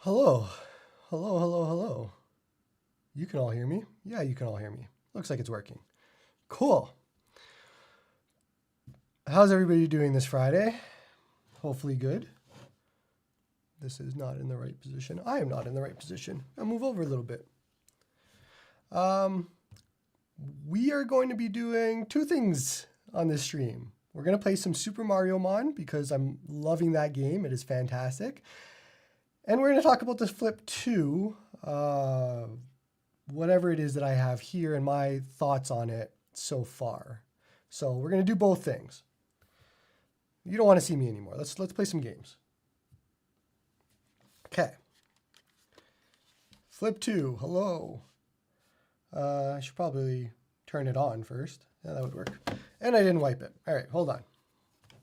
Hello. Hello, hello, hello. You can all hear me? Yeah, you can all hear me. Looks like it's working. Cool. How's everybody doing this Friday? Hopefully good. This is not in the right position. I am not in the right position. I'll move over a little bit. We are going to be doing two things on this stream. We're going to play some Super Mariomon because I'm loving that game. It is fantastic. And we're going to talk about the Flip 2, whatever it is that I have here and my thoughts on it so far. So we're going to do both things. You don't want to see me anymore. Let's play some games. Okay. Flip 2, hello. I should probably turn it on first. Yeah, that would work. And I didn't wipe it. All right, hold on.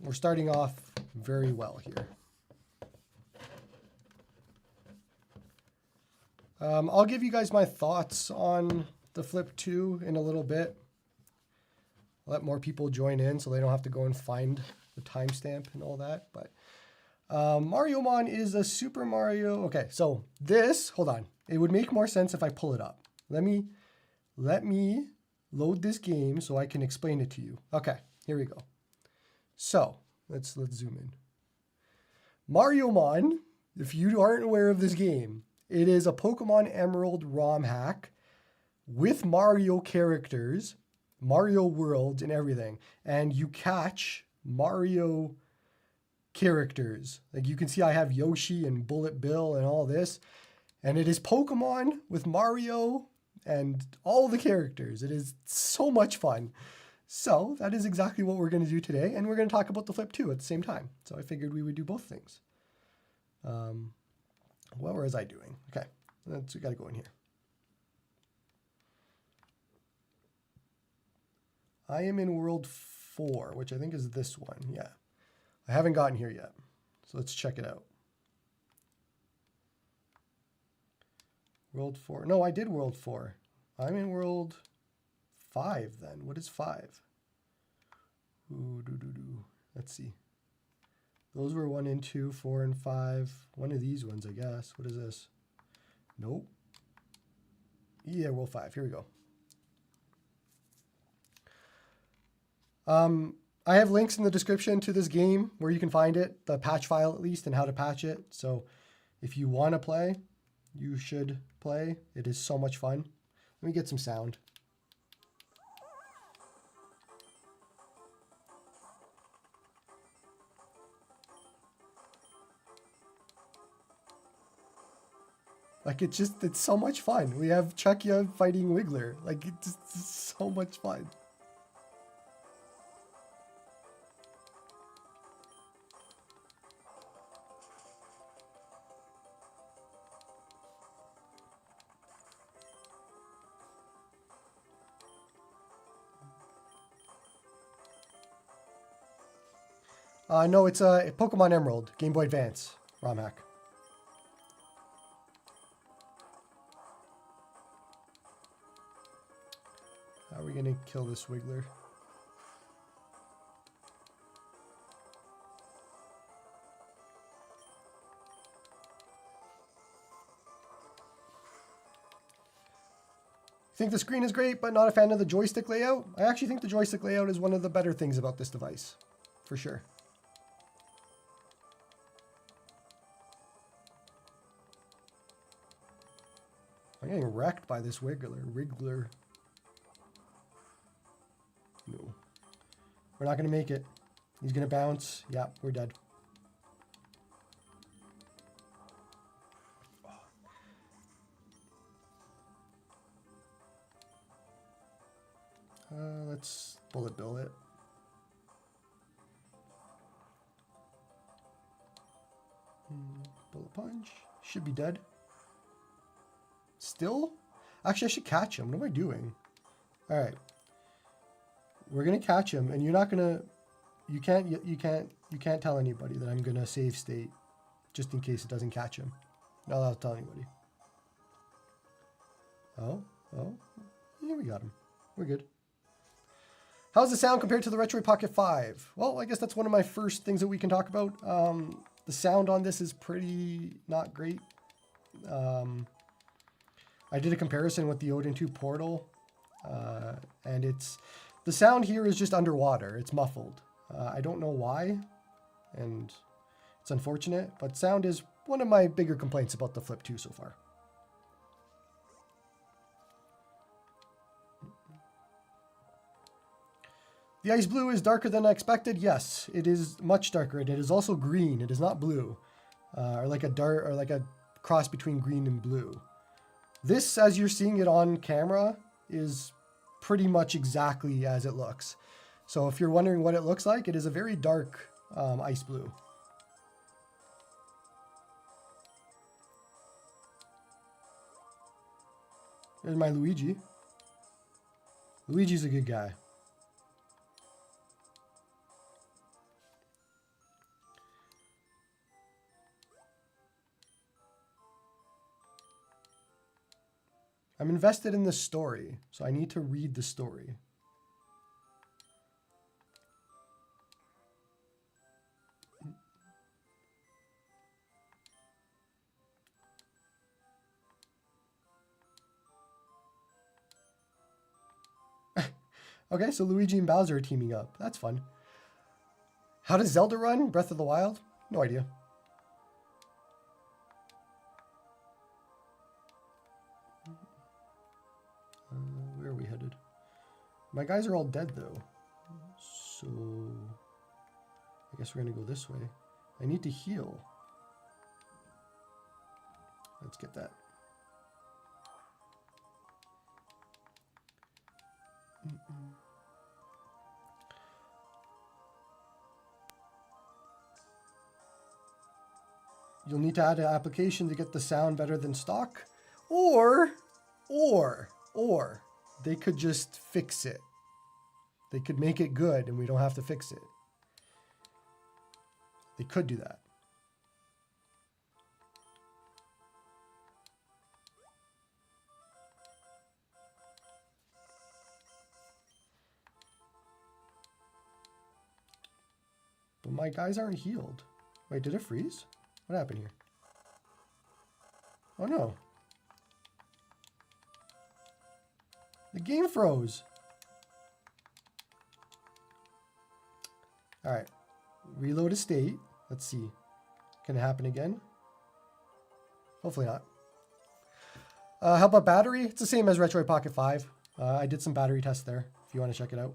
We're starting off very well here. I'll give you guys my thoughts on the Flip 2 in a little bit. Let more people join in so they don't have to go and find the timestamp and all that. But Mariomon is a Super Mario. Okay, so this, hold on. It would make more sense if I pull it up. Let me load this game so I can explain it to you. Okay, here we go. So let's zoom in. Mariomon, if you aren't aware of this game, it is a Pokemon Emerald ROM hack with Mario characters, Mario worlds and everything. And you catch Mario characters. Like you can see I have Yoshi and Bullet Bill and all this. And it is Pokemon with Mario and all the characters. It is so much fun. So that is exactly what we're going to do today. And we're going to talk about the Flip 2 at the same time. So I figured we would do both things. What was I doing? Okay, we got to go in here. I am in World 4, which I think is this one. Yeah, I haven't gotten here yet. So let's check it out. World 4. No, I did World 4. I'm in World 5 then. What is 5? Ooh, let's see. Those were 1 and 2, 4 and 5. One of these ones, I guess. What is this? Nope. Yeah, World 5. Here we go. I have links in the description to this game where you can find it, the patch file at least, and how to patch it. So if you want to play, you should play. It is so much fun. Let me get some sound. Like it's so much fun. We have Chuckya fighting Wiggler. Like it's so much fun. No, it's a Pokemon Emerald, Game Boy Advance, ROM hack. How are we gonna kill this Wiggler? Think the screen is great, but not a fan of the joystick layout? I actually think the joystick layout is one of the better things about this device, for sure. I'm getting wrecked by this Wiggler. No. We're not going to make it. He's going to bounce. Yeah, we're dead. Let's Bullet Bill it. Bullet Punch. Should be dead. Still? Actually, I should catch him. What am I doing? All right. We're gonna catch him, and you're not gonna. You can't tell anybody that I'm gonna save state, just in case it doesn't catch him. Not allowed to tell anybody. Oh, yeah, we got him. We're good. How's the sound compared to the Retroid Pocket 5? Well, I guess that's one of my first things that we can talk about. The sound on this is pretty not great. I did a comparison with the Odin 2 Portal, and the sound here is just underwater. It's muffled. I don't know why, and it's unfortunate, but sound is one of my bigger complaints about the Flip 2 so far. The ice blue is darker than I expected. Yes, it is much darker. It is also green. It is not blue, or like a cross between green and blue. This, as you're seeing it on camera, is pretty much exactly as it looks. So if you're wondering what it looks like, it is a very dark ice blue. There's my Luigi. Luigi's a good guy. I'm invested in the story, so I need to read the story. Okay, so Luigi and Bowser are teaming up. That's fun. How does Zelda run? Breath of the Wild? No idea. Where are we headed? My guys are all dead, though. So I guess we're going to go this way. I need to heal. Let's get that. You'll need to add an application to get the sound better than stock, or they could just fix it. They could make it good and we don't have to fix it. They could do that. But my guys aren't healed. Wait, did it freeze? What happened here? Oh no. The game froze. All right. Reload a state. Let's see. Can it happen again? Hopefully not. How about battery? It's the same as Retroid Pocket 5. I did some battery tests there if you want to check it out.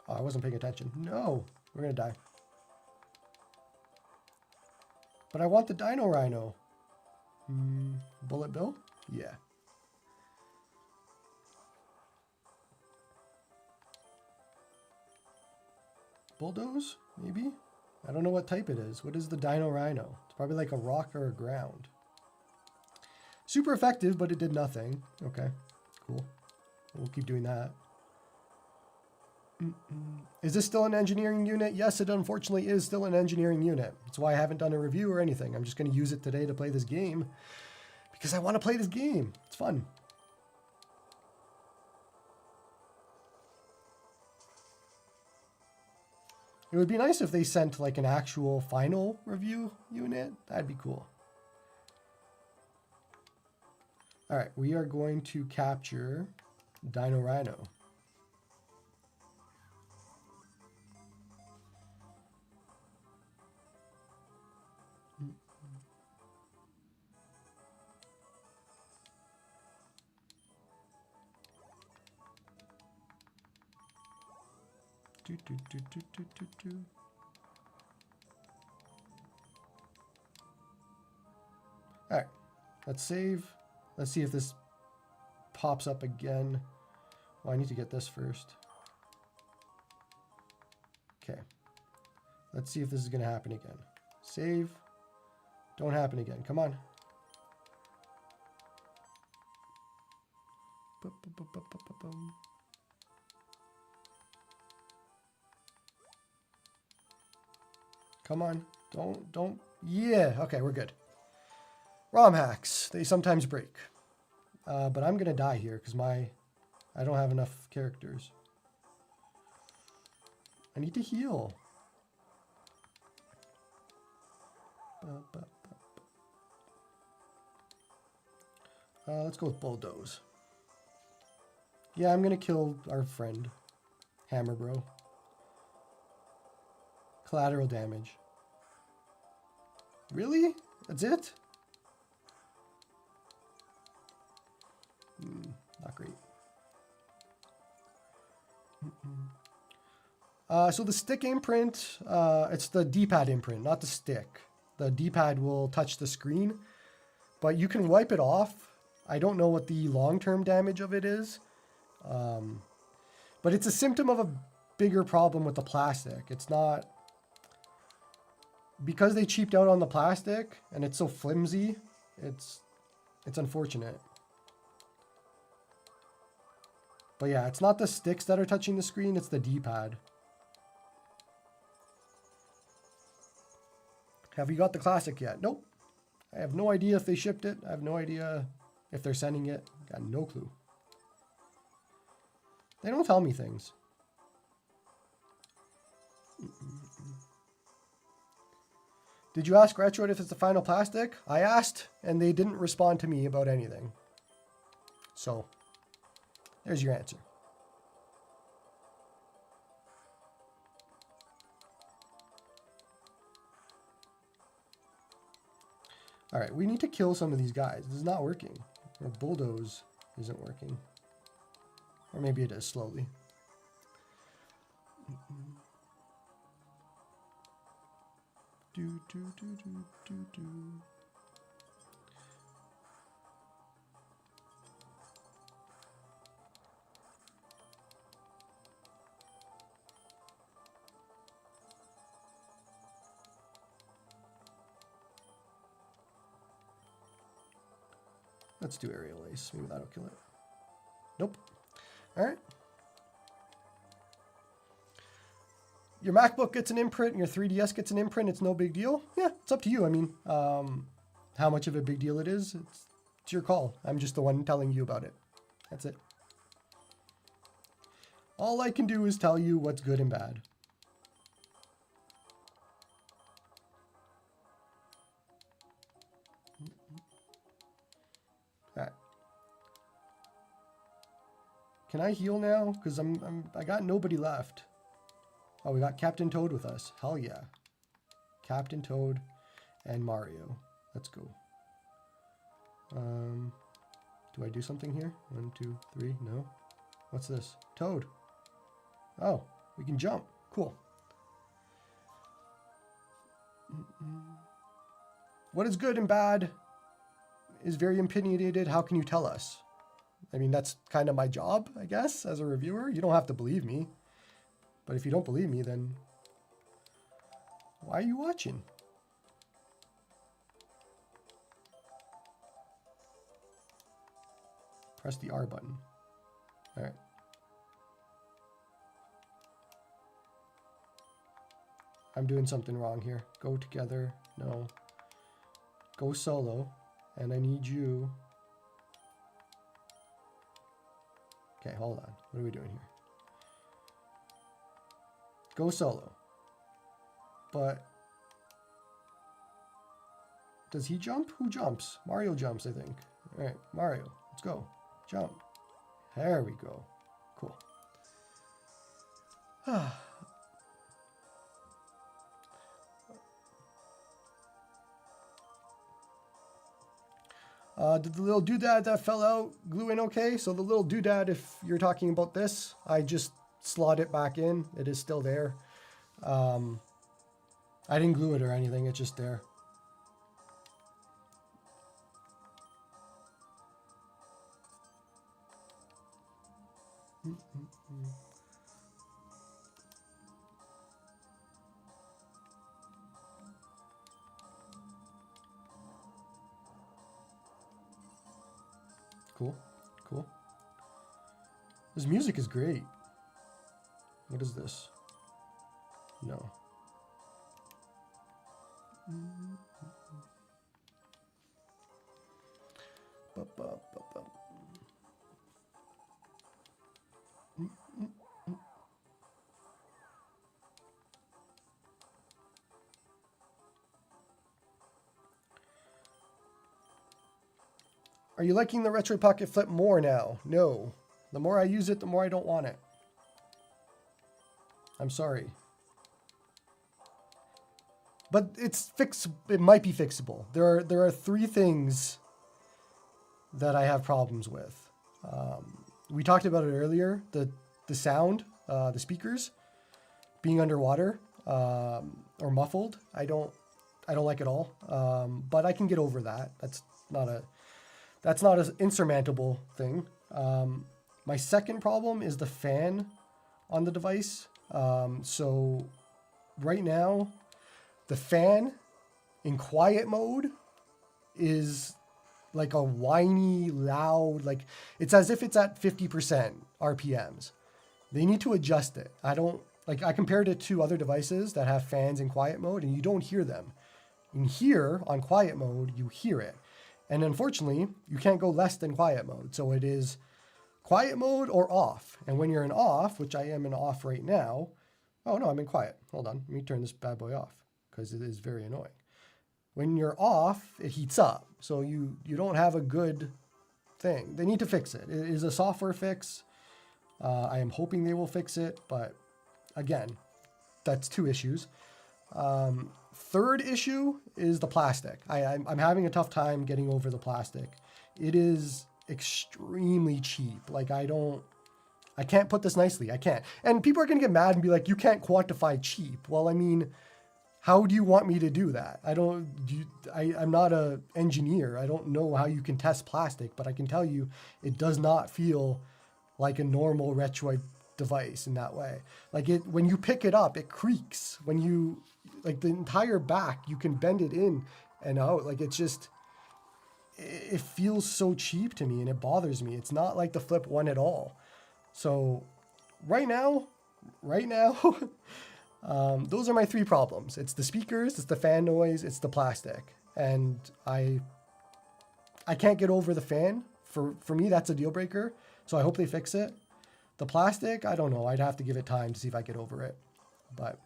Oh, I wasn't paying attention. No, we're going to die. But I want the Dino Rhino. Bullet Bill? Yeah. Bulldoze? Maybe? I don't know what type it is. What is the Dino Rhino? It's probably like a rock or a ground. Super effective, but it did nothing. Okay, cool. We'll keep doing that. Is this still an engineering unit? Yes, it unfortunately is still an engineering unit. That's why I haven't done a review or anything. I'm just going to use it today to play this game because I want to play this game. It's fun. It would be nice if they sent like an actual final review unit. That'd be cool. All right, we are going to capture Dino Rhino. All right, let's save. Let's see if this pops up again. Well, I need to get this first. Okay, let's see if this is going to happen again. Save. Don't happen again. Come on. Come on. Don't. Yeah. Okay, we're good. ROM hacks, they sometimes break. But I'm gonna die here because I don't have enough characters. I need to heal. Let's go with Bulldoze. Yeah, I'm gonna kill our friend, Hammer Bro. Collateral damage. Really? That's it? Not great. So the stick imprint, it's the D-pad imprint, not the stick. The D-pad will touch the screen, but you can wipe it off. I don't know what the long-term damage of it is, but it's a symptom of a bigger problem with the plastic. It's not... Because they cheaped out on the plastic, and it's so flimsy, it's unfortunate. But yeah, it's not the sticks that are touching the screen, it's the D-pad. Have you got the classic yet? Nope. I have no idea if they shipped it. I have no idea if they're sending it. Got no clue. They don't tell me things. Did you ask Retroid if it's the final plastic? I asked, and they didn't respond to me about anything. So, there's your answer. All right, we need to kill some of these guys. This is not working. Or Bulldoze isn't working. Or maybe it is slowly. Let's do aerial ace. Maybe that'll kill it. Nope. All right. Your MacBook gets an imprint and your 3DS gets an imprint. It's no big deal. Yeah, it's up to you. I mean, how much of a big deal it is, it's your call. I'm just the one telling you about it. That's it. All I can do is tell you what's good and bad. All right. Can I heal now? Because I got nobody left. Oh, we got Captain Toad with us. Hell yeah. Captain Toad and Mario. Let's go. Do I do something here? 1, 2, 3. No. What's this? Toad. Oh, we can jump. Cool. What is good and bad is very opinionated. How can you tell us? I mean, that's kind of my job, I guess, as a reviewer. You don't have to believe me. But if you don't believe me, then why are you watching? Press the R button. All right. I'm doing something wrong here. Go together. No. Go solo. And I need you. Okay, hold on. What are we doing here? Go solo. But does he jump? Who jumps? Mario jumps, I think. All right, Mario, let's go. Jump. There we go. Cool. Did the little doodad that fell out glue in okay? So the little doodad, if you're talking about this, I just slot it back in. It is still there. I didn't glue it or anything. It's just there. Cool. Cool. This music is great. What is this? No. Are you liking the Retroid Pocket Flip more now? No. The more I use it, the more I don't want it. I'm sorry. But it's it might be fixable. There are 3 things that I have problems with. We talked about it earlier. The sound, the speakers being underwater or muffled. I don't like it all. But I can get over that. That's not an insurmountable thing. My second problem is the fan on the device. So right now, the fan in quiet mode is like a whiny, loud, like it's as if it's at 50% RPMs. They need to adjust it. I compared it to other devices that have fans in quiet mode and you don't hear them. In here, on quiet mode, you hear it. And unfortunately, you can't go less than quiet mode. So it is quiet mode or off. And when you're in off, which I am in off right now, oh no, I'm in quiet. Hold on, let me turn this bad boy off because it is very annoying. When you're off, it heats up. So you don't have a good thing. They need to fix it. It is a software fix. I am hoping they will fix it, but again, that's 2 issues. Third issue is the plastic. I'm having a tough time getting over the plastic. It is extremely cheap. Like I can't put this nicely. I can't. And people are going to get mad and be like, you can't quantify cheap. Well, I mean, how do you want me to do that? I'm not an engineer. I don't know how you can test plastic, but I can tell you it does not feel like a normal Retroid device in that way. Like when you pick it up, it creaks. When you, like the entire back, you can bend it in and out. Like it feels so cheap to me and it bothers me. It's not like the Flip 1 at all. So right now, those are my 3 problems. It's the speakers, it's the fan noise, it's the plastic. And I can't get over the fan. For me, that's a deal breaker. So I hope they fix it. The plastic, I don't know. I'd have to give it time to see if I get over it. But,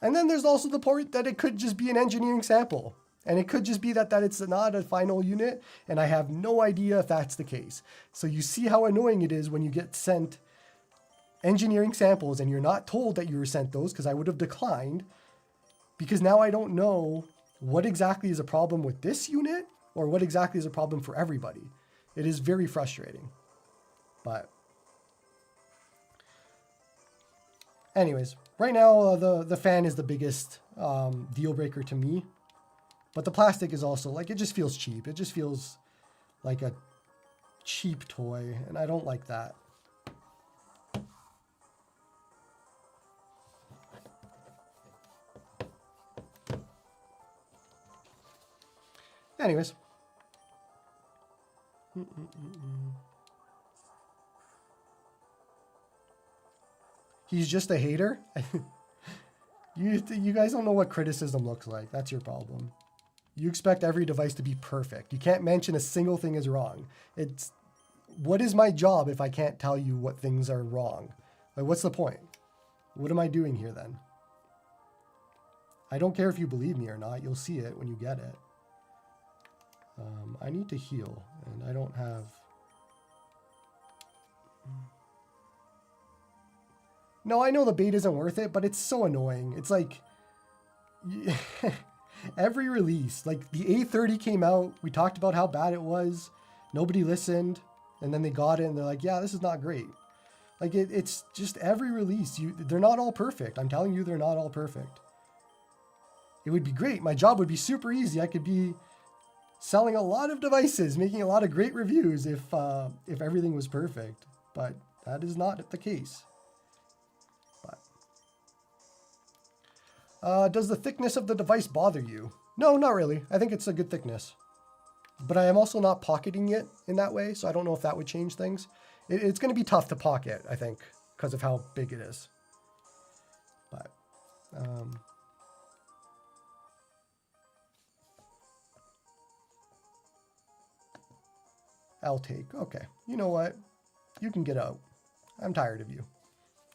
and then there's also the part that it could just be an engineering sample. And it could just be that it's not a final unit. And I have no idea if that's the case. So you see how annoying it is when you get sent engineering samples and you're not told that you were sent those, because I would have declined, because now I don't know what exactly is a problem with this unit or what exactly is a problem for everybody. It is very frustrating. But anyways, right now the fan is the biggest deal breaker to me. But the plastic is also like, it just feels cheap. It just feels like a cheap toy, and I don't like that. Anyways. He's just a hater? You guys don't know what criticism looks like. That's your problem. You expect every device to be perfect. You can't mention a single thing is wrong. What is my job if I can't tell you what things are wrong? Like, what's the point? What am I doing here then? I don't care if you believe me or not. You'll see it when you get it. I need to heal, and I don't have... No, I know the bait isn't worth it, but it's so annoying. It's like... every release, like the A30 came out, we talked about how bad it was, nobody listened, and then they got it, and they're like, yeah, this is not great. Like, it's just every release. They're not all perfect. I'm telling you, they're not all perfect. It would be great. My job would be super easy. I could be selling a lot of devices, making a lot of great reviews if everything was perfect. But that is not the case. But does the thickness of the device bother you? No, not really. I think it's a good thickness. But I am also not pocketing it in that way, so I don't know if that would change things. It's going to be tough to pocket, I think, because of how big it is. But... I'll take. Okay. You know what? You can get out. I'm tired of you.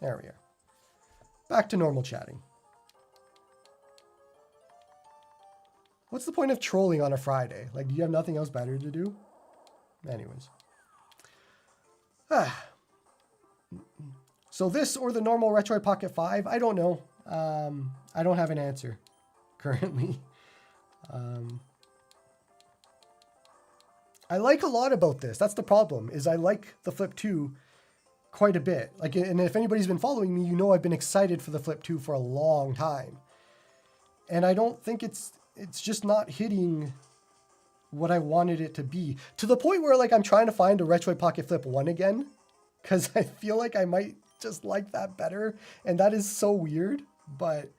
There we are. Back to normal chatting. What's the point of trolling on a Friday? Like, do you have nothing else better to do? Anyways. So this or the normal Retroid Pocket 5, I don't know. I don't have an answer currently. I like a lot about this. That's the problem, is I like the Flip 2 quite a bit. Like, and if anybody's been following me, you know I've been excited for the Flip 2 for a long time. And I don't think it's just not hitting what I wanted it to be. To the point where, like, I'm trying to find a Retroid Pocket Flip 1 again, because I feel like I might just like that better. And that is so weird, but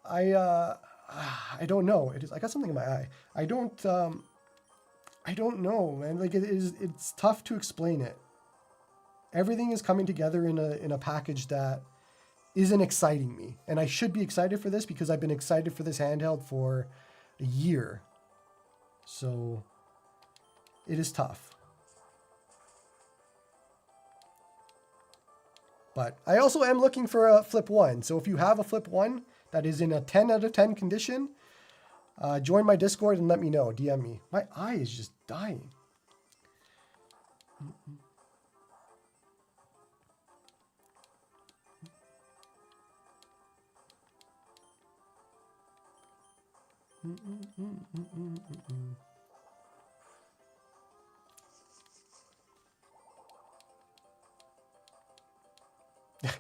I don't know. I got something in my eye. I don't know, man. Like, it's tough to explain it. Everything is coming together in a package that isn't exciting me. And I should be excited for this because I've been excited for this handheld for a year. So it is tough. But I also am looking for a Flip 1. So if you have a Flip 1 that is in a 10 out of 10 condition, join my Discord and let me know. DM me. My eye is just dying.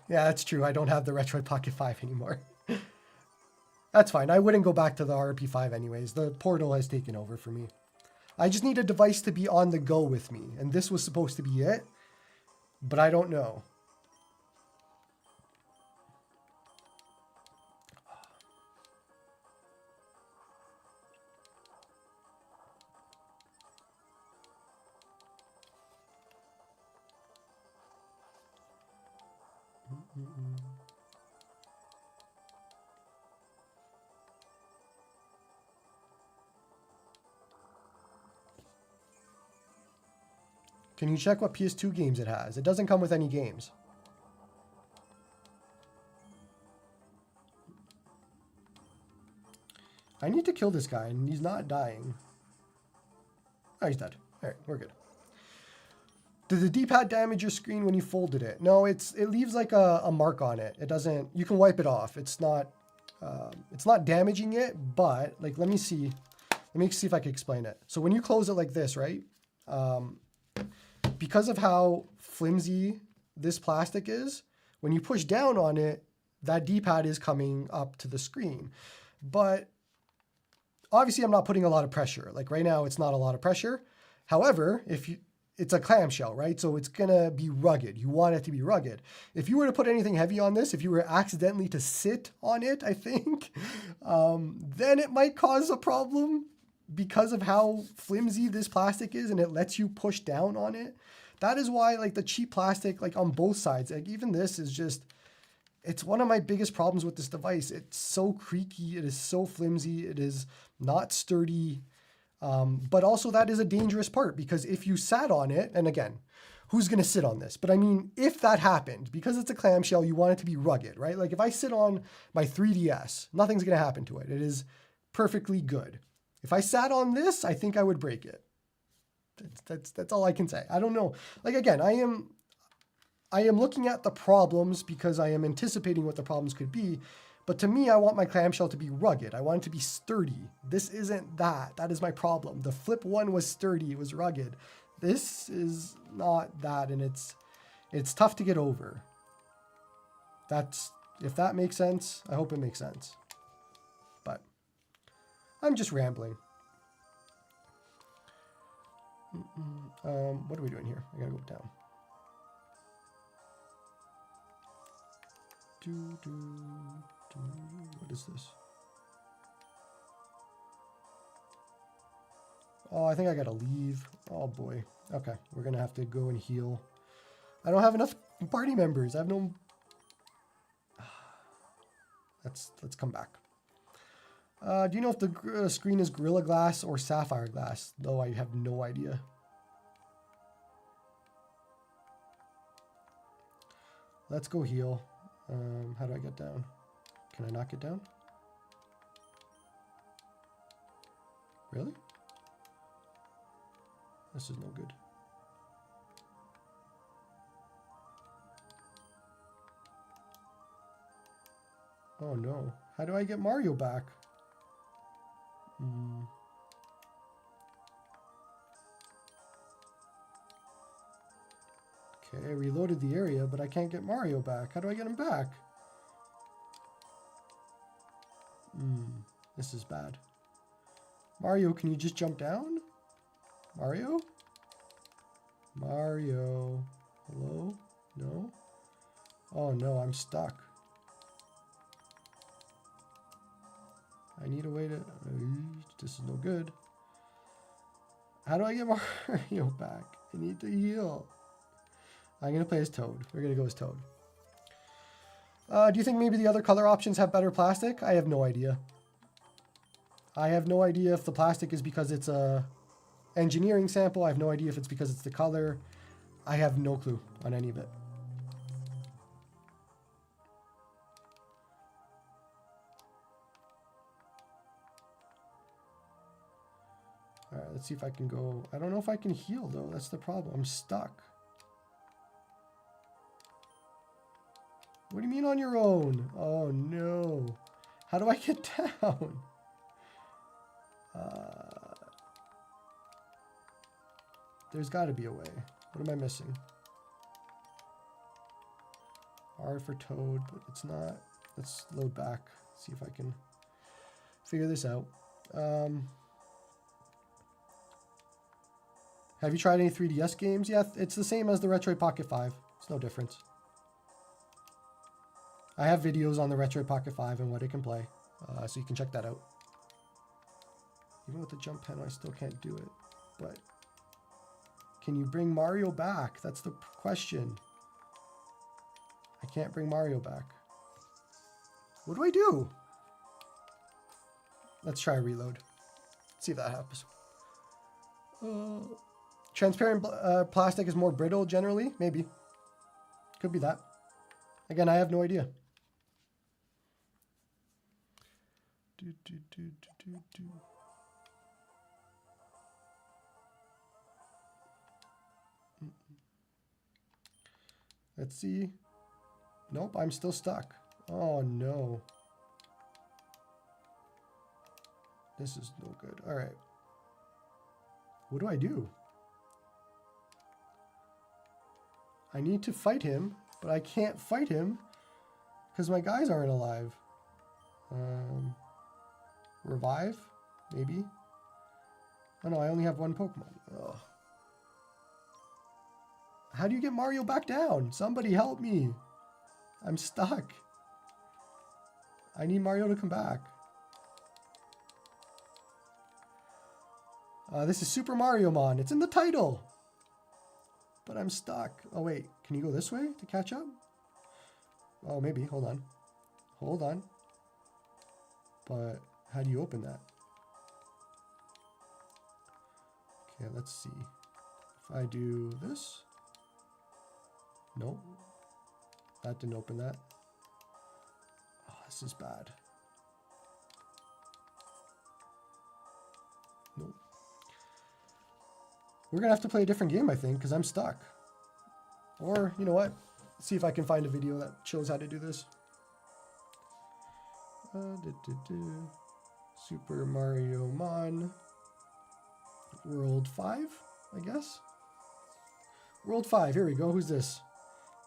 Yeah, that's true. I don't have the Retroid Pocket 5 anymore. That's fine. I wouldn't go back to the RP5 anyways. The Portal has taken over for me. I just need a device to be on the go with me. And this was supposed to be it. But I don't know. Can you check what PS2 games it has? It doesn't come with any games. I need to kill this guy, and he's not dying. Oh, he's dead. All right, we're good. Did the D-pad damage your screen when you folded it? No, it leaves like a mark on it. It doesn't. You can wipe it off. It's not damaging it, but like, let me see if I can explain it. So when you close it like this, right? Because of how flimsy this plastic is, when you push down on it, that D-pad is coming up to the screen. But obviously I'm not putting a lot of pressure. Like right now, it's not a lot of pressure. However, it's a clamshell, right? So it's gonna be rugged. You want it to be rugged. If you were to put anything heavy on this, if you were accidentally to sit on it, I think, then it might cause a problem because of how flimsy this plastic is and it lets you push down on it. That is why, like, the cheap plastic, like on both sides, like even this is just, it's one of my biggest problems with this device. It's so creaky. It is so flimsy. It is not sturdy. But also that is a dangerous part because if you sat on it, and again, who's going to sit on this? But I mean, if that happened, because it's a clamshell, you want it to be rugged, right? Like if I sit on my 3DS, nothing's going to happen to it. It is perfectly good. If I sat on this, I think I would break it. That's all I can say. I don't know. Like, again, I am looking at the problems because I am anticipating what the problems could be. But to me, I want my clamshell to be rugged. I want it to be sturdy. This isn't that. That is my problem. The Flip 1 was sturdy. It was rugged. This is not that, and it's tough to get over. If that makes sense, I hope it makes sense. But I'm just rambling. What are we doing here? I gotta go down. What is this? Oh, I think I gotta leave. Oh boy. Okay, we're gonna have to go and heal. I don't have enough party members. I have no... Let's come back. Do you know if the screen is Gorilla Glass or Sapphire Glass? Though I have no idea. Let's go heal. How do I get down? Can I not get down? Really? This is no good. Oh no. How do I get Mario back? Okay, I reloaded the area, but I can't get Mario back. How do I get him back? This is bad. Mario, can you just jump down? Mario? Mario. Hello? No? Oh no, I'm stuck. I need a way to... this is no good. How do I get Mario back? I need to heal. I'm going to play as Toad. We're going to go as Toad. Do you think maybe the other color options have better plastic? I have no idea. I have no idea if the plastic is because it's a engineering sample. I have no idea if it's because it's the color. I have no clue on any of it. All right, let's see if I can go. I don't know if I can heal though. That's the problem. I'm stuck. What do you mean on your own? Oh no. How do I get down? There's got to be a way. What am I missing? R for Toad, but it's not. Let's load back. See if I can figure this out. Have you tried any 3DS games? Yeah, it's the same as the Retroid Pocket 5. It's no difference. I have videos on the Retroid Pocket 5 and what it can play, so you can check that out. Even with the jump panel, I still can't do it. But can you bring Mario back? That's the question. I can't bring Mario back. What do I do? Let's try a reload. See if that happens. Transparent plastic is more brittle generally. Maybe. Could be that. Again, I have no idea. Let's see. Nope, I'm still stuck. Oh no. This is no good. All right. What do I do? I need to fight him, but I can't fight him because my guys aren't alive. Revive? Maybe? Oh no, I only have one Pokemon. Ugh. How do you get Mario back down? Somebody help me. I'm stuck. I need Mario to come back. This is Super Mariomon. It's in the title. But I'm stuck. Oh wait, can you go this way to catch up? Oh, maybe. Hold on. Hold on. But how do you open that? Okay, let's see. If I do this. Nope. That didn't open that. Oh, this is bad. Nope. We're going to have to play a different game, I think, because I'm stuck. Or, you know what? See if I can find a video that shows how to do this. Super Mariomon. World 5, I guess? World 5, here we go. Who's this?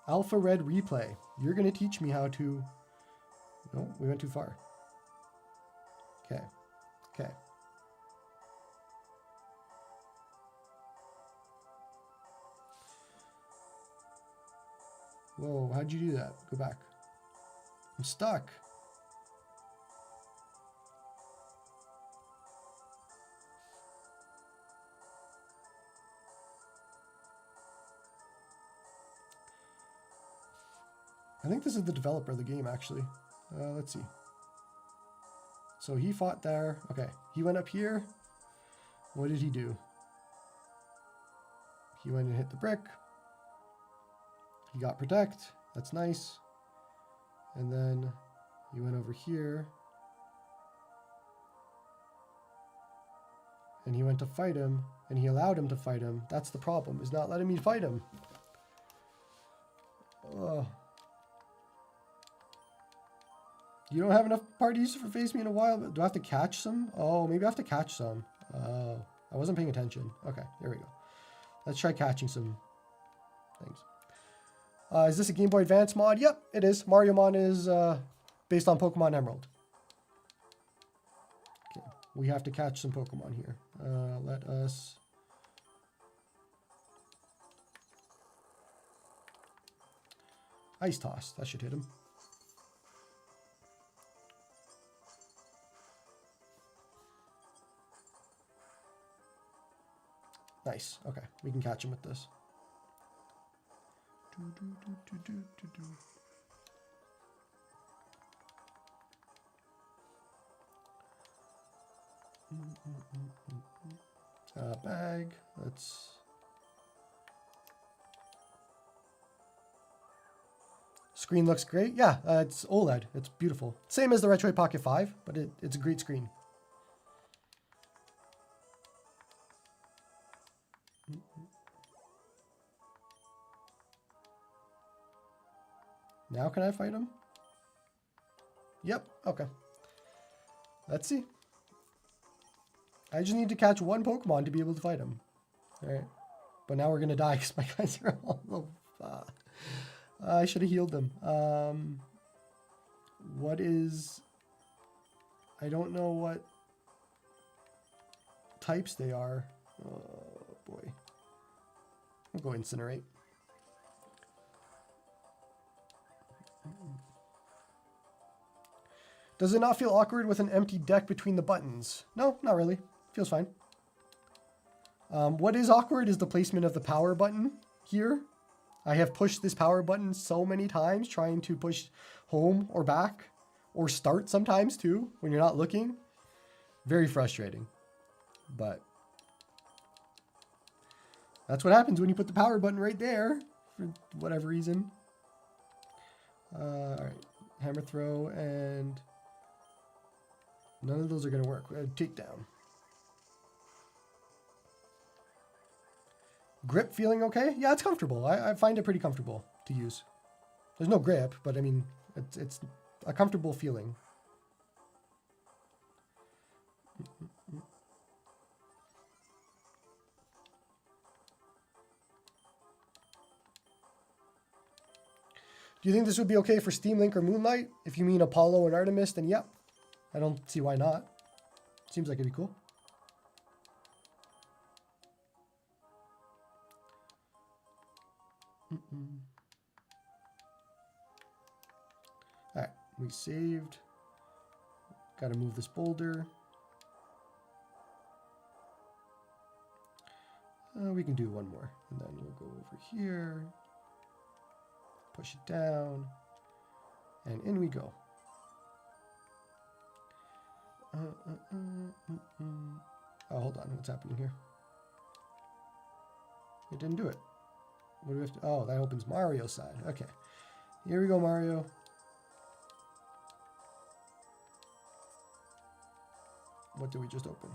Alpha Red Replay. You're going to teach me how to... No, we went too far. Okay. Okay. Whoa, how'd you do that? Go back. I'm stuck. I think this is the developer of the game, actually. Let's see. So he fought there. Okay, he went up here. What did he do? He went and hit the brick. He got protect. That's nice. And then he went over here. and he went to fight him, and he allowed him to fight him. That's the problem, is not letting me fight him. Oh. You don't have enough parties for Face Me in a while, but do I have to catch some? Oh, maybe I have to catch some. Oh, I wasn't paying attention. Okay, there we go. Let's try catching some things. Is this a Game Boy Advance mod? Yep, it is. Mariomon is based on Pokemon Emerald. Okay, we have to catch some Pokemon here. Let us... Ice Toss, that should hit him. Nice, okay, we can catch him with this. Bag, let's... Screen looks great. Yeah, it's OLED. It's beautiful. Same as the Retroid Pocket 5, but it's a great screen. Now can I fight him? Yep, okay. Let's see. I just need to catch one Pokemon to be able to fight him. Alright. But now we're going to die because my guys are all low. I should have healed them. What is... I don't know what types they are. Oh, boy. I'll go Incinerate. Does it not feel awkward with an empty deck between the buttons? No, not really. Feels fine. What is awkward is the placement of the power button here. I have pushed this power button so many times trying to push home or back or start sometimes too when you're not looking. Very frustrating. But that's what happens when you put the power button right there for whatever reason. All right, hammer throw, and none of those are going to work. Take down. Grip feeling okay? Yeah, it's comfortable. I find it pretty comfortable to use. There's no grip, but I mean, it's a comfortable feeling. Do you think this would be okay for Steam Link or Moonlight? If you mean Apollo and Artemis, then yep. I don't see why not. Seems like it'd be cool. Alright, we saved. Gotta move this boulder. We can do one more, and then we'll go over here. Push it down, and in we go. Oh, hold on, what's happening here? It didn't do it. What do we have to? Oh, that opens Mario's side. Okay, here we go, Mario. What did we just open?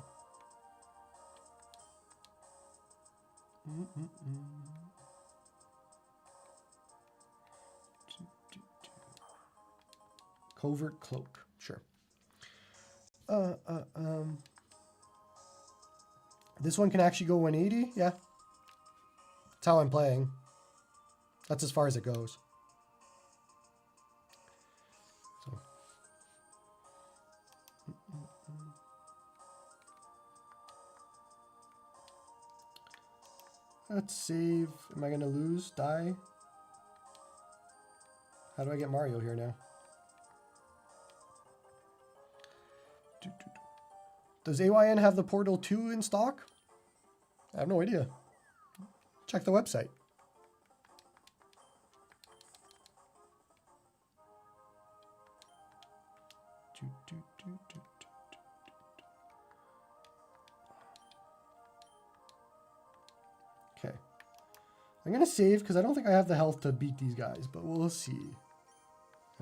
Covert cloak, sure. This one can actually go 180, yeah. That's how I'm playing. That's as far as it goes. So. Let's save. Am I gonna lose? Die? How do I get Mario here now? Does AYN have the Portal 2 in stock? I have no idea. Check the website. Okay. I'm going to save because I don't think I have the health to beat these guys, but we'll see.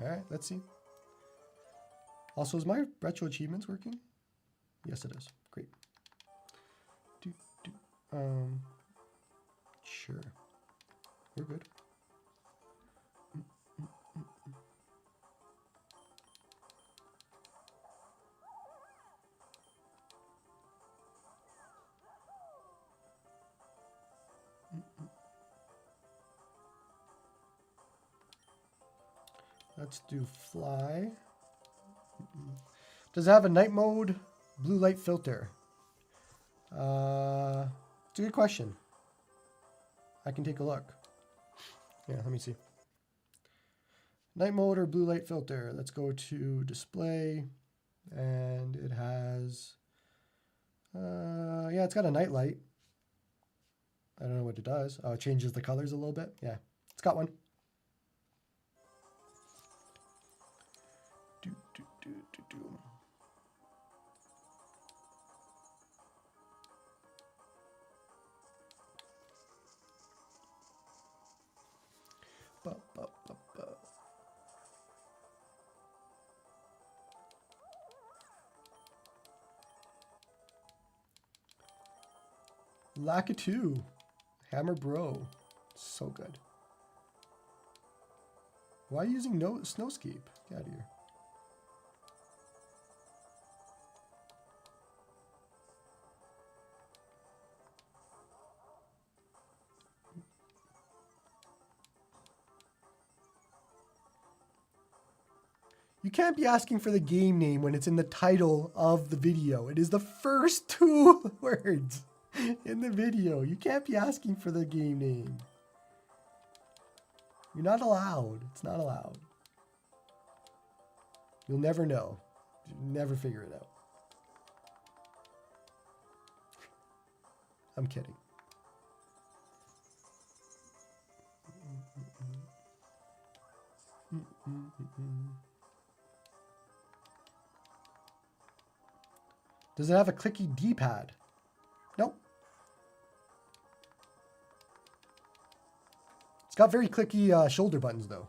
All right, let's see. Also, is my retro achievements working? Yes, it is. Great. Sure. We're good. Let's do fly. Does it have a night mode blue light filter? It's a good question. I can take a look. Yeah, let me see. Night mode or blue light filter. Let's go to display. And it has... yeah, it's got a night light. I don't know what it does. Oh, it changes the colors a little bit. Yeah, it's got one. Lakitu, Hammer Bro, so good. Why are you using no Snowscape? Get out of here. You can't be asking for the game name when it's in the title of the video. It is the first 2 words in the video. You can't be asking for the game name. You're not allowed. It's not allowed. You'll never know. You'll never figure it out. I'm kidding. Does it have a clicky D-pad? Nope. It's got very clicky shoulder buttons, though.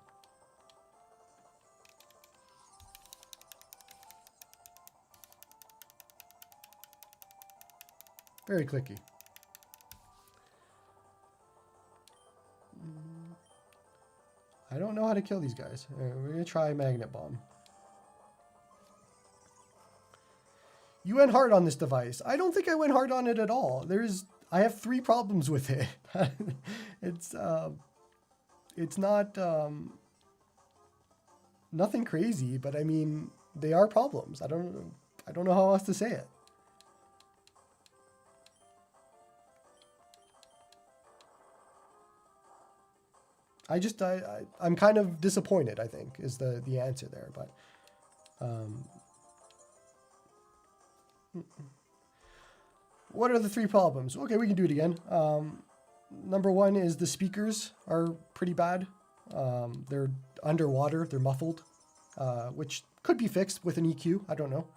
Very clicky. I don't know how to kill these guys. We're going to try Magnet Bomb. You went hard on this device. I don't think I went hard on it at all. I have 3 problems with it. It's not nothing crazy, but I mean, they are problems. I don't know how else to say it. I'm kind of disappointed, I think, is the answer there, but what are the 3 problems? Okay, we can do it again. Number 1 is the speakers are pretty bad. They're underwater, they're muffled, which could be fixed with an EQ. I don't know.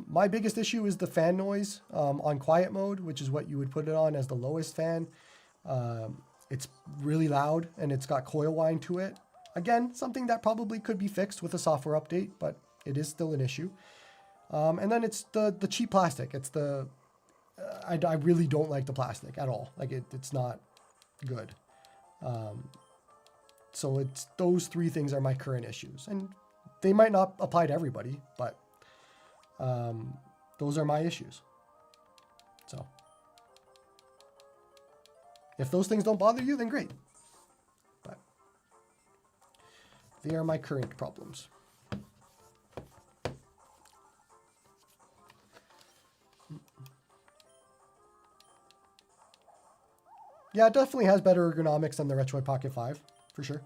My biggest issue is the fan noise on quiet mode, which is what you would put it on as the lowest fan. It's really loud and it's got coil whine to it. Again, something that probably could be fixed with a software update, but it is still an issue. And then it's the cheap plastic. It's I really don't like the plastic at all. Like it's not good. So it's those 3 things are my current issues, and they might not apply to everybody, but those are my issues. So if those things don't bother you, then great. But they are my current problems. Yeah, it definitely has better ergonomics than the Retroid Pocket 5, for sure.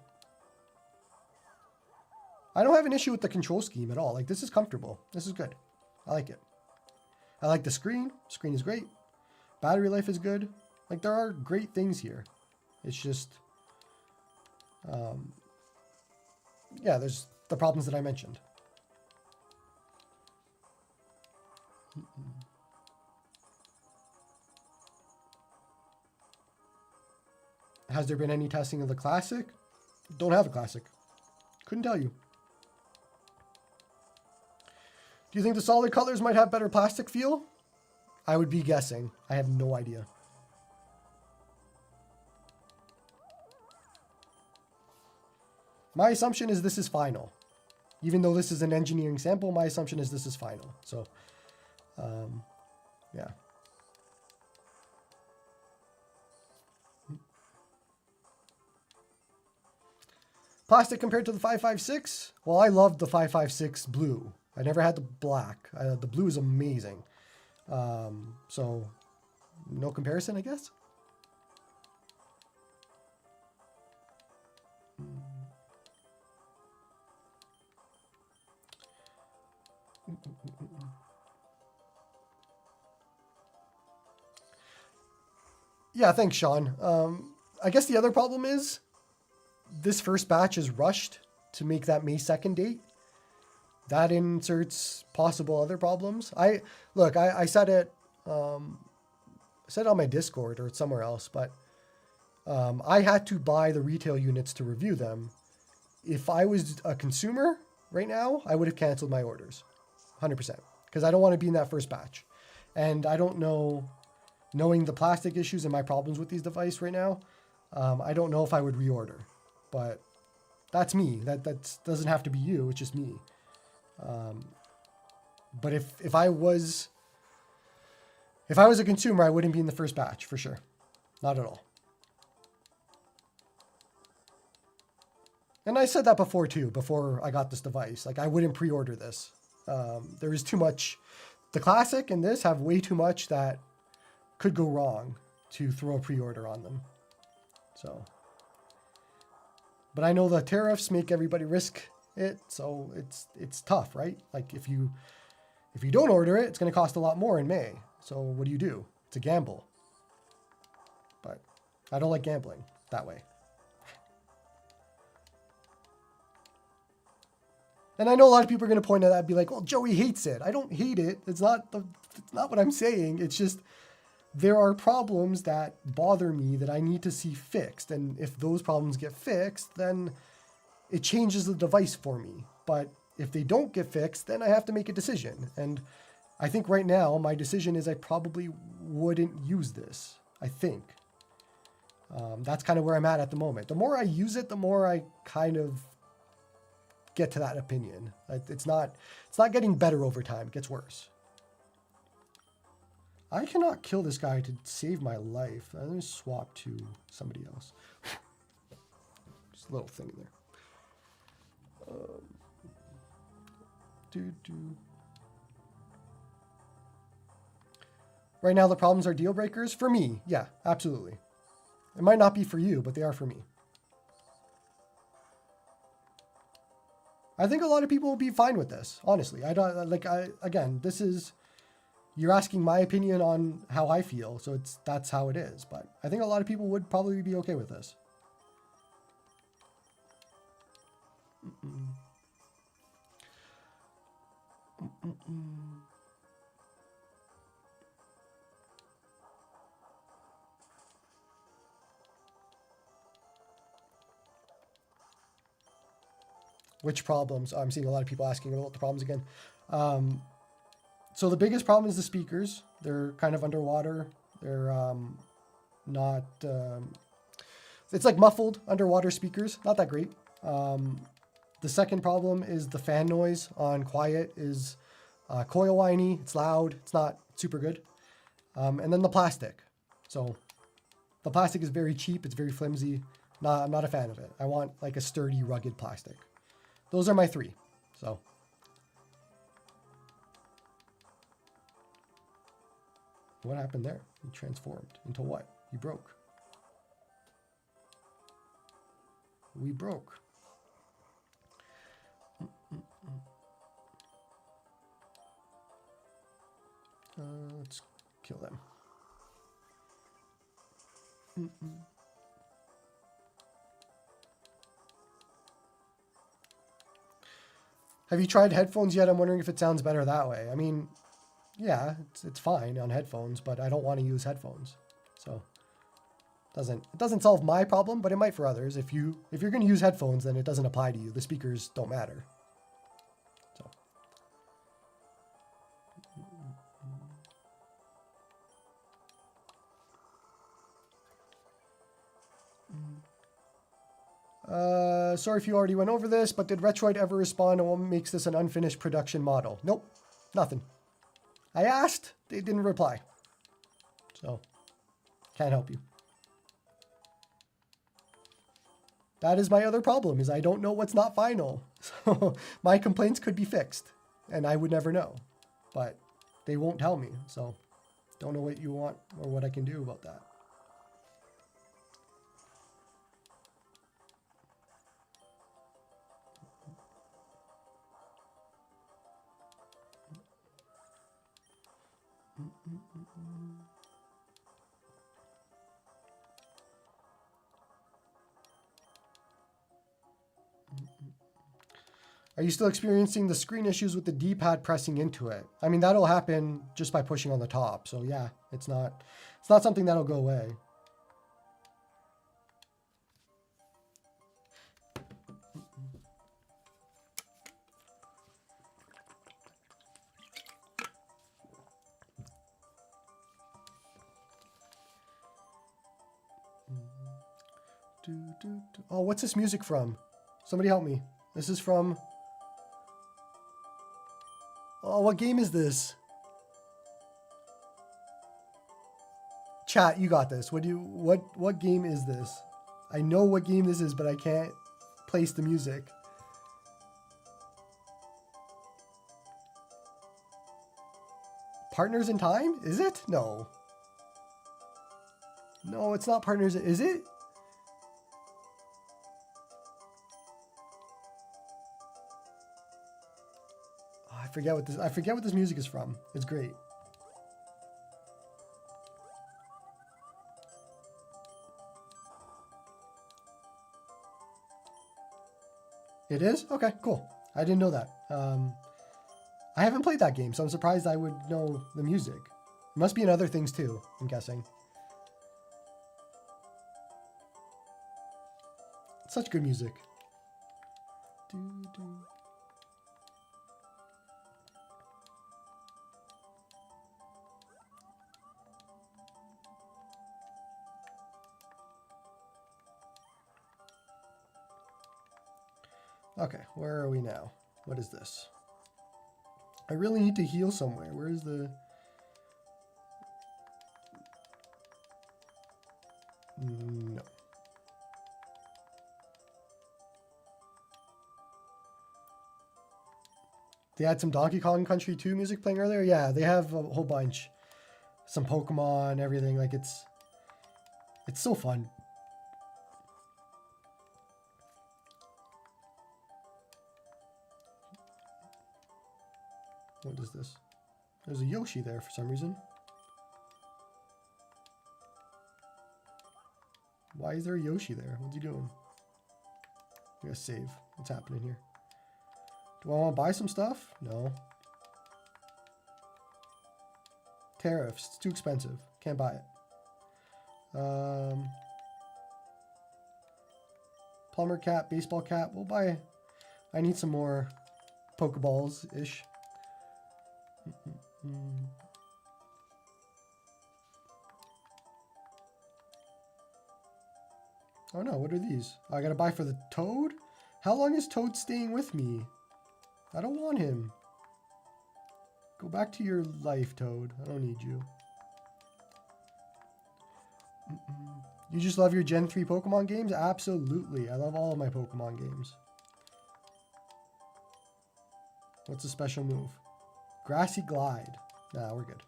I don't have an issue with the control scheme at all. Like, this is comfortable. This is good. I like it. I like the screen. Screen is great. Battery life is good. Like, there are great things here. It's just, yeah, there's the problems that I mentioned. Has there been any testing of the Classic? Don't have a Classic. Couldn't tell you. Do you think the solid colors might have better plastic feel? I would be guessing. I have no idea. My assumption is this is final. Even though this is an engineering sample, my assumption is this is final. So, yeah. Plastic compared to the 556? Well, I loved the 556 blue. I never had the black. The blue is amazing. So, no comparison, I guess. Yeah, thanks, Sean. I guess the other problem is this first batch is rushed to make that May 2nd date. That inserts possible other problems. I said it on my Discord or somewhere else, but I had to buy the retail units to review them. If I was a consumer right now, I would have canceled my orders 100% because I don't want to be in that first batch. And I don't know, knowing the plastic issues and my problems with these devices right now, I don't know if I would reorder, but that's me. That doesn't have to be you. It's just me. But if I was a consumer, I wouldn't be in the first batch for sure. Not at all. And I said that before too, before I got this device. Like I wouldn't pre-order this. There is too much. The Classic and this have way too much that could go wrong to throw a pre-order on them. So, but I know the tariffs make everybody risk it, so it's tough, right? Like if you don't order it, it's going to cost a lot more in May. So what do? It's a gamble. But I don't like gambling that way. And I know a lot of people are going to point at that and be like, well, Joey hates it. I don't hate it. It's not what I'm saying. It's just there are problems that bother me that I need to see fixed. And if those problems get fixed, then it changes the device for me. But if they don't get fixed, then I have to make a decision. And I think right now my decision is I probably wouldn't use this. I think. That's kind of where I'm at the moment. The more I use it, the more I kind of get to that opinion. It's not getting better over time. It gets worse. I cannot kill this guy to save my life. Let me swap to somebody else. Just a little thing in there. Right now the problems are deal breakers? For me, yeah, absolutely. It might not be for you, but they are for me. I think a lot of people will be fine with this, honestly. Again, this is, you're asking my opinion on how I feel, so that's how it is. But I think a lot of people would probably be okay with this. Which problems? I'm seeing a lot of people asking about the problems again. So the biggest problem is the speakers. They're kind of underwater. They're not... it's like muffled underwater speakers. Not that great. The second problem is the fan noise on quiet is coil whiny. It's loud. It's not super good. And then the plastic. So the plastic is very cheap. It's very flimsy. I'm not a fan of it. I want like a sturdy, rugged plastic. Those are my three. So. What happened there? He transformed into what? He broke. We broke. Let's kill them. Have you tried headphones yet? I'm wondering if it sounds better that way. I mean, yeah, it's fine on headphones, but I don't want to use headphones. So it doesn't solve my problem, but it might for others. If you're going to use headphones, then it doesn't apply to you. The speakers don't matter. So Sorry if you already went over this, but did Retroid ever respond on what makes this an unfinished production model? Nope, nothing. I asked, they didn't reply. So, can't help you. That is my other problem, is I don't know what's not final. So, my complaints could be fixed, and I would never know. But they won't tell me, so don't know what you want or what I can do about that. Are you still experiencing the screen issues with the D-pad pressing into it? I mean, that'll happen just by pushing on the top. So yeah, it's not something that'll go away. Oh, what's this music from? Somebody help me. This is from... Oh, what game is this? Chat, you got this. What game is this? I know what game this is, but I can't place the music. Partners in Time? Is it? No. No, it's not Partners. Is it? I forget what this music is from. It's great. It is? Okay, cool. I didn't know that. I haven't played that game, so I'm surprised I would know the music. It must be in other things too, I'm guessing. Such good music. Okay, where are we now? What is this? I really need to heal somewhere. Where is the... No. They had some Donkey Kong Country 2 music playing earlier? Yeah, they have a whole bunch. Some Pokemon, everything. Like, it's so fun. What is this? There's a Yoshi there for some reason. Why is there a Yoshi there? What's he doing? I gotta save. What's happening here? Do I want to buy some stuff? No. Tariffs. It's too expensive. Can't buy it. Plumber cap, baseball cap. We'll buy... I need some more Pokeballs-ish. Oh no, what are these? Oh, I gotta buy for the Toad? How long is Toad staying with me? I don't want him. Go back to your life, Toad. I don't need you. You just love your Gen 3 Pokemon games? Absolutely. I love all of my Pokemon games. What's a special move? Grassy Glide. Nah, we're good.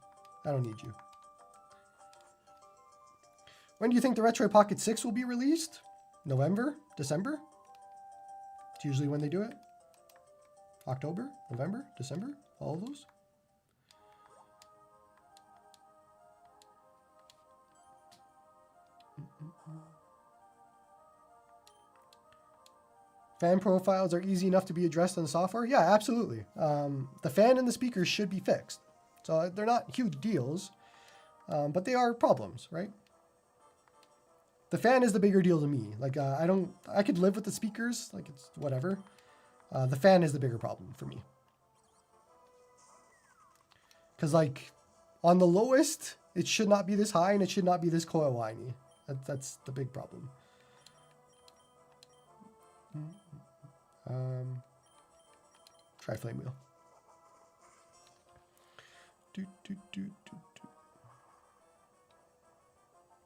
I don't need you. When do you think the Retroid Pocket 6 will be released? November? December? It's usually when they do it. October? November? December? All of those? Fan profiles are easy enough to be addressed on the software? Yeah, absolutely. The fan and the speakers should be fixed. So they're not huge deals, but they are problems, right? The fan is the bigger deal to me. Like, I could live with the speakers, like it's whatever. The fan is the bigger problem for me. Because like, on the lowest, it should not be this high and it should not be this coil whiny. That's the big problem. Try Flame Wheel.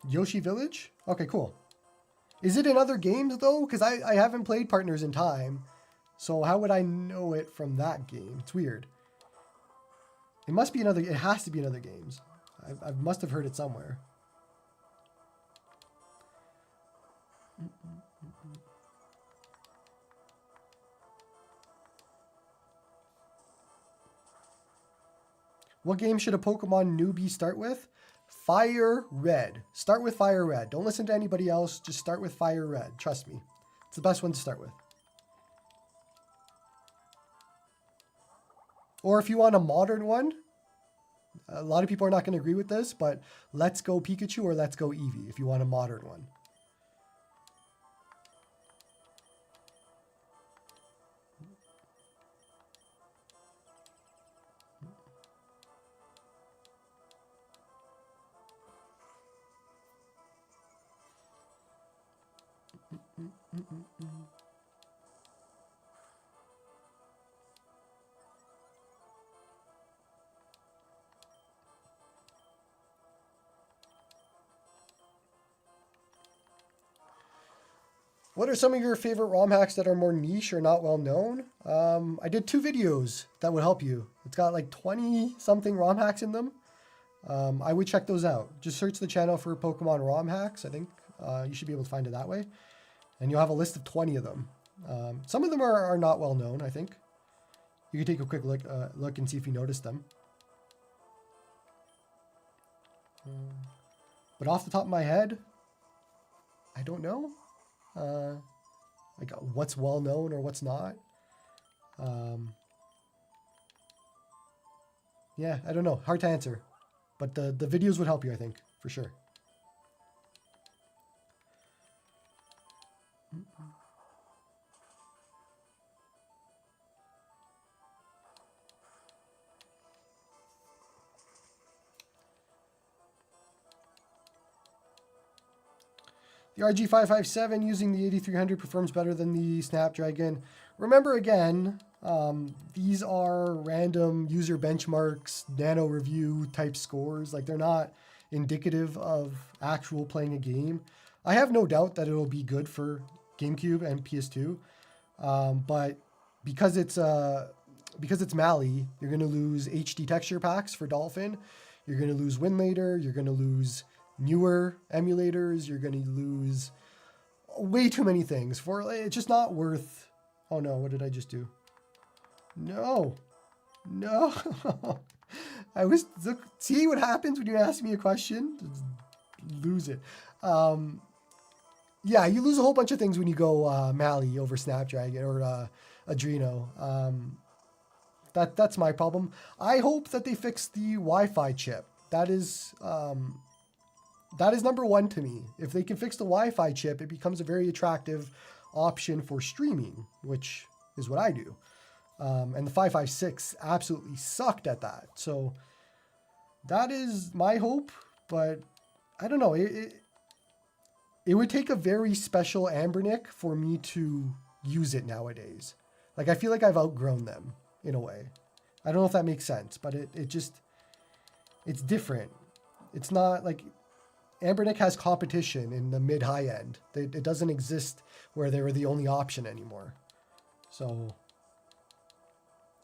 Yoshi Village? Okay, cool. Is it in other games though? Because I haven't played Partners in Time. So how would I know it from that game? It's weird. It must be another, it has to be in other games. I must have heard it somewhere. What game should a Pokemon newbie start with? Fire Red. Start with Fire Red. Don't listen to anybody else. Just start with Fire Red. Trust me. It's the best one to start with. Or if you want a modern one, a lot of people are not going to agree with this, but Let's Go Pikachu or Let's Go Eevee if you want a modern one. What are some of your favorite ROM hacks that are more niche or not well known? I did 2 videos that would help you. It's got like 20 something ROM hacks in them. I would check those out. Just search the channel for Pokemon ROM hacks. I think you should be able to find it that way. And you'll have a list of 20 of them. Some of them are not well known, I think. You can take a quick look and see if you notice them. But off the top of my head, I don't know. Like what's well known or what's not. Yeah, I don't know. Hard to answer. But the videos would help you, I think, for sure. The RG557 using the 8300 performs better than the Snapdragon. Remember again, these are random user benchmarks, nano review type scores. Like they're not indicative of actual playing a game. I have no doubt that it'll be good for GameCube and PS2, but because it's Mali, you're going to lose HD texture packs for Dolphin. You're going to lose Winlater. You're going to lose newer emulators. You're going to lose way too many things for it's just not worth. Oh no, what did I just do? No. I was see what happens when you ask me a question? Just lose it. Yeah, you lose a whole bunch of things when you go Mali over Snapdragon or Adreno. That's my problem. I hope that they fix the Wi-Fi chip. That is number one to me. If they can fix the Wi-Fi chip, it becomes a very attractive option for streaming, which is what I do. And the 556 absolutely sucked at that. So that is my hope, but I don't know. It would take a very special Ambernick for me to use it nowadays. Like, I feel like I've outgrown them in a way. I don't know if that makes sense, but it's different. It's not like Ambernick has competition in the mid-high end. It doesn't exist where they were the only option anymore. So,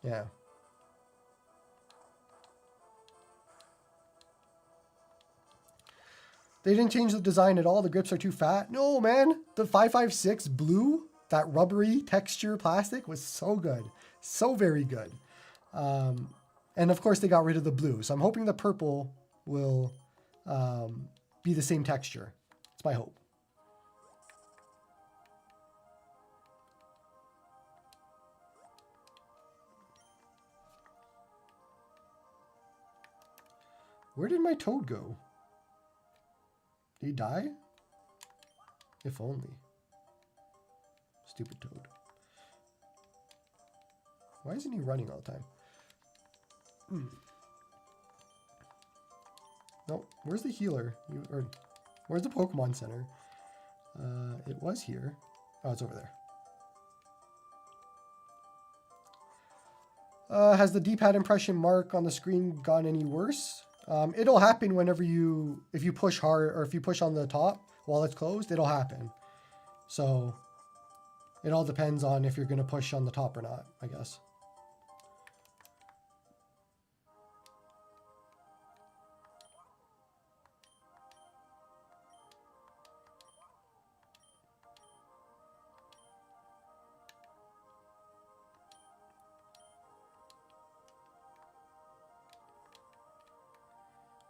yeah. They didn't change the design at all. The grips are too fat. No, man. The 556 blue, that rubbery texture plastic was so good. So very good. And of course, they got rid of the blue. So I'm hoping the purple will be the same texture. It's my hope. Where did my toad go? Did he die? If only. Stupid toad. Why isn't he running all the time? No, where's the healer? Or where's the Pokemon Center? It was here. Oh, it's over there. Has the D-pad impression mark on the screen gone any worse? It'll happen whenever if you push hard, or if you push on the top while it's closed, it'll happen. So it all depends on if you're going to push on the top or not, I guess.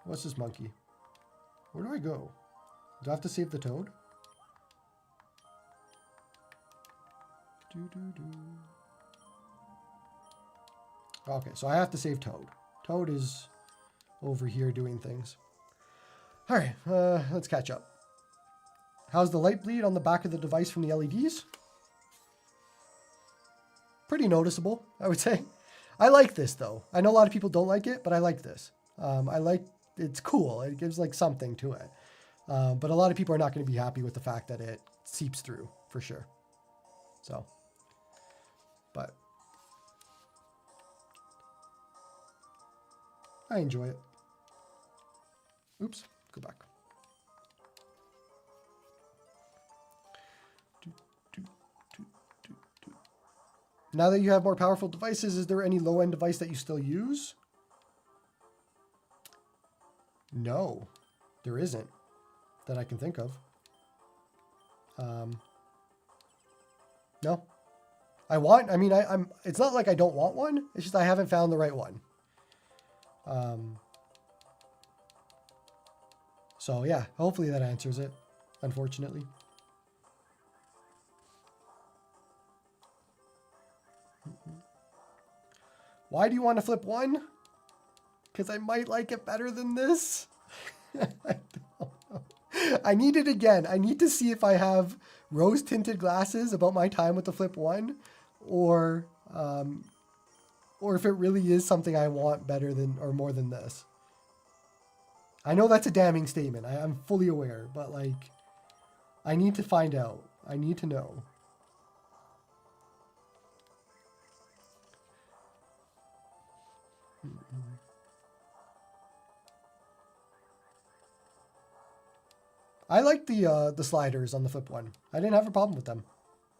What's this monkey? Where do I go? Do I have to save the toad? Okay, so I have to save Toad. Toad is over here doing things. All right, let's catch up. How's the light bleed on the back of the device from the LEDs? Pretty noticeable, I would say. I like this though. I know a lot of people don't like it, but I like this. It's cool. It gives like something to it. But a lot of people are not going to be happy with the fact that it seeps through for sure. So, but I enjoy it. Oops, go back. Now that you have more powerful devices, is there any low-end device that you still use? No, there isn't that I can think of. No. It's not like I don't want one. It's just I haven't found the right one. So yeah, hopefully that answers it, unfortunately. Why do you want to flip one? Because I might like it better than this. I don't know. I need it again. I need to see if I have rose-tinted glasses about my time with the Flip 1, or if it really is something I want better than or more than this. I know that's a damning statement. I'm fully aware, but like, I need to find out. I need to know. I like the sliders on the Flip 1. I didn't have a problem with them.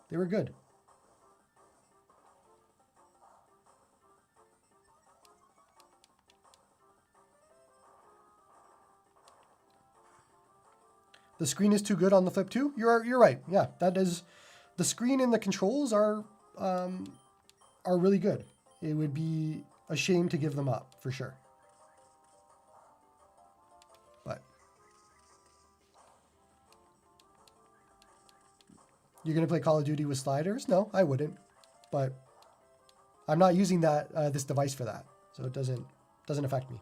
They were good. The screen is too good on the Flip 2? You're right. Yeah, that is. The screen and the controls are really good. It would be a shame to give them up, for sure. But you're going to play Call of Duty with sliders? No, I wouldn't. But I'm not using this device for that, so it doesn't affect me.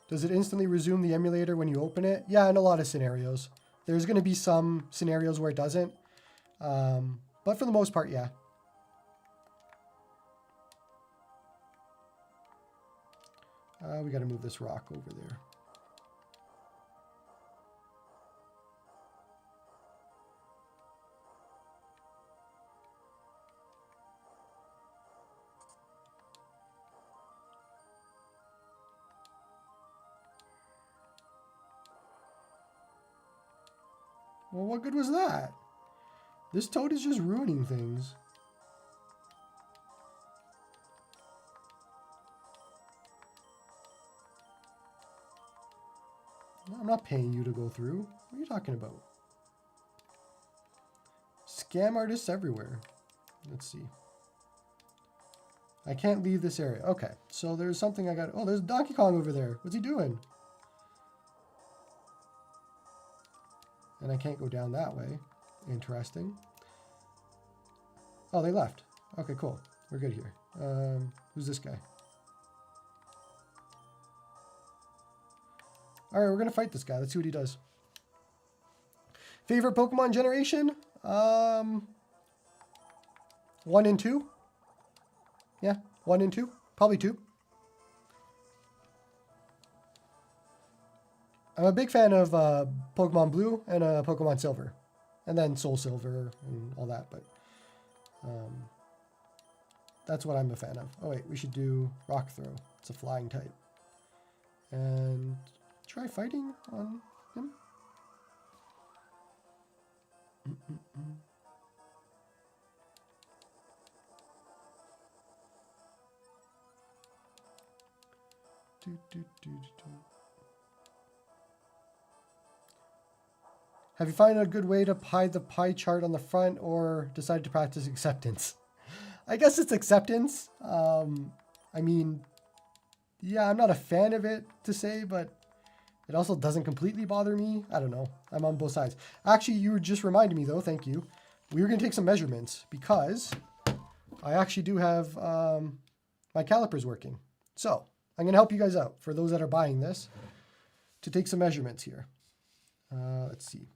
Does it instantly resume the emulator when you open it? Yeah, in a lot of scenarios. There's going to be some scenarios where it doesn't. But for the most part, yeah. We got to move this rock over there. Well, what good was that? This toad is just ruining things. I'm not paying you to go through. What are you talking about? Scam artists everywhere. Let's see. I can't leave this area. Okay, so there's something I got. Oh, there's Donkey Kong over there. What's he doing? And I can't go down that way. Interesting. Oh, they left. Okay, cool. We're good here. Who's this guy? All right, we're going to fight this guy. Let's see what he does. Favorite Pokemon generation? 1 and 2. Yeah, 1 and 2. Probably 2. I'm a big fan of Pokemon Blue and Pokemon Silver. And then Soul Silver and all that, but that's what I'm a fan of. Oh wait, we should do Rock Throw. It's a flying type. And try fighting on him. Have you found a good way to hide the pie chart on the front or decided to practice acceptance? I guess it's acceptance. I mean, yeah, I'm not a fan of it to say, but it also doesn't completely bother me. I don't know. I'm on both sides. Actually, you just reminded me though. Thank you. We were going to take some measurements because I actually do have my calipers working. So I'm going to help you guys out for those that are buying this to take some measurements here. Let's see.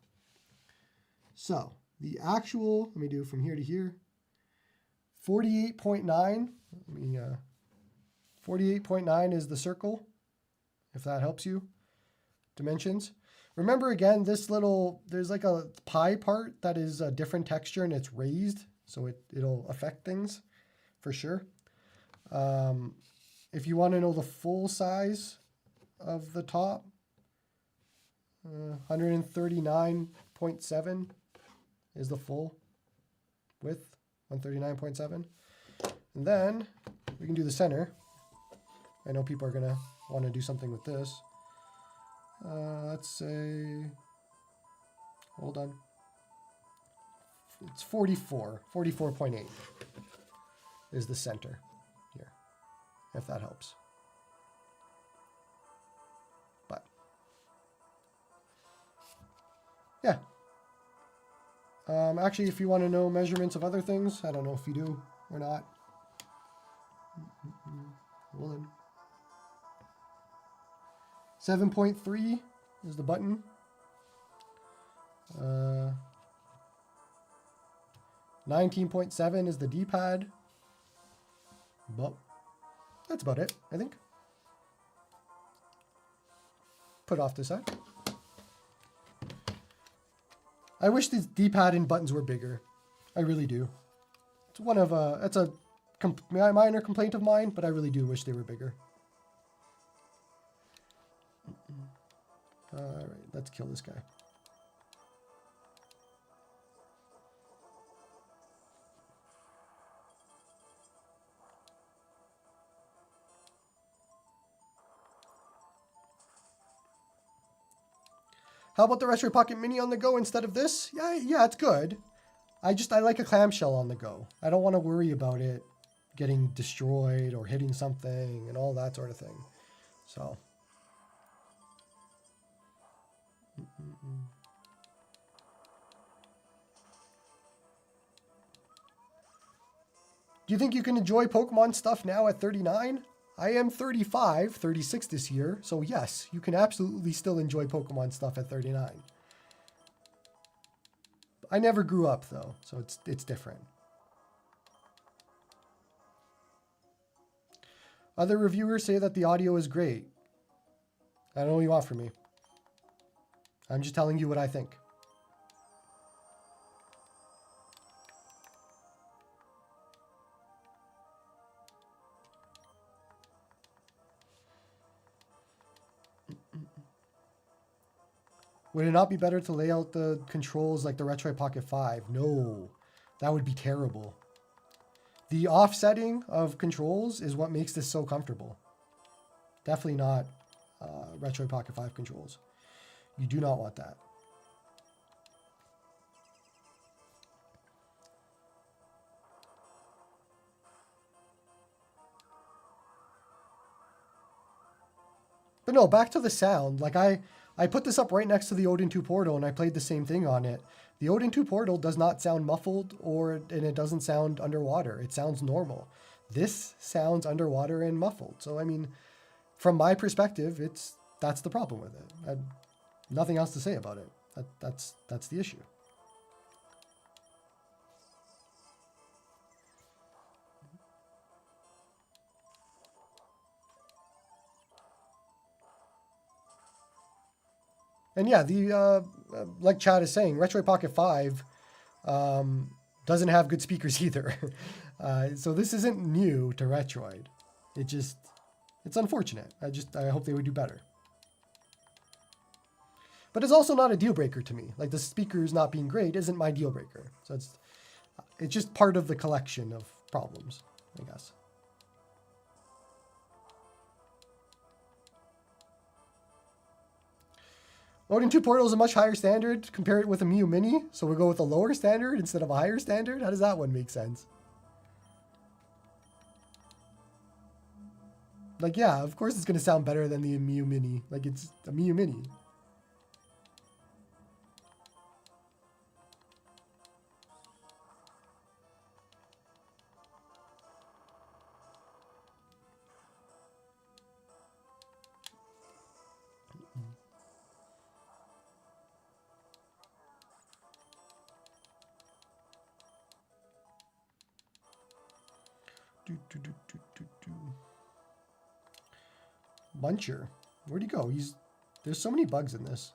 So the actual, let me do from here to here, 48.9. Let me, 48.9 is the circle, if that helps you. Dimensions. Remember again, this little, there's like a pie part that is a different texture and it's raised, so it'll affect things for sure. If you want to know the full size of the top, 139.7 is the full width, 139.7. And then we can do the center. I know people are going to want to do something with this. Let's say, hold on. It's 44.8 is the center here, if that helps. But yeah. Actually, if you want to know measurements of other things, I don't know if you do or not. Hold on. 7.3 is the button. 19.7 is the dpad. But that's about it, I think. Put off this side. I wish these D-pad and buttons were bigger. I really do. It's one of it's a minor complaint of mine, but I really do wish they were bigger. All right, let's kill this guy. How about the Retroid Pocket Mini on the go instead of this? Yeah, it's good. I like a clamshell on the go. I don't want to worry about it getting destroyed or hitting something and all that sort of thing. So. Do you think you can enjoy Pokemon stuff now at 39? I am 35, 36 this year, so yes, you can absolutely still enjoy Pokemon stuff at 39. I never grew up though, so it's different. Other reviewers say that the audio is great. I don't know what you want from me. I'm just telling you what I think. Would it not be better to lay out the controls like the Retroid Pocket 5? No, that would be terrible. The offsetting of controls is what makes this so comfortable. Definitely not Retroid Pocket 5 controls. You do not want that. But no, back to the sound. Like I put this up right next to the Odin 2 Portal and I played the same thing on it. The Odin 2 Portal does not sound muffled and it doesn't sound underwater. It sounds normal. This sounds underwater and muffled. So, I mean, from my perspective, it's that's the problem with it. Nothing else to say about it. That's the issue. And yeah, the like Chad is saying, Retroid Pocket 5 doesn't have good speakers either. So this isn't new to Retroid. It's unfortunate. I hope they would do better. But it's also not a deal breaker to me. Like, the speakers not being great isn't my deal breaker. So it's just part of the collection of problems, I guess. Odin 2 Portal is a much higher standard. Compare it with a Miu Mini. So we'll go with a lower standard instead of a higher standard. How does that one make sense? Like, yeah, of course it's going to sound better than the Miu Mini. Like, it's a Miu Mini. Muncher. Where'd he go? There's so many bugs in this.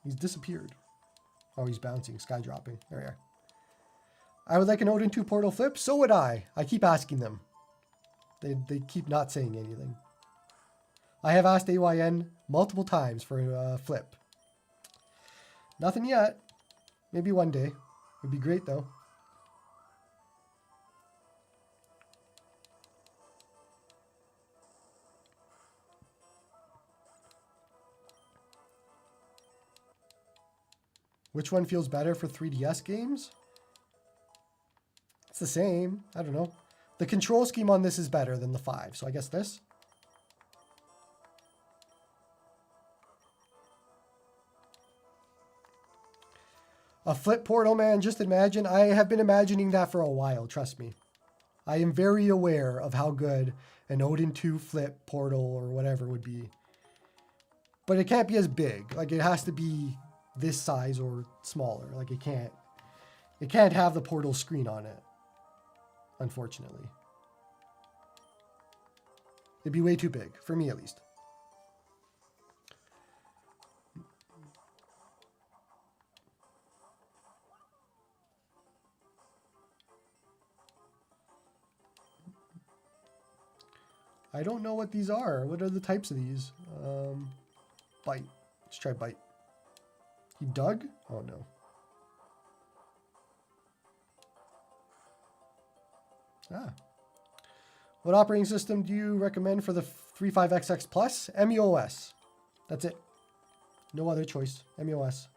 He's disappeared. Oh, he's bouncing, sky dropping. There we are. I would like an Odin 2 Portal flip. So would I. I keep asking them. They keep not saying anything. I have asked AYN multiple times for a flip. Nothing yet. Maybe one day. Would be great though. Which one feels better for 3DS games? It's the same. I don't know. The control scheme on this is better than the 5, so I guess this. A flip portal, man, just imagine. I have been imagining that for a while, trust me. I am very aware of how good an Odin 2 flip portal or whatever would be. But it can't be as big. Like, it has to be this size or smaller. Like, it can't have the portal screen on it, unfortunately. It'd be way too big, for me at least. I don't know what these are. What are the types of these? Bite. Let's try bite. He dug? Oh no. Ah. What operating system do you recommend for the 35XX Plus? MEOS. That's it. No other choice. MEOS.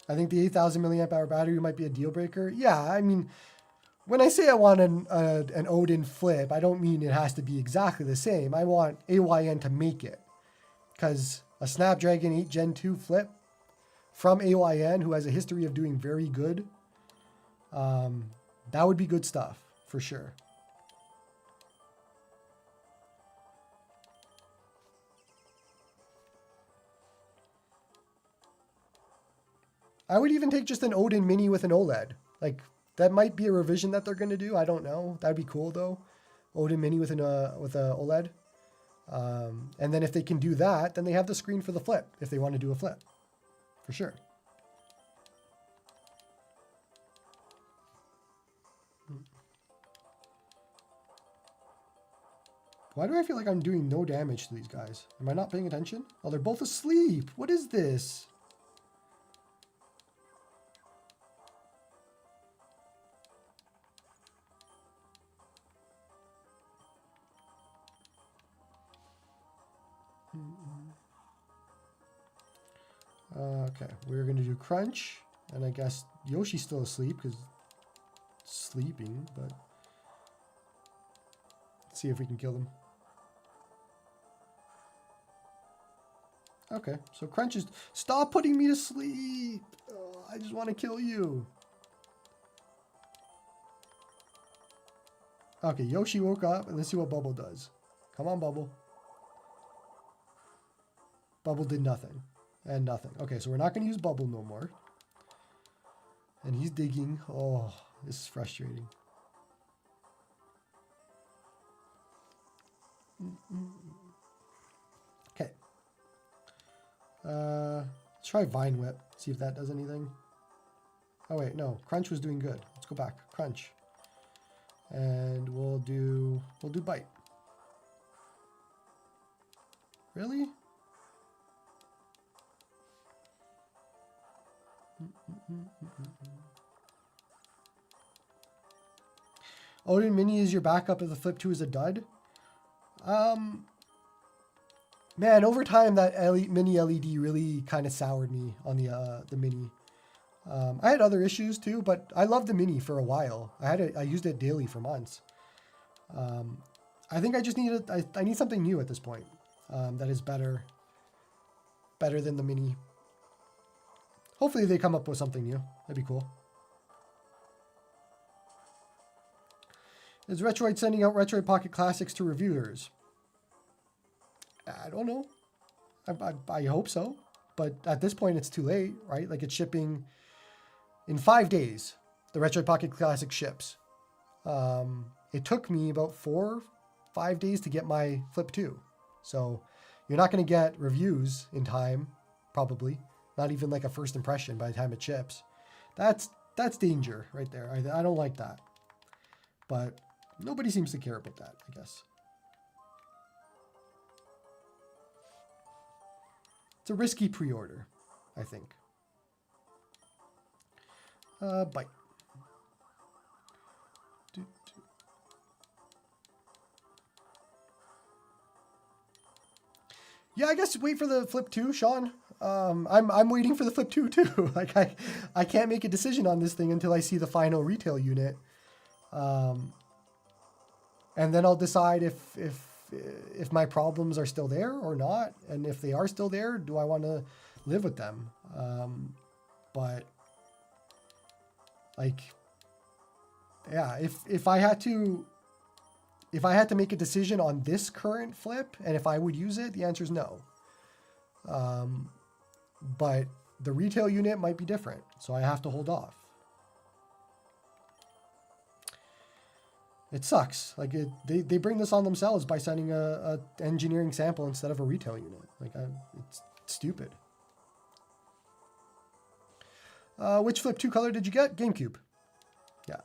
I think the 8,000 milliamp hour battery might be a deal breaker. Yeah, I mean, when I say I want an Odin flip, I don't mean it has to be exactly the same. I want AYN to make it. Because a Snapdragon 8 Gen 2 flip from AYN, who has a history of doing very good, that would be good stuff, for sure. I would even take just an Odin Mini with an OLED. Like, that might be a revision that they're going to do. I don't know. That'd be cool, though. Odin Mini with a OLED. And then if they can do that, then they have the screen for the flip, if they want to do a flip. For sure. Why do I feel like I'm doing no damage to these guys? Am I not paying attention? Oh, they're both asleep. What is this? Okay, we're going to do crunch, and I guess Yoshi's still asleep because sleeping, but let's see if we can kill them. Okay, so crunch is... Stop putting me to sleep! I just want to kill you. Okay, Yoshi woke up, and let's see what Bubble does. Come on, Bubble. Bubble did nothing. And nothing. Okay, so we're not going to use Bubble no more. And he's digging. Oh, this is frustrating. Okay. Let's try Vine Whip. See if that does anything. Oh wait, no. Crunch was doing good. Let's go back. Crunch. And we'll do Bite. Really? Odin Mini is your backup if the Flip 2 is a dud. Man, over time that mini LED really kind of soured me on the Mini. I had other issues too, but I loved the Mini for a while. I used it daily for months. I think I just I need something new at this point that is better than the Mini. Hopefully they come up with something new. That'd be cool. Is Retroid sending out Retroid Pocket Classics to reviewers? I don't know. I hope so. But at this point, it's too late, right? Like, it's shipping in 5 days. The Retroid Pocket Classic ships. It took me about 4-5 days to get my Flip 2. So you're not going to get reviews in time, probably. Not even like a first impression by the time it ships. That's danger right there. I don't like that. But nobody seems to care about that, I guess. It's a risky pre-order, I think. Bite. Yeah, I guess wait for the Flip 2, Sean. I'm waiting for the Flip 2 too. Like I can't make a decision on this thing until I see the final retail unit. And then I'll decide if my problems are still there or not. And if they are still there, do I want to live with them? But like, yeah, if I had to make a decision on this current Flip and if I would use it, the answer is no. But the retail unit might be different, so I have to hold off. It sucks. Like they bring this on themselves by sending a engineering sample instead of a retail unit. Like it's stupid. Which Flip 2 color did you get? GameCube. Yeah.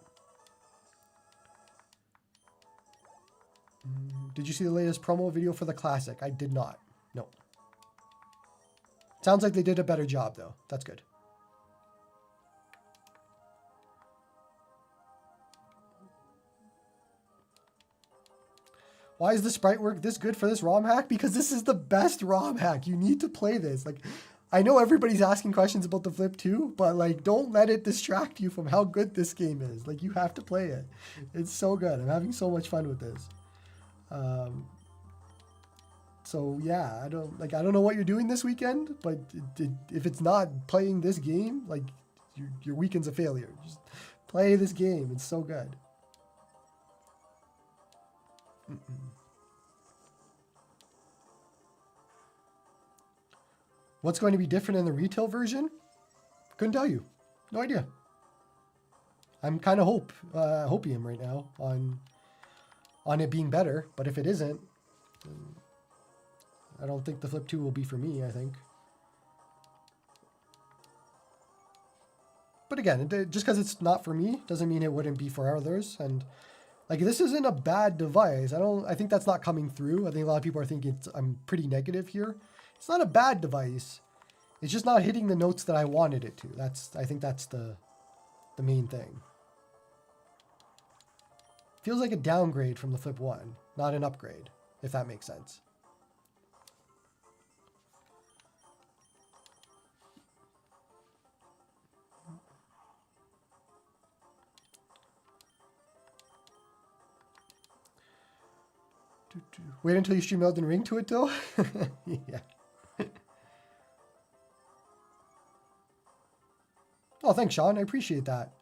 Did you see the latest promo video for the Classic? I did not. No. Sounds like they did a better job though. That's good. Why is the sprite work this good for this ROM hack? Because this is the best ROM hack. You need to play this. Like, I know everybody's asking questions about the Flip 2, but like, don't let it distract you from how good this game is. Like, you have to play it. It's so good. I'm having so much fun with this. So yeah, I don't know what you're doing this weekend, but if it's not playing this game, like your weekend's a failure. Just play this game. It's so good. What's going to be different in the retail version? Couldn't tell you. No idea. I'm kind of hopium right now on it being better, but if it isn't, I don't think the Flip 2 will be for me, I think. But again, just because it's not for me doesn't mean it wouldn't be for others. And like, this isn't a bad device. I think that's not coming through. I think a lot of people are thinking I'm pretty negative here. It's not a bad device. It's just not hitting the notes that I wanted it to. I think that's the main thing. Feels like a downgrade from the Flip 1, not an upgrade, if that makes sense. Wait until you stream Elden Ring to it, though? Yeah. Oh, thanks, Sean. I appreciate that.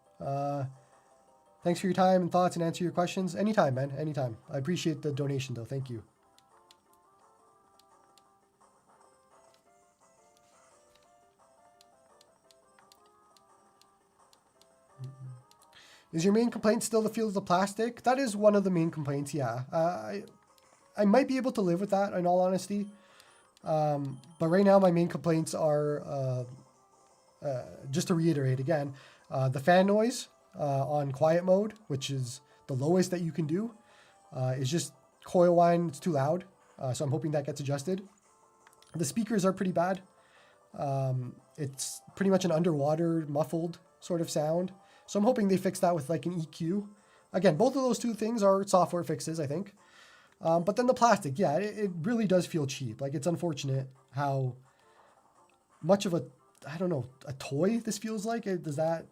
Thanks for your time and thoughts and answer your questions. Anytime, man. Anytime. I appreciate the donation, though. Thank you. Is your main complaint still the feel of the plastic? That is one of the main complaints, yeah. I might be able to live with that, in all honesty. But right now, my main complaints are, just to reiterate again, the fan noise on quiet mode, which is the lowest that you can do, is just coil whine. It's too loud. So I'm hoping that gets adjusted. The speakers are pretty bad. It's pretty much an underwater muffled sort of sound. So I'm hoping they fix that with like an EQ. Again, both of those two things are software fixes, I think. But then the plastic, yeah, it really does feel cheap. Like, it's unfortunate how much of a, I don't know, a toy this feels like. Does that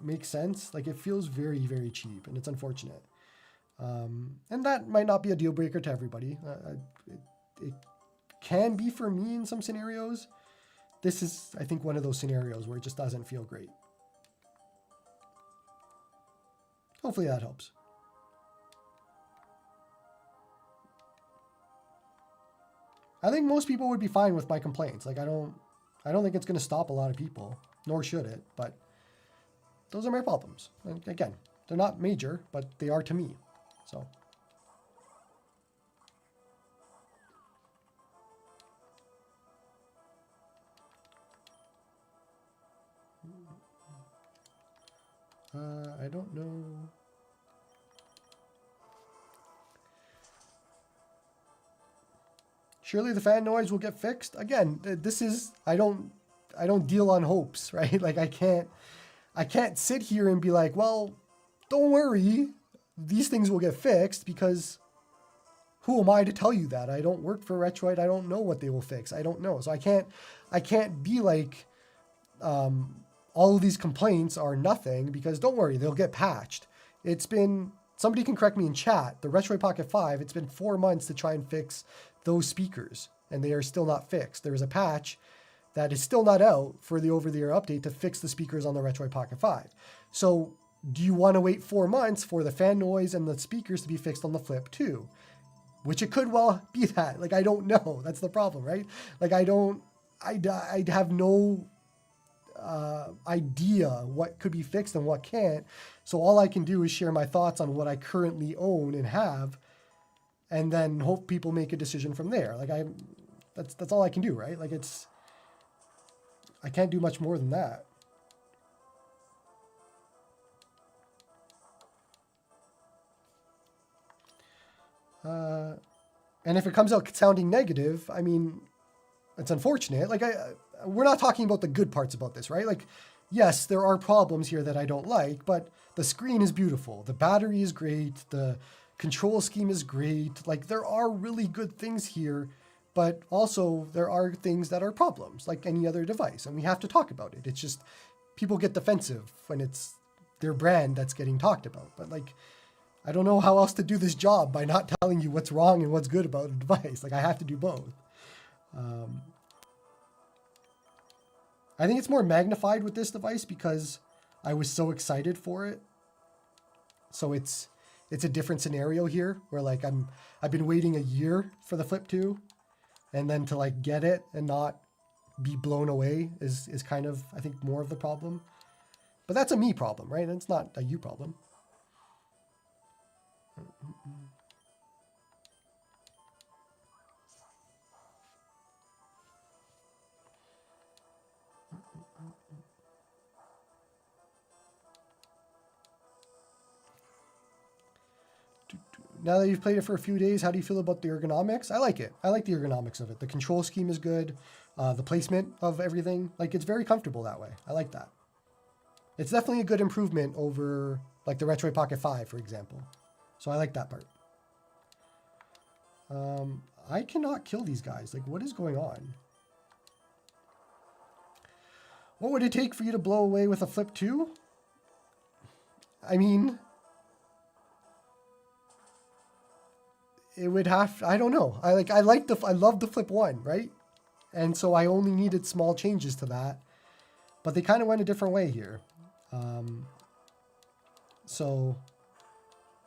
make sense? Like, it feels very, very cheap, and it's unfortunate. And that might not be a deal breaker to everybody. It can be for me in some scenarios. This is, I think, one of those scenarios where it just doesn't feel great. Hopefully that helps. I think most people would be fine with my complaints. Like, I don't think it's going to stop a lot of people, nor should it, but those are my problems. And again, they're not major, but they are to me. So. I don't know. Surely the fan noise will get fixed. Again, this is, I don't deal on hopes, right? Like, I can't sit here and be like, well, don't worry, these things will get fixed, because who am I to tell you that? I don't work for Retroid. I don't know what they will fix. I don't know. So I can't be like, all of these complaints are nothing, because don't worry, they'll get patched. It's been, somebody can correct me in chat, the Retroid Pocket 5, it's been 4 months to try and fix those speakers, and they are still not fixed. There is a patch that is still not out for the over-the-air update to fix the speakers on the Retroid Pocket 5. So do you want to wait 4 months for the fan noise and the speakers to be fixed on the Flip 2? Which it could well be that. Like, I don't know. That's the problem, right? Like, I have no idea what could be fixed and what can't. So all I can do is share my thoughts on what I currently own and have, and then hope people make a decision from there. Like, that's all I can do, right? Like, I can't do much more than that. And if it comes out sounding negative, I mean, it's unfortunate. Like, we're not talking about the good parts about this, right? Like, yes, there are problems here that I don't like, but the screen is beautiful. The battery is great. The control scheme is great. Like, there are really good things here, but also there are things that are problems, like any other device, and we have to talk about it. It's just, people get defensive when it's their brand that's getting talked about. But, like, I don't know how else to do this job by not telling you what's wrong and what's good about a device. Like, I have to do both. I think it's more magnified with this device because I was so excited for it. So it's a different scenario here where, like, I've been waiting a year for the Flip 2, and then to, like, get it and not be blown away is kind of, I think, more of the problem. But that's a me problem, right? It's not a you problem. Now that you've played it for a few days, how do you feel about the ergonomics? I like it. I like the ergonomics of it. The control scheme is good. The placement of everything, like, it's very comfortable that way. I like that. It's definitely a good improvement over, like, the Retroid Pocket 5, for example. So I like that part. I cannot kill these guys. Like, what is going on? What would it take for you to blow away with a Flip 2? I mean, it would have, I don't know. I love the Flip 1, right? And so I only needed small changes to that. But they kind of went a different way here. So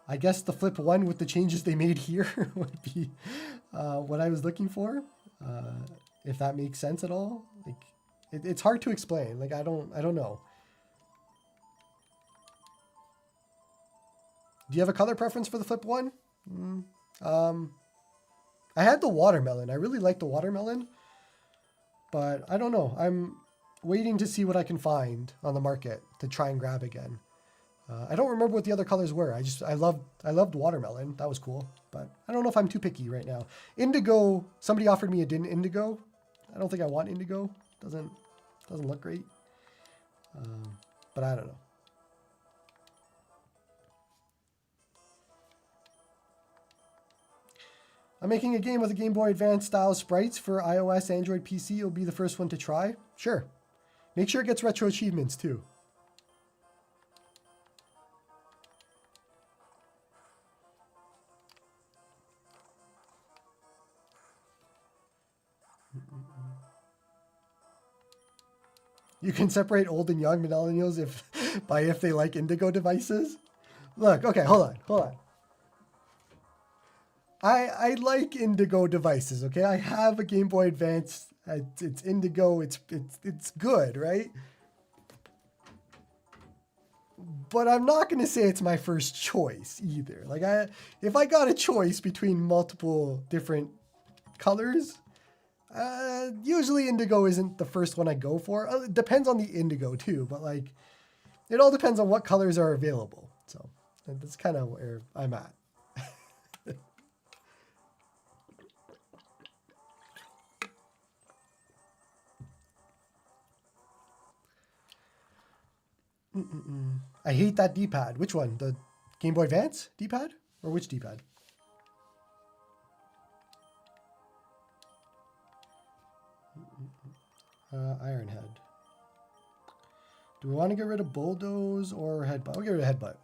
I guess the Flip 1 with the changes they made here would be what I was looking for. If that makes sense at all. Like, it's hard to explain. Like, I don't know. Do you have a color preference for the Flip 1? I had the watermelon. I really like the watermelon. But I don't know. I'm waiting to see what I can find on the market to try and grab again. I don't remember what the other colors were. I loved watermelon. That was cool. But I don't know if I'm too picky right now. Indigo, somebody offered me a indigo. I don't think I want indigo. Doesn't look great. But I don't know. I'm making a game with a Game Boy Advance style sprites for iOS, Android, PC. You'll be the first one to try. Sure. Make sure it gets retro achievements too. You can separate old and young millennials if they like indigo devices. Look, okay, hold on. I like indigo devices, okay? I have a Game Boy Advance. It's indigo. It's good, right? But I'm not going to say it's my first choice either. Like, if I got a choice between multiple different colors, usually indigo isn't the first one I go for. It depends on the indigo too, but like, it all depends on what colors are available. So that's kind of where I'm at. I hate that D-pad. Which one? The Game Boy Advance D-pad? Or which D-pad? Ironhead. Do we want to get rid of Bulldoze or Headbutt? We'll get rid of Headbutt.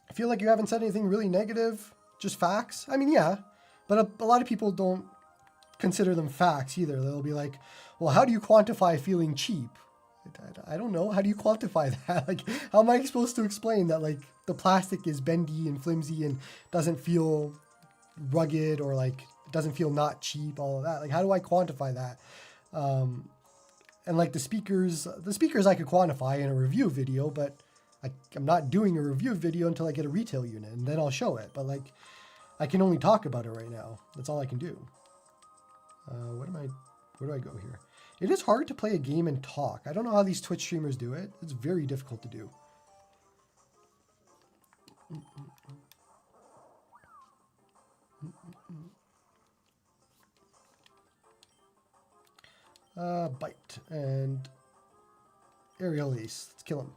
I feel like you haven't said anything really negative. Just facts. I mean, yeah. But a lot of people don't consider them facts either. They'll be like, well, how do you quantify feeling cheap? I don't know. How do you quantify that? Like, how am I supposed to explain that, like, the plastic is bendy and flimsy and doesn't feel rugged or, like, doesn't feel not cheap, all of that? Like, how do I quantify that? And, like, the speakers I could quantify in a review video, but I'm not doing a review video until I get a retail unit, and then I'll show it. But, like, I can only talk about it right now. That's all I can do. Where do I go here? It is hard to play a game and talk. I don't know how these Twitch streamers do it. It's very difficult to do. Bite and aerial ace. Let's kill him.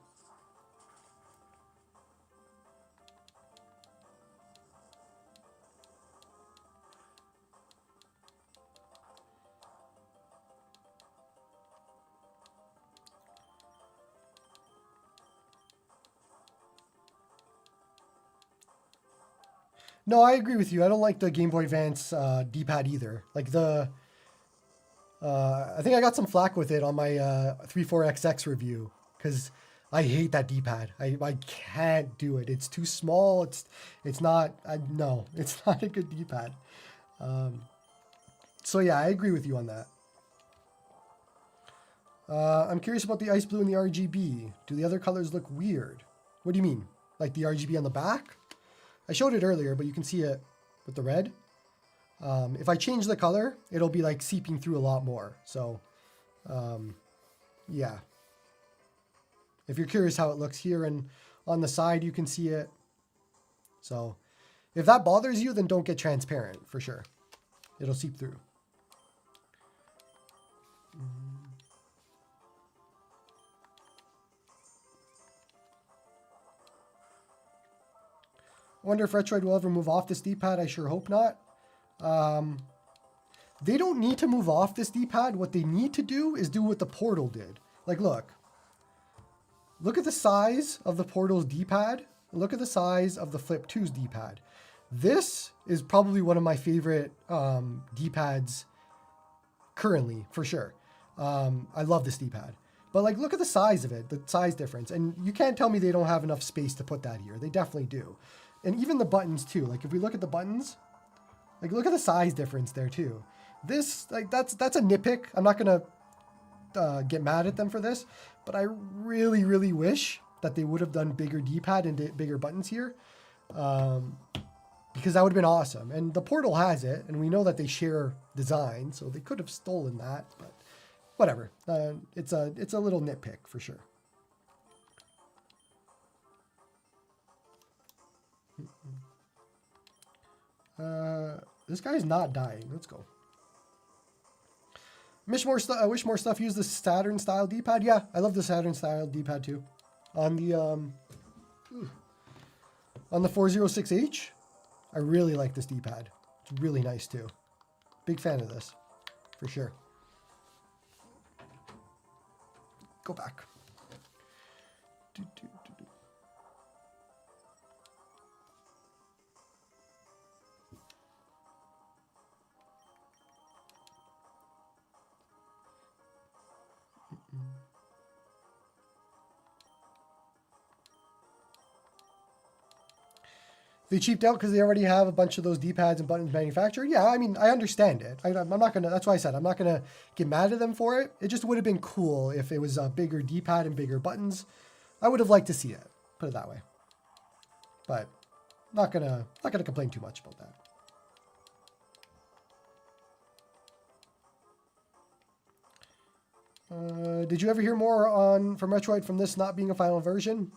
No, I agree with you. I don't like the Game Boy Advance D-pad either. Like I think I got some flack with it on my 34XX review because I hate that D-pad. I can't do it. It's too small. It's not. No, it's not a good D-pad. So yeah, I agree with you on that. I'm curious about the ice blue and the RGB. Do the other colors look weird? What do you mean? Like the RGB on the back? I showed it earlier, but you can see it with the red. If I change the color, it'll be like seeping through a lot more. So, yeah. If you're curious how it looks here and on the side, you can see it. So if that bothers you, then don't get transparent for sure. It'll seep through. I wonder if Retroid will ever move off this D-pad. I sure hope not. They don't need to move off this D-pad. What they need to do is do what the Portal did. Like, look at the size of the Portal's D-pad. Look at the size of the Flip 2's D-pad. This is probably one of my favorite D-pads currently, for sure. I love this D-pad. But like, look at the size of it, the size difference. And you can't tell me they don't have enough space to put that here. They definitely do. And even the buttons too. Like if we look at the buttons, like look at the size difference there too. This, like that's a nitpick. I'm not gonna get mad at them for this, but I really, really wish that they would have done bigger D-pad and bigger buttons here. Because that would have been awesome. And the Portal has it, and we know that they share design, so they could have stolen that, but whatever. It's a little nitpick for sure. This guy's not dying. Let's go. I wish more stuff used the Saturn style D-pad. Yeah, I love the Saturn style D-pad too. On the 406H, I really like this D-pad. It's really nice too. Big fan of this, for sure. Go back. They cheaped out because they already have a bunch of those D-pads and buttons manufactured. Yeah, I mean, I understand it. I'm not going to, that's why I said, I'm not going to get mad at them for it. It just would have been cool if it was a bigger D-pad and bigger buttons. I would have liked to see it, put it that way. But not gonna complain too much about that. Did you ever hear more from Retroid from this not being a final version?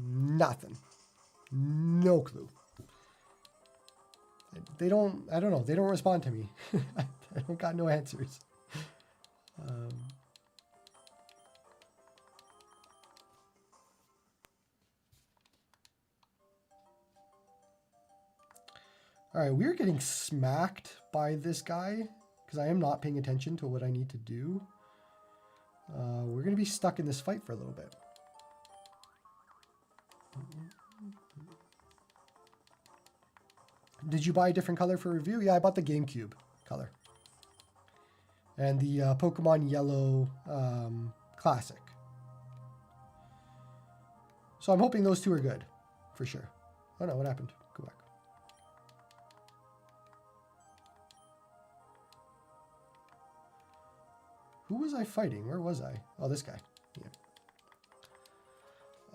Nothing. No clue. I don't know. They don't respond to me. I don't got no answers. All right, we're getting smacked by this guy because I am not paying attention to what I need to do. We're going to be stuck in this fight for a little bit. Did you buy a different color for review? Yeah, I bought the GameCube color. And the Pokemon Yellow Classic. So I'm hoping those two are good, for sure. Oh no, what happened? Go back. Who was I fighting? Where was I? Oh, this guy.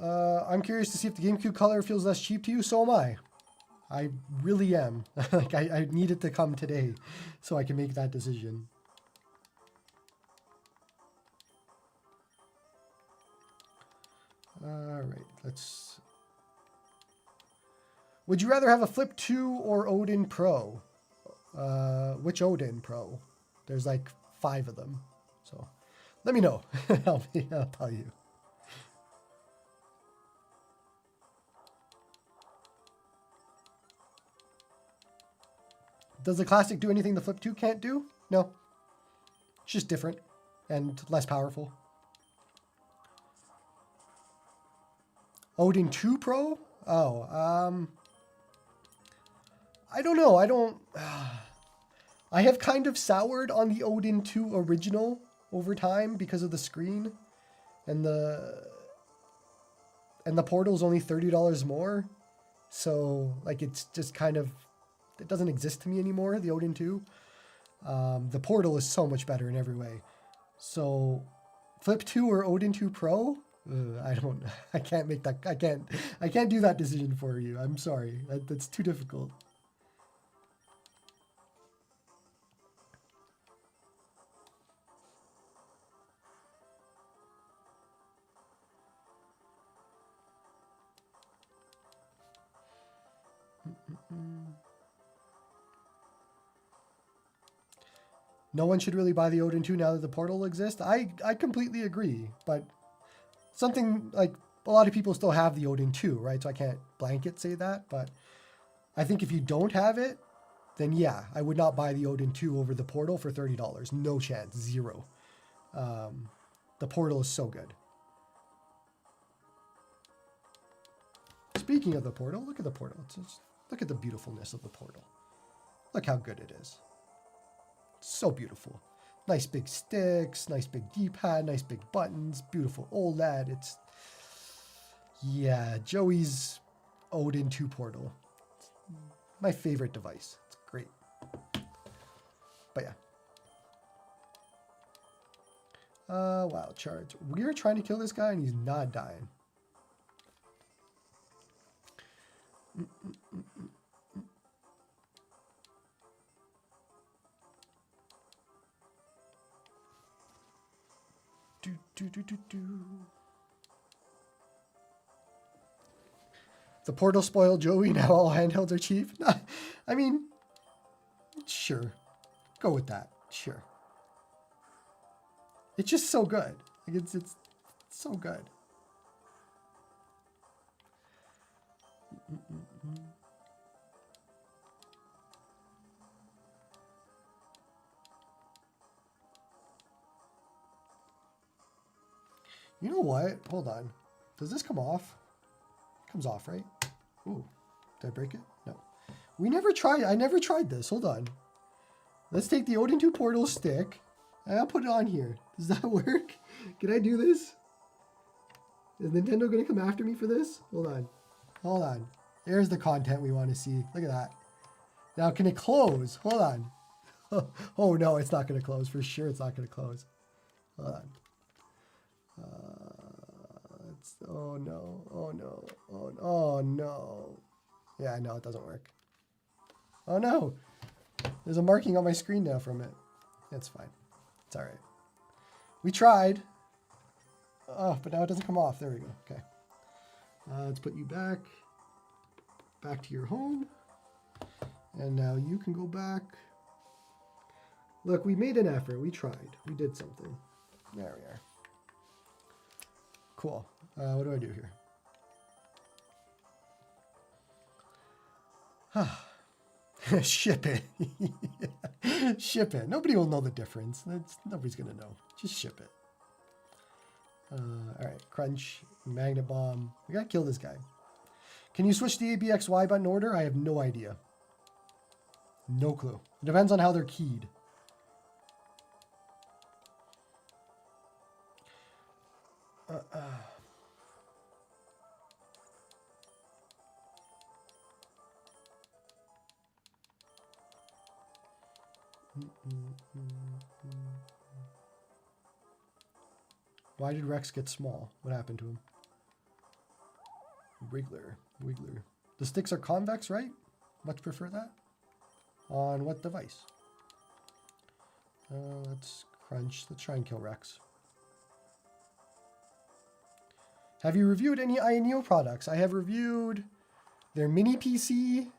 Yeah. I'm curious to see if the GameCube color feels less cheap to you. So am I. I really am. Like I need it to come today so I can make that decision. All right, let's... Would you rather have a Flip 2 or Odin Pro? Which Odin Pro? There's like 5 of them. So let me know. I'll tell you. Does the Classic do anything the Flip 2 can't do? No. It's just different and less powerful. Odin 2 Pro? Oh, I don't know. I have kind of soured on the Odin 2 original over time because of the screen and the Portal's only $30 more. So like it's just kind of, it doesn't exist to me anymore, the Odin 2. The Portal is so much better in every way. So Flip 2 or Odin 2 Pro? I can't make that, I can't do that decision for you. I'm sorry. That's too difficult. No one should really buy the Odin 2 now that the Portal exists. I completely agree, but something like a lot of people still have the Odin 2, right? So I can't blanket say that, but I think if you don't have it, then yeah, I would not buy the Odin 2 over the Portal for $30. No chance, zero. The Portal is so good. Speaking of the Portal, look at the Portal. It's Look at the beautifulness of the portal. Look how good it is. So beautiful. Nice big sticks, nice big D-pad, nice big buttons, beautiful OLED. It's, yeah, Joey's Odin 2 portal. My favorite device. It's great. But yeah. Wild charge. We are trying to kill this guy and he's not dying. The portal spoiled Joey. Now all handhelds are cheap. I mean, sure. Go with that. Sure. It's just so good. Like it's so good. You know what? Hold on. Does this come off? It comes off, right? Ooh. Did I break it? No. We never tried. I never tried this. Hold on. Let's take the Odin 2 portal stick and I'll put it on here. Does that work? Can I do this? Is Nintendo going to come after me for this? Hold on. Hold on. There's the content we want to see. Look at that. Now, can it close? Hold on. Oh, no, it's not going to close. For sure, it's not going to close. Hold on. Oh, no. Oh, no. Oh, no. Yeah, no, it doesn't work. Oh, no. There's a marking on my screen now from it. It's fine. It's all right. We tried. Oh, but now it doesn't come off. There we go. Okay. Let's put you back to your home. And now you can go back. Look, we made an effort. We tried. We did something. There we are. Cool. What do I do here? Ship it. Ship it. Nobody will know the difference. Nobody's going to know. Just ship it. All right. Crunch. Magnet bomb. We got to kill this guy. Can you switch the ABXY button order? I have no idea. No clue. It depends on how they're keyed. Why did Rex get small? What happened to him? Wiggler. The sticks are convex, right? Much prefer that. On what device? Let's crunch. Let's try and kill Rex. Have you reviewed any INEO products? I have reviewed their mini PC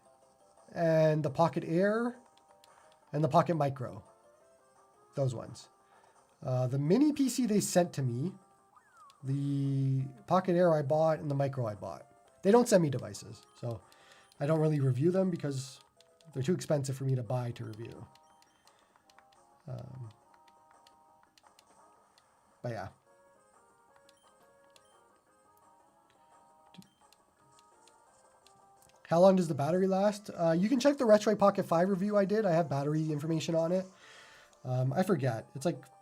and the Pocket Air and the Pocket Micro. Those ones. The mini PC they sent to me, the Pocket Air I bought, and the Micro I bought. They don't send me devices, so I don't really review them because they're too expensive for me to buy to review. But yeah. How long does the battery last? You can check the Retroid Pocket 5 review I did. I have battery information on it. I forget.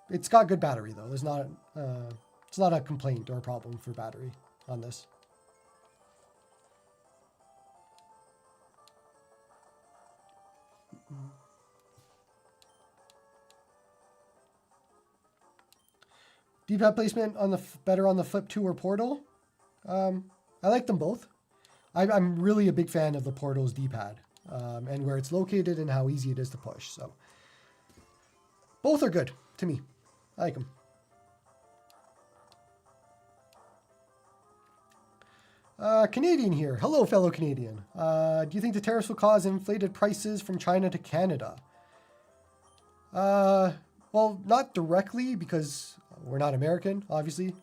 It's got good battery though. It's not a complaint or a problem for battery on this. D-pad placement on better on the Flip 2 or Portal. I like them both. I'm really a big fan of the Portal's D-pad and where it's located and how easy it is to push. So both are good to me. I like them. Canadian here. Hello, fellow Canadian. Do you think the tariffs will cause inflated prices from China to Canada? Well, not directly because we're not American, obviously.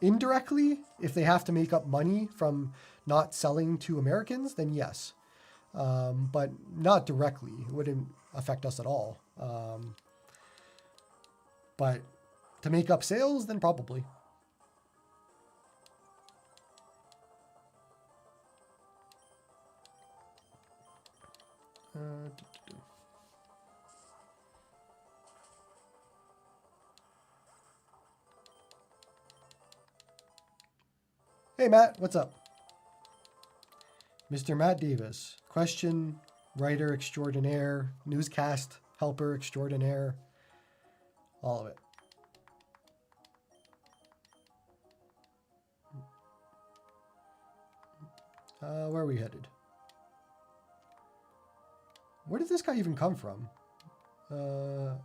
Indirectly, if they have to make up money from not selling to Americans, then yes. But not directly. It wouldn't affect us at all. But to make up sales, then probably. Hey, Matt, what's up? Mr. Matt Davis, question writer extraordinaire, newscast helper extraordinaire, all of it. Where are we headed? Where did this guy even come from? All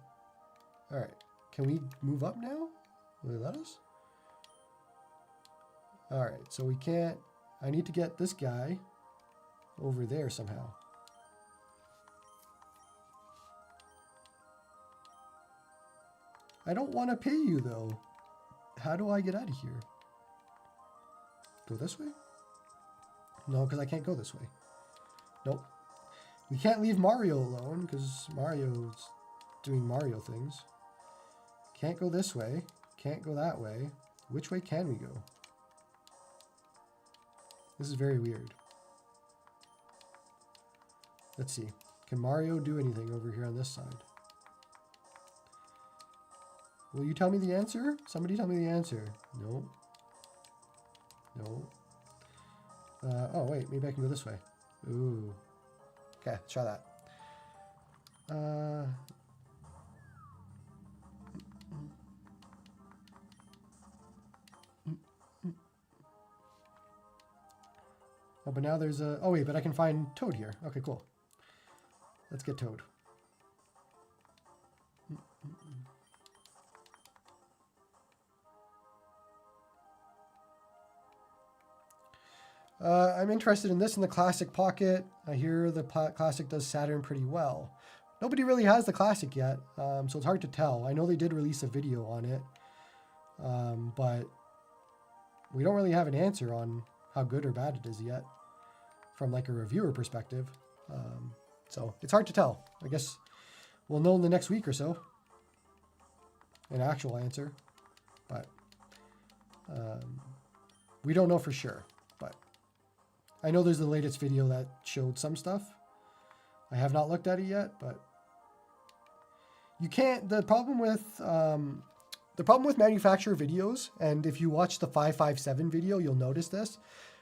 right. Can we move up now? Will they let us? All right. So we can't. I need to get this guy over there somehow. I don't want to pay you though. How do I get out of here? Go this way? No, because I can't go this way. Nope. We can't leave Mario alone because Mario's doing Mario things. Can't go this way. Can't go that way. Which way can we go? This is very weird. Let's see. Can Mario do anything over here on this side? Will you tell me the answer? Somebody tell me the answer. No. No. Oh, wait. Maybe I can go this way. Ooh. Okay, let's try that. Oh, but now there's a... Oh, wait, but I can find Toad here. Okay, cool. Let's get Toad. I'm interested in this in the Classic Pocket. I hear the Classic does Saturn pretty well. Nobody really has the Classic yet, so it's hard to tell. I know they did release a video on it, but we don't really have an answer on how good or bad it is yet from like a reviewer perspective. So it's hard to tell. I guess we'll know in the next week or so an actual answer, but we don't know for sure. But I know there's the latest video that showed some stuff. I have not looked at it yet, but you can't. The problem with manufacturer videos, and if you watch the 557 video, you'll notice this.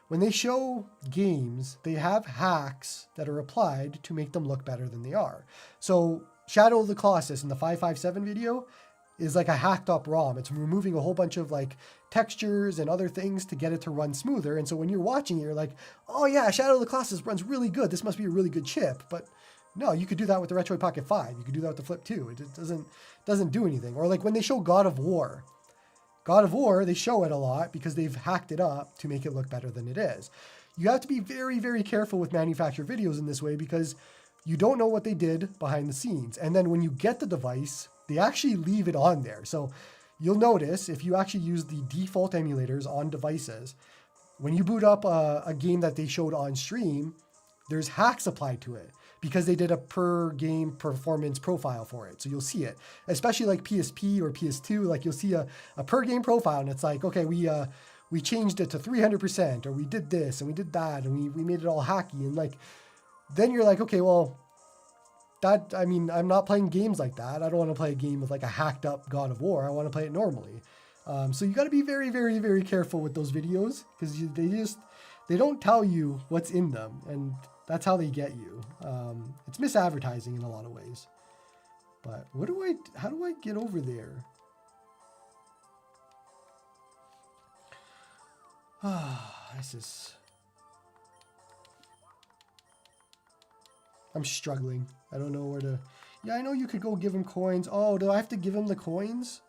When they show games, they have hacks that are applied to make them look better than they are. So Shadow of the Colossus in the 557 video is like a hacked up ROM. It's removing a whole bunch of like textures and other things to get it to run smoother. And so when you're watching it, you're like, oh yeah, Shadow of the Colossus runs really good. This must be a really good chip. But no, you could do that with the Retroid Pocket 5. You could do that with the Flip 2. It doesn't do anything. Or like when they show God of War. God of War, they show it a lot because they've hacked it up to make it look better than it is. You have to be very, very careful with manufacturer videos in this way because you don't know what they did behind the scenes. And then when you get the device, they actually leave it on there. So you'll notice if you actually use the default emulators on devices, when you boot up a game that they showed on stream, there's hacks applied to it because they did a per game performance profile for it. So you'll see it, especially like PSP or PS2, like you'll see a per game profile and it's like, okay, we changed it to 300% or we did this and we did that and we made it all hacky. And like, then you're like, okay, well, I mean, I'm not playing games like that. I don't want to play a game with like a hacked up God of War. I want to play it normally. So you got to be very, very, very careful with those videos because they don't tell you what's in them. And that's how they get you. It's misadvertising in a lot of ways. But how do I get over there? I'm struggling. I don't know where to... Yeah, I know you could go give him coins. Oh, do I have to give him the coins?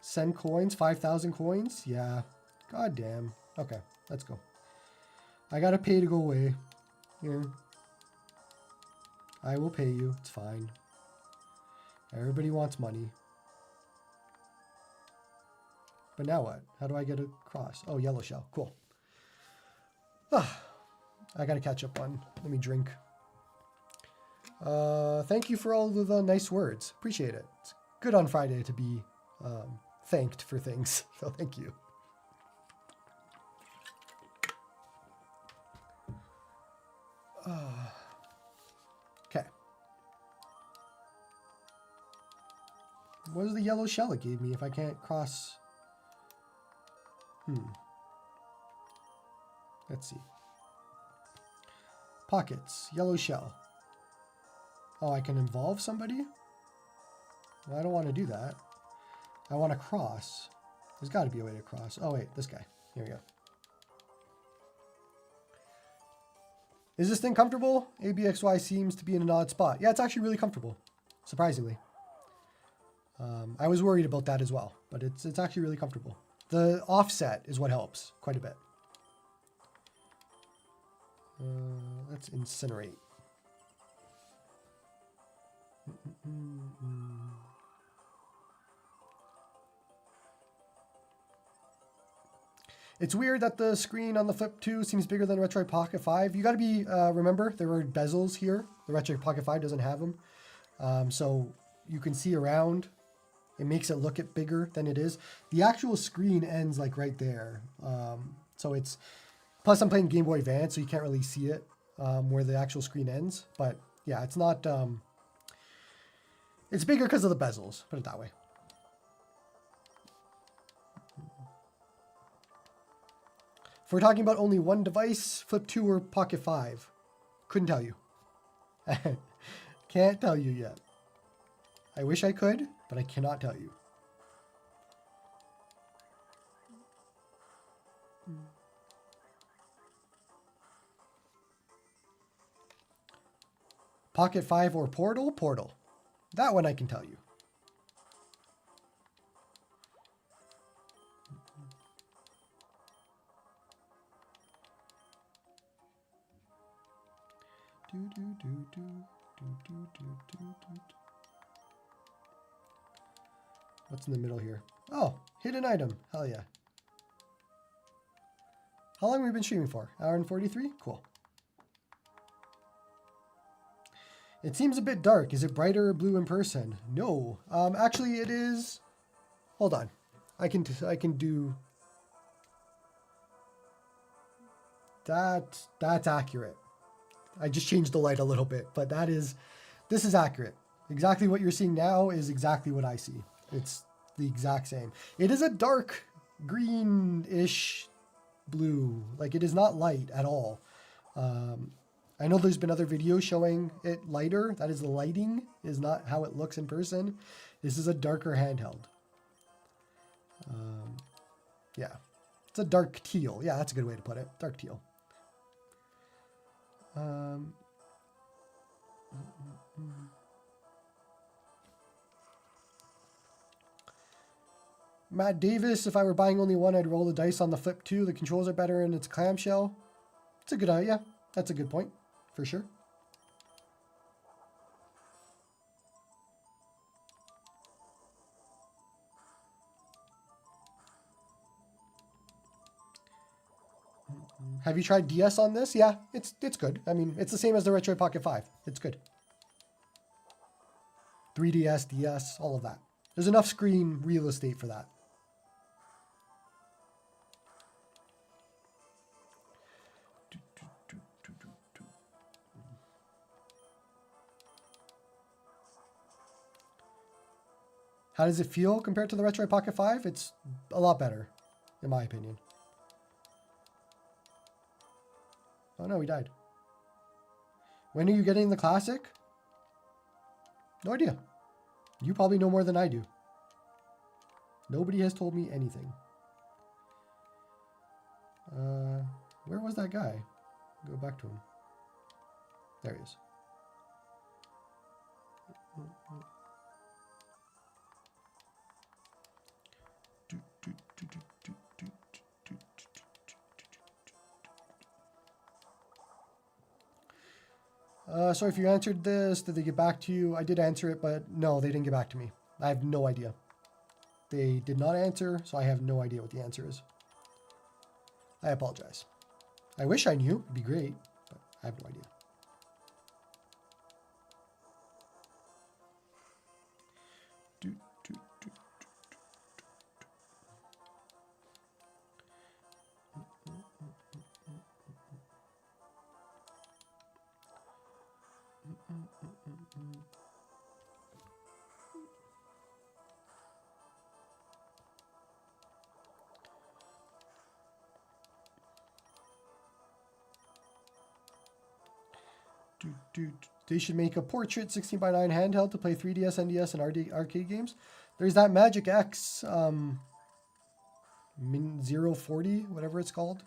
Send coins? 5,000 coins? Yeah. God damn. Okay, let's go. I gotta pay to go away. Here. I will pay you. It's fine. Everybody wants money. But now what? How do I get across? Oh, yellow shell. Cool. I gotta catch up on. Let me drink. Thank you for all of the nice words. Appreciate it. It's good on Friday to be thanked for things. So thank you. What is the yellow shell it gave me if I can't cross? Let's see. Pockets, yellow shell. Oh, I can involve somebody? Well, I don't want to do that. I want to cross. There's got to be a way to cross. Oh, wait, this guy. Here we go. Is this thing comfortable? ABXY seems to be in an odd spot. Yeah, it's actually really comfortable, surprisingly. I was worried about that as well, but it's actually really comfortable. The offset is what helps quite a bit. Let's incinerate. It's weird that the screen on the Flip 2 seems bigger than Retroid Pocket 5. You got to be, remember, there are bezels here. The Retroid Pocket 5 doesn't have them. So you can see around. It makes it look bigger than it is. The actual screen ends like right there. So it's, plus I'm playing Game Boy Advance, so you can't really see it where the actual screen ends. But yeah, it's not, it's bigger because of the bezels, put it that way. If we're talking about only one device, Flip 2 or Pocket 5, couldn't tell you. Can't tell you yet. I wish I could, but I cannot tell you. Pocket 5 or Portal? Portal. That one I can tell you. What's in the middle here? Oh, hidden item. Hell yeah. How long have we been streaming for? Hour and 43? Cool. It seems a bit dark. Is it brighter or blue in person? No. Actually, it is. Hold on. I can do. That's accurate. I just changed the light a little bit, but this is accurate. Exactly what you're seeing now is exactly what I see. It's the exact same. It is a dark greenish blue. Like, it is not light at all. I know there's been other videos showing it lighter. That is the lighting, is not how it looks in person. This is a darker handheld. Yeah. It's a dark teal. Yeah, that's a good way to put it. Dark teal. Matt Davis, if I were buying only one, I'd roll the dice on the Flip 2. The controls are better and it's clamshell. It's a good idea. Yeah, that's a good point, for sure. Have you tried DS on this? Yeah, it's good. I mean, it's the same as the Retroid Pocket 5. It's good. 3DS, DS, all of that. There's enough screen real estate for that. How does it feel compared to the Retroid Pocket 5? It's a lot better, in my opinion. Oh no, he died. When are you getting the Classic? No idea. You probably know more than I do. Nobody has told me anything. Where was that guy? Go back to him. There he is. So if you answered this, did they get back to you? I did answer it, but no, they didn't get back to me. I have no idea. They did not answer, so I have no idea what the answer is. I apologize. I wish I knew. It'd be great, but I have no idea. They should make a portrait 16:9 handheld to play 3DS, NDS, and arcade games. There's that Magic X Min 040, whatever it's called.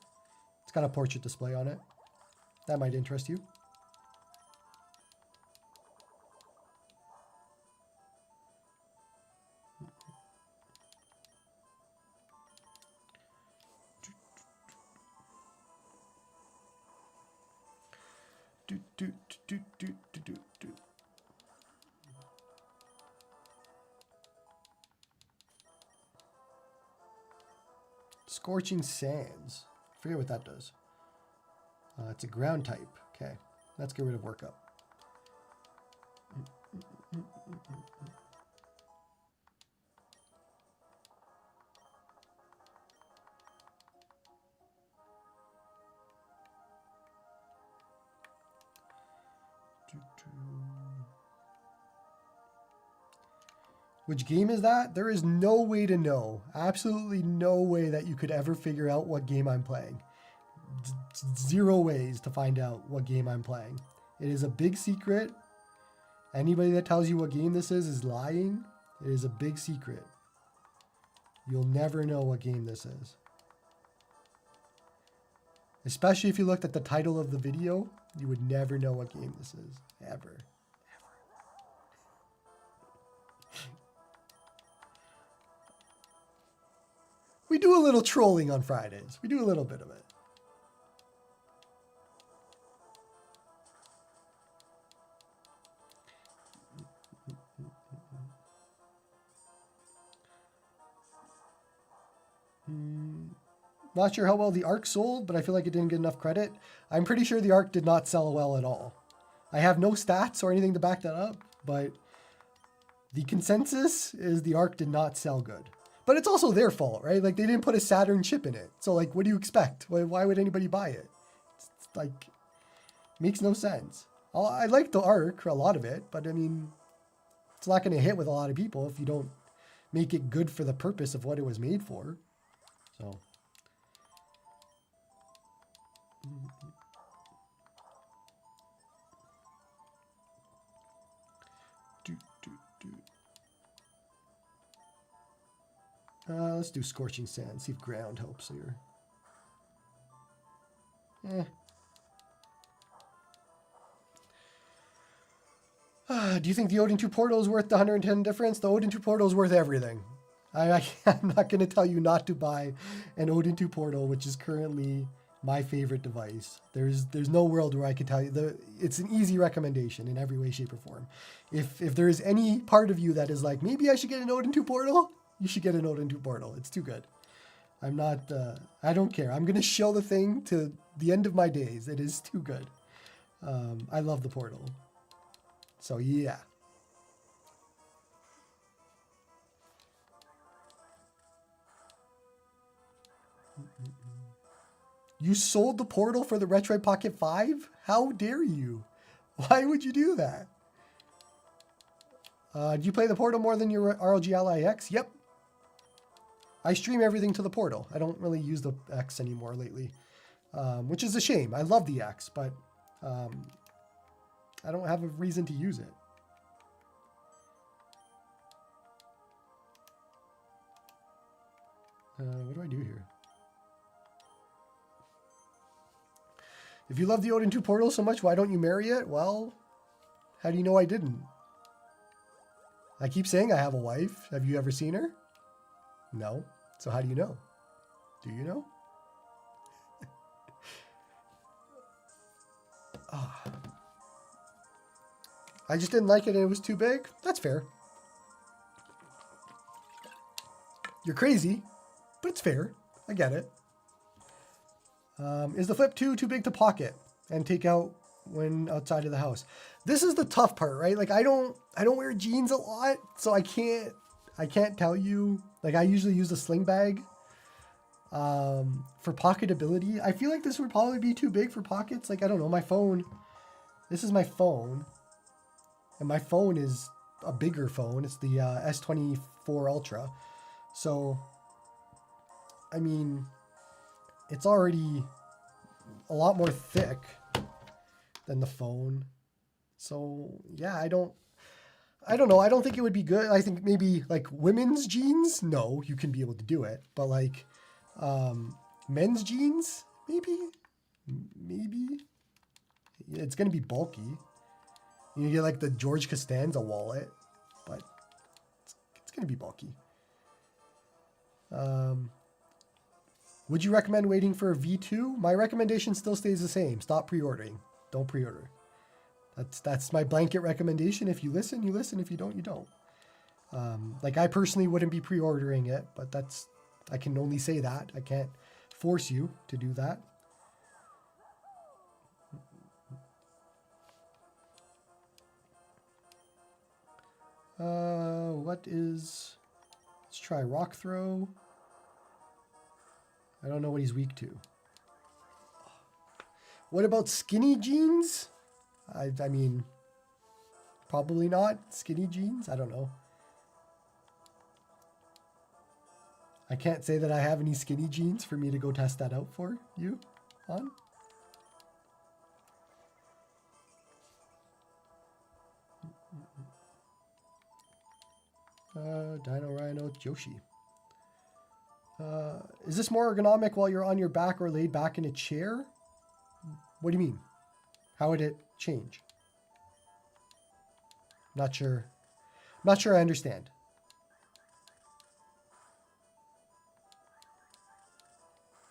It's got a portrait display on it. That might interest you. Scorching Sands. I forget what that does. It's a ground type. Okay, let's get rid of workup. Which game is that? There is no way to know. Absolutely no way that you could ever figure out what game I'm playing. Zero ways to find out what game I'm playing. It is a big secret. Anybody that tells you what game this is lying. It is a big secret. You'll never know what game this is. Especially if you looked at the title of the video, you would never know what game this is. Ever. We do a little trolling on Fridays. We do a little bit of it. Not sure how well the Ark sold, but I feel like it didn't get enough credit. I'm pretty sure the Ark did not sell well at all. I have no stats or anything to back that up, but the consensus is the Ark did not sell good. But it's also their fault, right? Like, they didn't put a Saturn chip in it. So, like, what do you expect? Why would anybody buy it? It's like, makes no sense. I like the Ark, a lot of it, but I mean, it's not going to hit with a lot of people if you don't make it good for the purpose of what it was made for. So. Let's do Scorching Sand. See if ground helps here. Do you think the Odin 2 Portal is worth the 110 difference? The Odin 2 Portal is worth everything. I'm not going to tell you not to buy an Odin 2 Portal, which is currently my favorite device. There's no world where I could tell you. It's an easy recommendation in every way, shape, or form. If there is any part of you that is like, maybe I should get an Odin 2 Portal, you should get an Odin 2 Portal. It's too good. I'm not, I don't care. I'm going to show the thing to the end of my days. It is too good. I love the Portal. So, yeah. You sold the Portal for the Retroid Pocket 5? How dare you? Why would you do that? Do you play the Portal more than your ROG Ally X? Yep. I stream everything to the Portal. I don't really use the X anymore lately, which is a shame. I love the X, but I don't have a reason to use it. What do I do here? If you love the Odin 2 Portal so much, why don't you marry it? Well, how do you know I didn't? I keep saying I have a wife. Have you ever seen her? No. So how do you know? Do you know? I just didn't like it and it was too big. That's fair. You're crazy, but it's fair. I get it. Is the Flip 2 too big to pocket and take out when outside of the house? This is the tough part, right? Like I don't wear jeans a lot, so I can't tell you. Like I usually use a sling bag for pocketability. I feel like this would probably be too big for pockets. Like I don't know, my phone. This is my phone, and my phone is a bigger phone. It's the S24 Ultra. So, I mean, it's already a lot more thick than the phone. So yeah, I don't know. I don't think it would be good. I think maybe like women's jeans, no, you can be able to do it. But like men's jeans, maybe. Yeah, it's gonna be bulky. You get like the George Costanza wallet, but it's gonna be bulky. Would you recommend waiting for a V2? My recommendation still stays the same. Stop pre-ordering. Don't pre-order. That's my blanket recommendation. If you listen, you listen. If you don't, you don't. Like I personally wouldn't be pre-ordering it, but I can only say that. I can't force you to do that. Let's try rock throw. I don't know what he's weak to. What about skinny jeans? I mean, probably not. Skinny jeans? I don't know. I can't say that I have any skinny jeans for me to go test that out for you on. Dino Rhino Yoshi. Is this more ergonomic while you're on your back or laid back in a chair? What do you mean? How would it change? Not sure. Not sure I understand.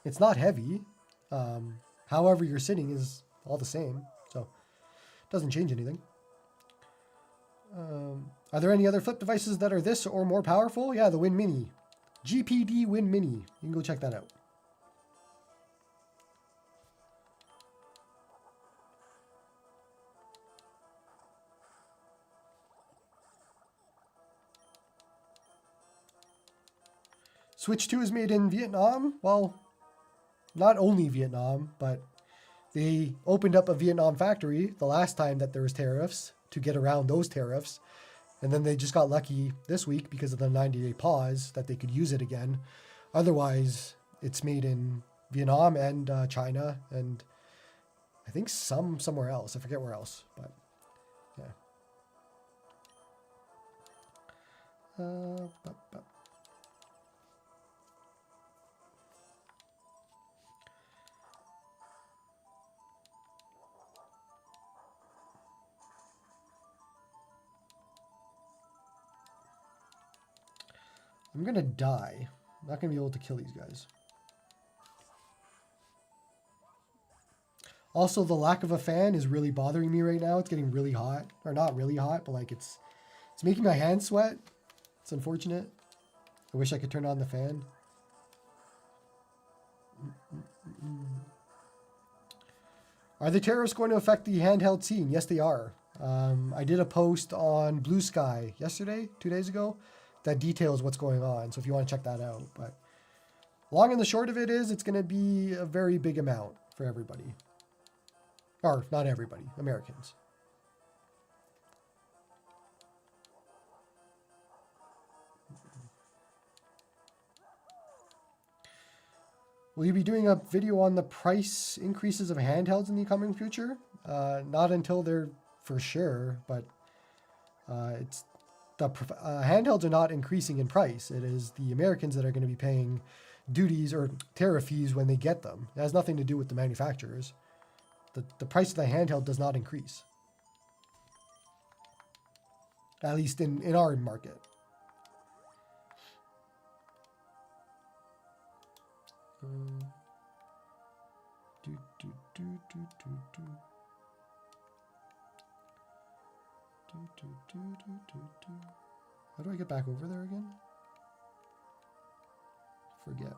It's not heavy. However you're sitting is all the same, so it doesn't change anything. Are there any other flip devices that are this or more powerful? Yeah, the Win Mini. GPD Win Mini. You can go check that out. Switch 2 is made in Vietnam. Well, not only Vietnam, but they opened up a Vietnam factory the last time that there was tariffs to get around those tariffs. And then they just got lucky this week because of the 90-day pause that they could use it again. Otherwise, it's made in Vietnam and China and I think somewhere else. I forget where else, but yeah. I'm gonna die. I'm not gonna be able to kill these guys. Also, the lack of a fan is really bothering me right now. It's getting really hot. Or not really hot, but like it's making my hands sweat. It's unfortunate. I wish I could turn on the fan. Are the tariffs going to affect the handheld scene? Yes, they are. I did a post on Blue Sky yesterday, 2 days ago, that details what's going on. So if you want to check that out. But long and the short of it is it's going to be a very big amount for everybody. Or not everybody, Americans. Will you be doing a video on the price increases of handhelds in the coming future? Not until they're for sure, but it's the handhelds are not increasing in price. It is the Americans that are going to be paying duties or tariff fees when they get them. It has nothing to do with the manufacturers. The price of the handheld does not increase. At least in our market. How do I get back over there again? Forget.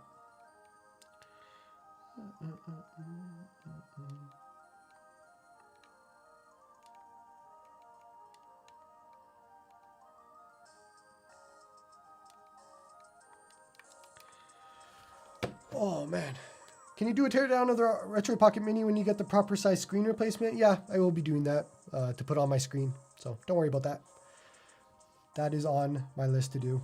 Oh man. Can you do a teardown of the Retroid Pocket Mini when you get the proper size screen replacement? Yeah, I will be doing that to put on my screen. So don't worry about that. That is on my list to do.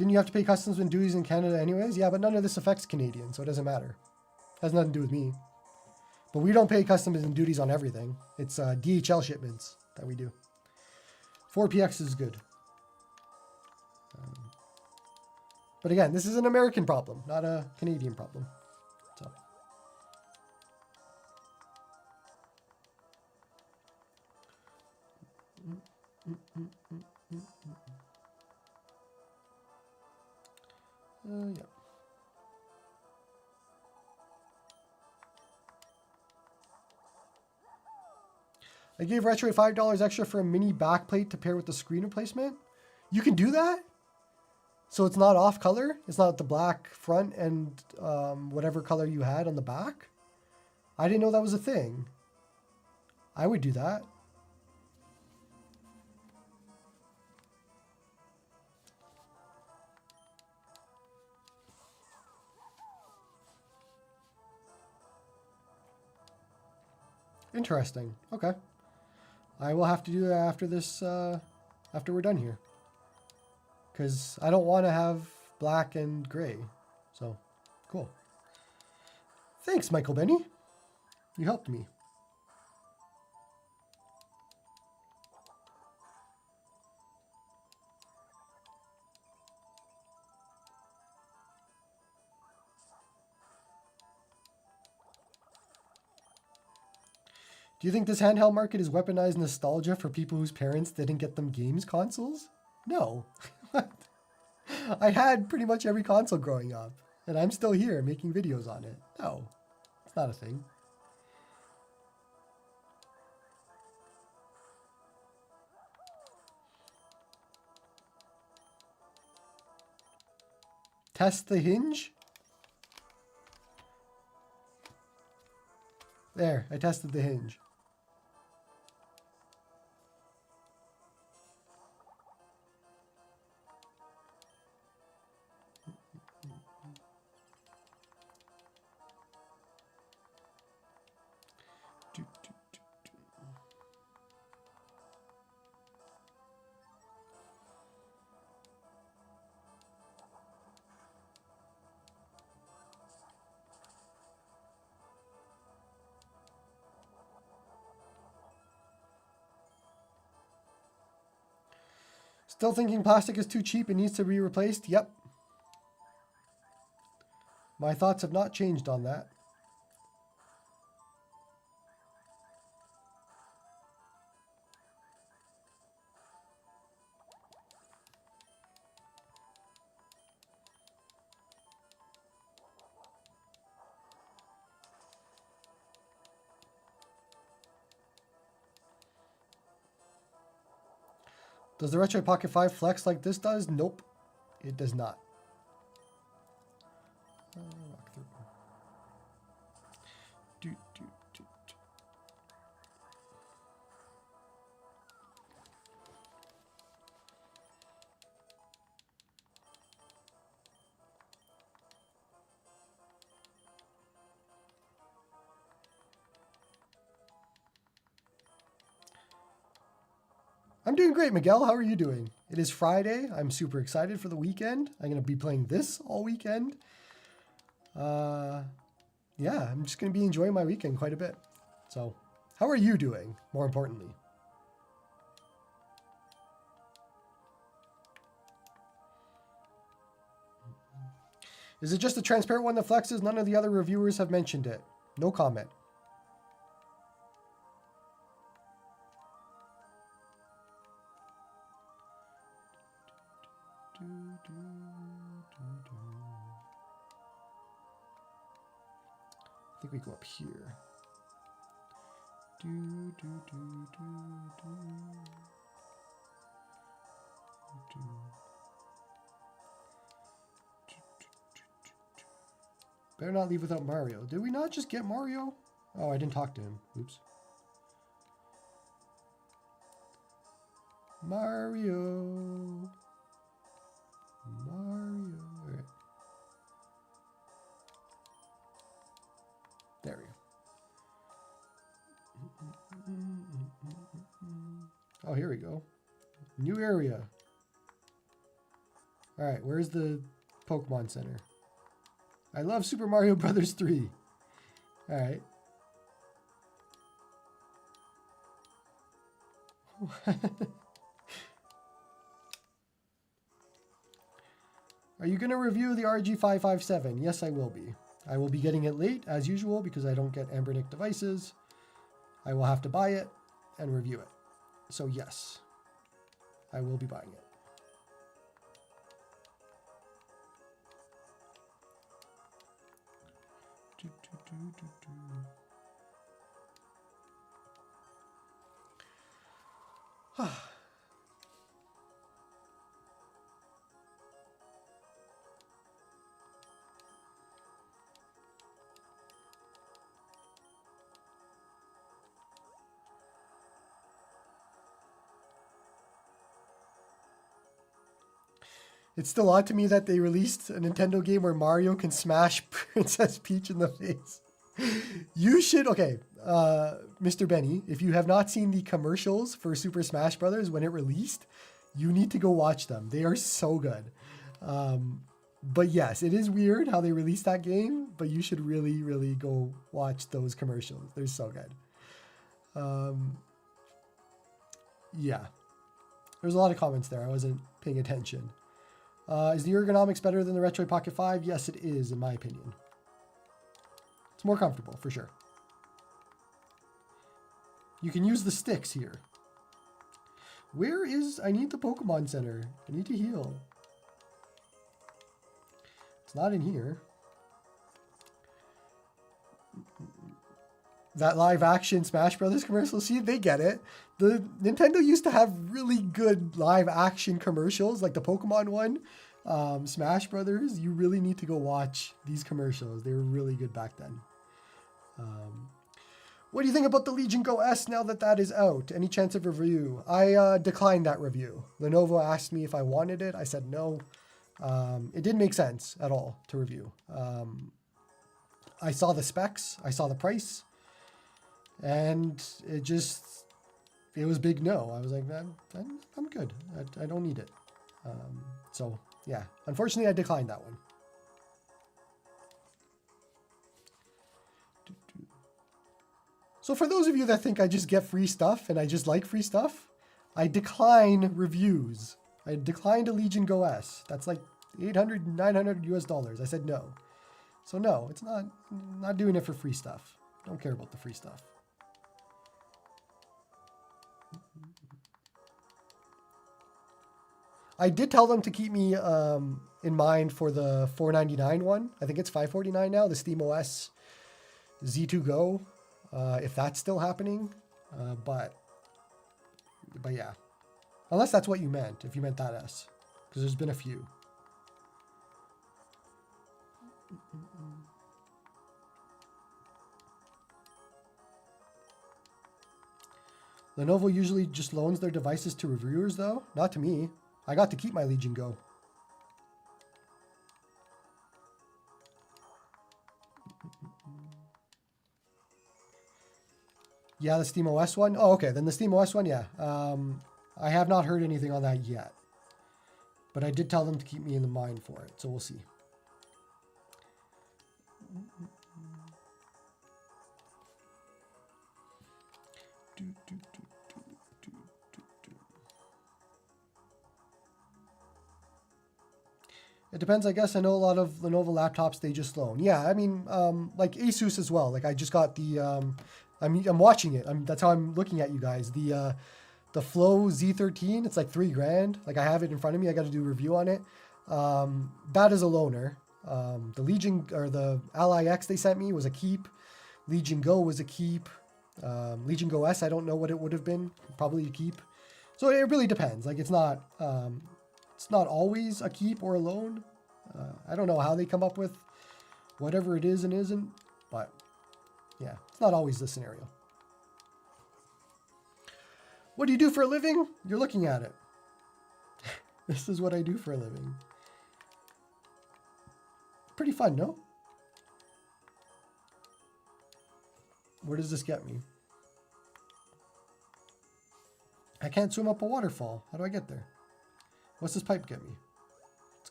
Didn't you have to pay customs and duties in Canada anyways? Yeah, but none of this affects Canadians, so it doesn't matter. Has nothing to do with me. But we don't pay customs and duties on everything. It's DHL shipments that we do. 4PX is good. But again, this is an American problem, not a Canadian problem. So. Yeah. I gave Retroid $5 extra for a mini backplate to pair with the screen replacement. You can do that? So it's not off color? It's not the black front and whatever color you had on the back? I didn't know that was a thing. I would do that. Interesting. Okay. I will have to do that after this, after we're done here. Because I don't want to have black and gray. So, cool. Thanks, Michael Benny. You helped me. Do you think this handheld market is weaponized nostalgia for people whose parents didn't get them games consoles? No. I had pretty much every console growing up, and I'm still here making videos on it. No, it's not a thing. Test the hinge? There, I tested the hinge. Still thinking plastic is too cheap and needs to be replaced? Yep. My thoughts have not changed on that. Does the Retroid Pocket 5 flex like this does? Nope, it does not. I'm doing great, Miguel. How are you doing? It is Friday. I'm super excited for the weekend. I'm going to be playing this all weekend. Yeah, I'm just going to be enjoying my weekend quite a bit. So, how are you doing, more importantly? Is it just the transparent one that flexes? None of the other reviewers have mentioned it. No comment. I think we go up here. Better not leave without Mario. Did we not just get Mario? Oh, I didn't talk to him. Oops. Mario. Mario. Right. There we go. Oh, here we go. New area. All right, where's the Pokemon Center? I love Super Mario Brothers 3. All right. Are you going to review the RG557? Yes, I will be. I will be getting it late, as usual, because I don't get Ambernick devices. I will have to buy it and review it. So yes, I will be buying it. It's still odd to me that they released a Nintendo game where Mario can smash Princess Peach in the face. You should, okay, Mr. Benny, if you have not seen the commercials for Super Smash Brothers when it released, you need to go watch them. They are so good. But yes, it is weird how they released that game, but you should really, really go watch those commercials. They're so good. Yeah. There's a lot of comments there. I wasn't paying attention. Is the ergonomics better than the Retroid Pocket 5? Yes, it is, in my opinion. It's more comfortable, for sure. You can use the sticks here. Where is... I need the Pokemon Center. I need to heal. It's not in here. That live action Smash Brothers commercial, see, they get it. The Nintendo used to have really good live action commercials, like the Pokemon one, Smash Brothers. You really need to go watch these commercials. They were really good back then. What do you think about the Legion Go S now that that is out? Any chance of review? I declined that review. Lenovo asked me if I wanted it. I said no. It didn't make sense at all to review. I saw the specs. I saw the price. And it was big no. I was like, I'm good. I don't need it. So, yeah. Unfortunately, I declined that one. So for those of you that think I just get free stuff and I just like free stuff, I decline reviews. I declined a Legion Go S. That's like $800, $900 US. I said no. So no, it's not doing it for free stuff. Don't care about the free stuff. I did tell them to keep me in mind for the $499 one. I think it's $549 now, the SteamOS Z2 Go, if that's still happening. But yeah, unless that's what you meant, if you meant that S, because there's been a few. Lenovo usually just loans their devices to reviewers, though. Not to me. I got to keep my Legion Go. Yeah, the SteamOS one? Oh, okay. Then the SteamOS one, yeah. I have not heard anything on that yet. But I did tell them to keep me in the mind for it, so we'll see. It depends, I guess. I know a lot of Lenovo laptops, they just loan. Yeah, I mean, like Asus as well. Like I just got the, I'm watching it. That's how I'm looking at you guys. The Flow Z13, it's like $3,000. Like I have it in front of me. I got to do a review on it. That is a loaner. The Legion or the Ally X they sent me was a keep. Legion Go was a keep. Legion Go S, I don't know what it would have been. Probably a keep. So it really depends. Like it's not always a keep or a loan. I don't know how they come up with whatever it is and isn't, but yeah, it's not always the scenario. What do you do for a living? You're looking at it. This is what I do for a living. Pretty fun, no? Where does this get me? I can't swim up a waterfall. How do I get there? What's this pipe get me? Let's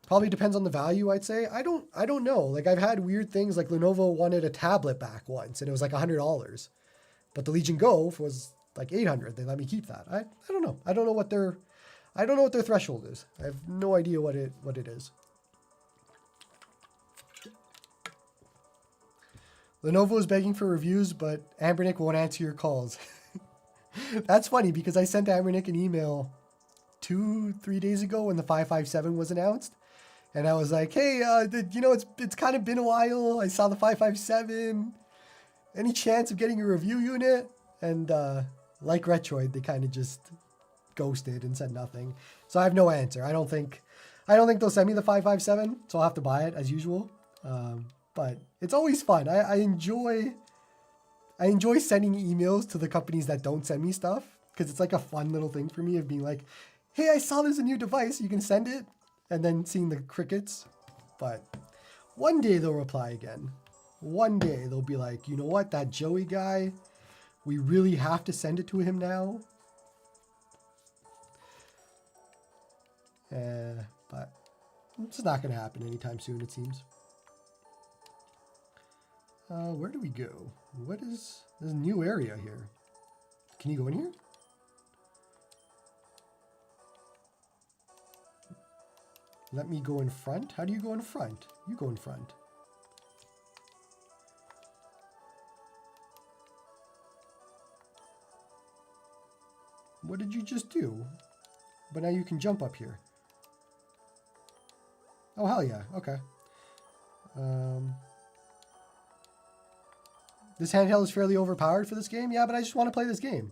Probably depends on the value, I'd say. I don't know. Like I've had weird things like Lenovo wanted a tablet back once and it was like $100. But the Legion Go was like 800. They let me keep that. I don't know. I don't know what their threshold is. I have no idea what it is. Lenovo is begging for reviews, but Ambernick won't answer your calls. That's funny because I sent Ambernick an email 2-3 days ago when the 557 was announced. And I was like, hey, it's kind of been a while. I saw the 557. Any chance of getting a review unit? And like Retroid, they kind of just ghosted and said nothing. So I have no answer. I don't think they'll send me the 557, so I'll have to buy it as usual. But it's always fun. I enjoy sending emails to the companies that don't send me stuff because it's like a fun little thing for me of being like, hey, I saw there's a new device. You can send it. And then seeing the crickets. But one day they'll reply again. One day they'll be like, you know what, that Joey guy, we really have to send it to him now. But it's not going to happen anytime soon, it seems. Where do we go? What is this new area here? Can you go in here? Let me go in front. How do you go in front? You go in front. What did you just do? But now you can jump up here. Oh, hell yeah. Okay. This handheld is fairly overpowered for this game. Yeah, but I just want to play this game.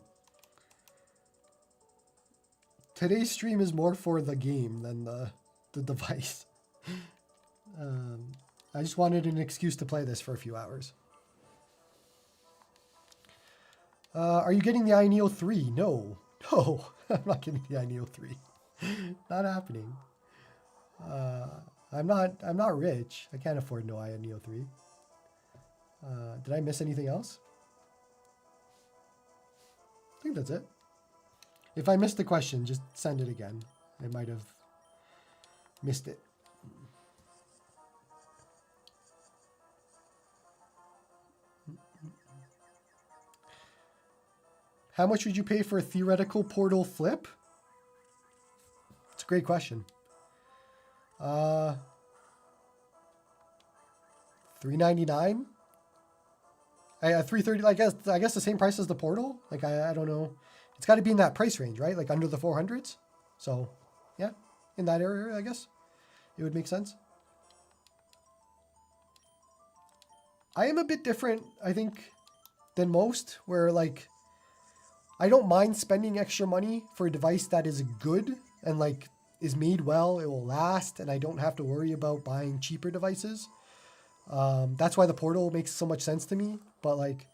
Today's stream is more for the game than the device. I just wanted an excuse to play this for a few hours. Are you getting the iNeo 3? No. No, I'm not getting the iNeo 3. Not happening. I'm not rich. I can't afford no iNeo 3. Did I miss anything else? I think that's it. If I missed the question, just send it again. I might have missed it. How much would you pay for a theoretical Portal flip? It's a great question. $399? $330. I guess the same price as the Portal. Like I don't know. It's got to be in that price range, right? Like under the 400s. So yeah, in that area, I guess it would make sense. I am a bit different, I think, than most, where like I don't mind spending extra money for a device that is good and like is made well, it will last, and I don't have to worry about buying cheaper devices. That's why the Portal makes so much sense to me. But like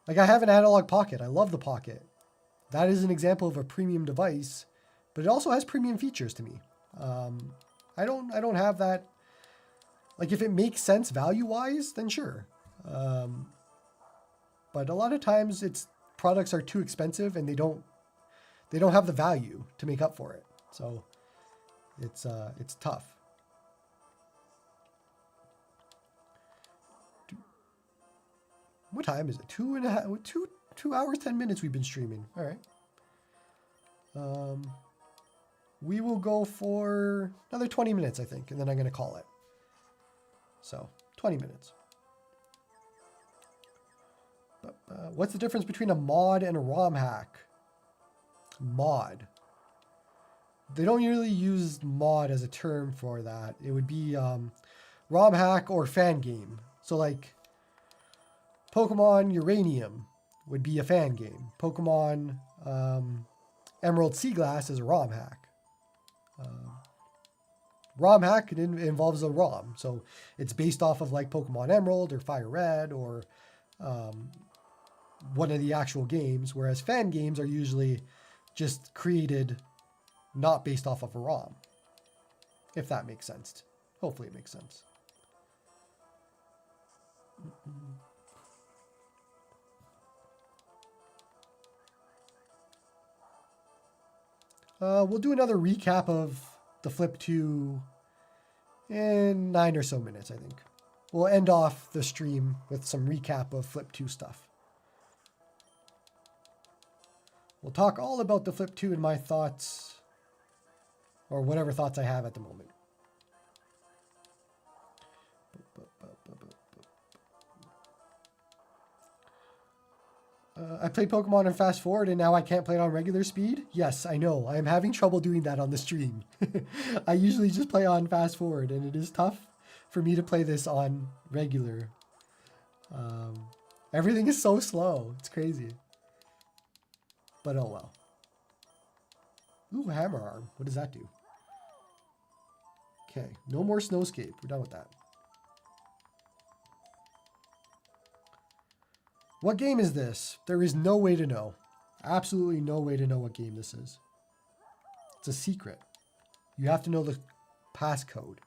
I have an analog Pocket. I love the Pocket. That is an example of a premium device, but it also has premium features to me. I don't have that. Like if it makes sense value-wise, then sure. But a lot of times products are too expensive and they don't have the value to make up for it. So it's tough. What time is it? 2 hours, 10 minutes we've been streaming. All right. We will go for another 20 minutes, I think, and then I'm going to call it. So 20 minutes. But, what's the difference between a mod and a ROM hack? Mod. They don't really use mod as a term for that. It would be ROM hack or fan game. So like Pokemon Uranium would be a fan game. Pokemon Emerald Sea Glass is a ROM hack. ROM hack involves a ROM. So it's based off of like Pokemon Emerald or Fire Red or one of the actual games, whereas fan games are usually just created not based off of a ROM. If that makes sense. Hopefully it makes sense. We'll do another recap of the Flip 2 in 9 or so minutes, I think. We'll end off the stream with some recap of Flip 2 stuff. We'll talk all about the Flip 2 and my thoughts, or whatever thoughts I have at the moment. I played Pokemon in fast forward and now I can't play it on regular speed. Yes, I know. I am having trouble doing that on the stream. I usually just play on fast forward and it is tough for me to play this on regular. Everything is so slow. It's crazy. But oh well. Ooh, hammer arm. What does that do? Okay, no more snowscape. We're done with that. What game is this? There is no way to know. Absolutely no way to know what game this is. It's a secret. You have to know the passcode.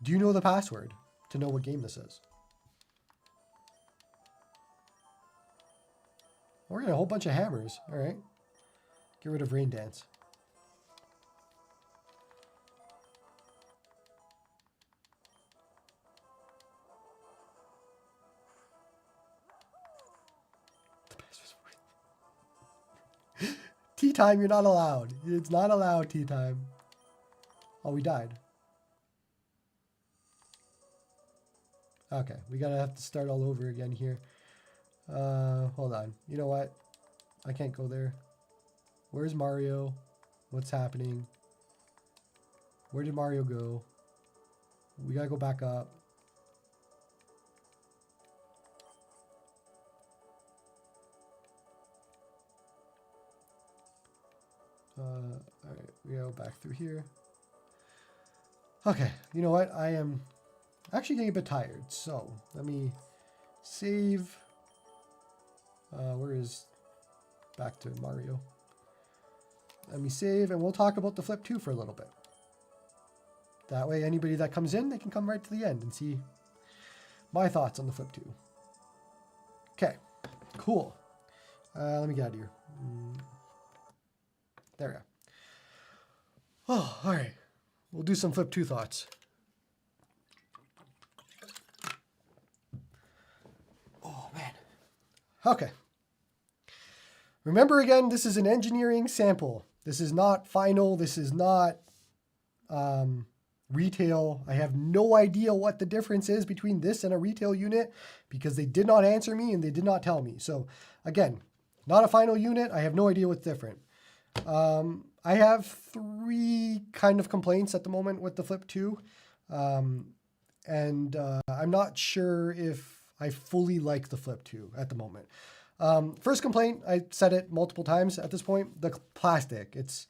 Do you know the password to know what game this is? We're getting a whole bunch of hammers. All right. Get rid of Rain Dance. Tea time, you're not allowed. It's not allowed tea time. Oh, we died. Okay, we gotta have to start all over again here. Hold on. You know what? I can't go there. Where's Mario? What's happening? Where did Mario go? We gotta go back up. Alright, we go back through here. Okay, you know what? I am actually getting a bit tired, so let me save. Where is back to Mario? Let me save, and we'll talk about the Flip 2 for a little bit. That way, anybody that comes in, they can come right to the end and see my thoughts on the Flip 2. Okay, cool. Let me get out of here. There we go. Oh, all right. We'll do some Flip 2 thoughts. Oh, man. Okay. Remember again, this is an engineering sample. This is not final. This is not retail. I have no idea what the difference is between this and a retail unit because they did not answer me and they did not tell me. So again, not a final unit. I have no idea what's different. I have 3 kind of complaints at the moment with the Flip 2. I'm not sure if I fully like the Flip 2 at the moment. First complaint, I said it multiple times at this point, the plastic. It's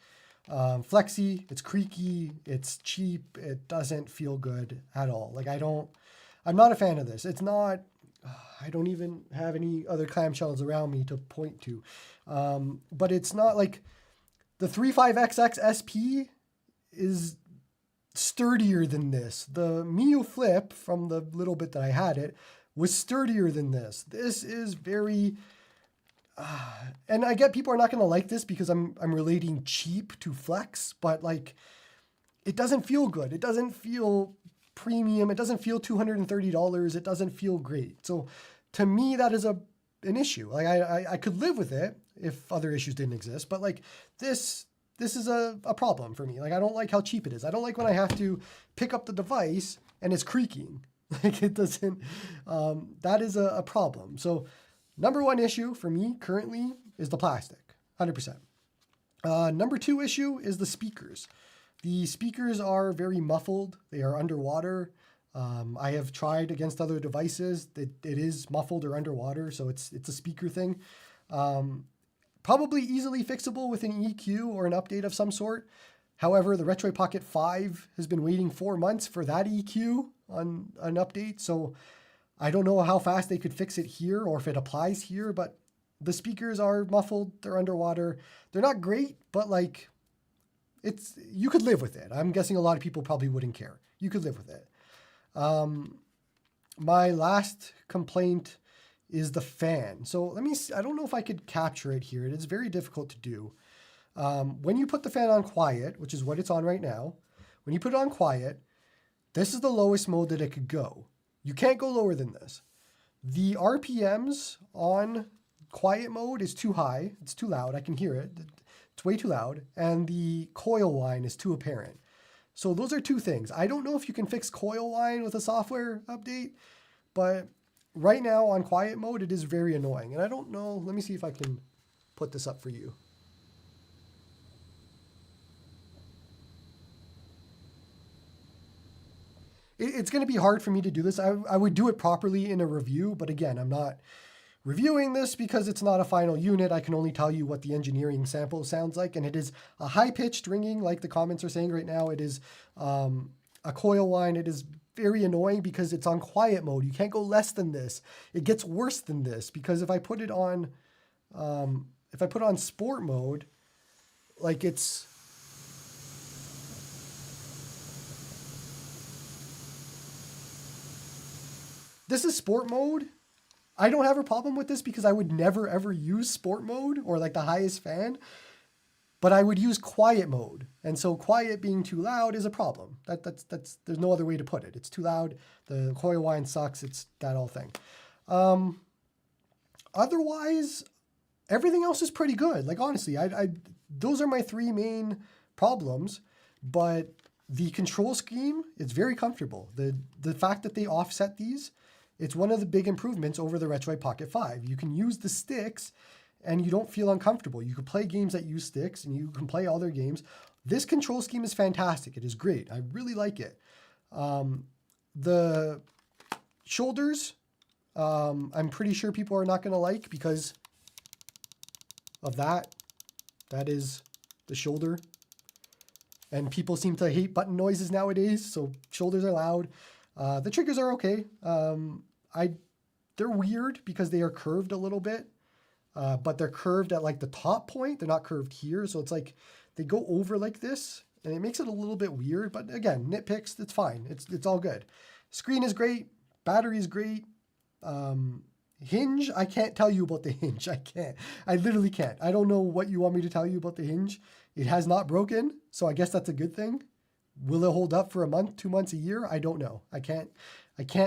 flexy, it's creaky, it's cheap, it doesn't feel good at all. Like I'm not a fan of this. It's not, I don't even have any other clamshells around me to point to. But it's not like the 35XX SP is sturdier than this. The Mio Flip, from the little bit that I had it, was sturdier than this. This is very... and I get people are not going to like this because I'm relating cheap to flex, but like it doesn't feel good. It doesn't feel premium. It doesn't feel $230. It doesn't feel great. So to me, that is an issue. Like I could live with it if other issues didn't exist, but like this is a problem for me. Like I don't like how cheap it is. I don't like when I have to pick up the device and it's creaking. Like it doesn't, that is a problem. So number 1 issue for me currently is the plastic, 100%. Number 2 issue is the speakers. The speakers are very muffled. They are underwater. I have tried against other devices that it is muffled or underwater, so it's a speaker thing. Probably easily fixable with an EQ or an update of some sort. However, the Retroid Pocket 5 has been waiting 4 months for that EQ on an update, so I don't know how fast they could fix it here or if it applies here, but the speakers are muffled, they're underwater. They're not great, but like you could live with it. I'm guessing a lot of people probably wouldn't care. You could live with it. My last complaint is the fan. So let me see. I don't know if I could capture it here. It is very difficult to do. When you put the fan on quiet, which is what it's on right now, when you put it on quiet, This is the lowest mode that it could go. You can't go lower than this. The RPMs on quiet mode is too high. It's too loud. I can hear it. It's way too loud. And the coil whine is too apparent. So those are two things. I don't know if you can fix coil whine with a software update, but right now on quiet mode, it is very annoying. And I don't know. Let me see if I can put this up for you. It's going to be hard for me to do this. I would do it properly in a review, but again, I'm not reviewing this because it's not a final unit. I can only tell you what the engineering sample sounds like, and it is a high-pitched ringing, like the comments are saying right now. It is a coil whine. It is very annoying because it's on quiet mode. You can't go less than this. It gets worse than this because if I put it on, sport mode, like it's. This is sport mode. I don't have a problem with this because I would never ever use sport mode or like the highest fan, but I would use quiet mode. And so quiet being too loud is a problem. That's there's no other way to put it. It's too loud. The coil whine sucks. It's that whole thing. Otherwise, everything else is pretty good. Like honestly, those are my three main problems, but the control scheme is very comfortable. The fact that they offset these, it's one of the big improvements over the Retroid Pocket 5. You can use the sticks and you don't feel uncomfortable. You can play games that use sticks and you can play other games. This control scheme is fantastic. It is great. I really like it. The shoulders, I'm pretty sure people are not going to like because of that. That is the shoulder. And people seem to hate button noises nowadays, so shoulders are loud. The triggers are okay. They're weird because they are curved a little bit, but they're curved at like the top point. They're not curved here, so it's like they go over like this, and it makes it a little bit weird. But again, nitpicks, it's fine. It's all good. Screen is great. Battery is great. Hinge, I can't tell you about the hinge. I can't. I literally can't. I don't know what you want me to tell you about the hinge. It has not broken, so I guess that's a good thing. Will it hold up for a month, 2 months, a year? I don't know. I can't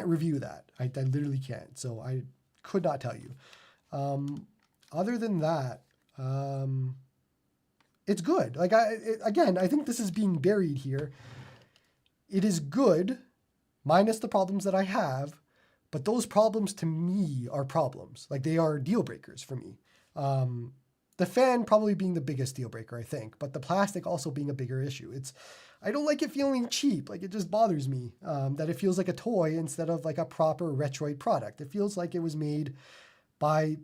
review that. I literally can't. So I could not tell you. Other than that, it's good. Like again, I think this is being buried here. It is good, minus the problems that I have, but those problems to me are problems. Like they are deal breakers for me. The fan probably being the biggest deal breaker, I think, but the plastic also being a bigger issue. I don't like it feeling cheap. Like it just bothers me that it feels like a toy instead of like a proper Retroid product. It feels like it was made by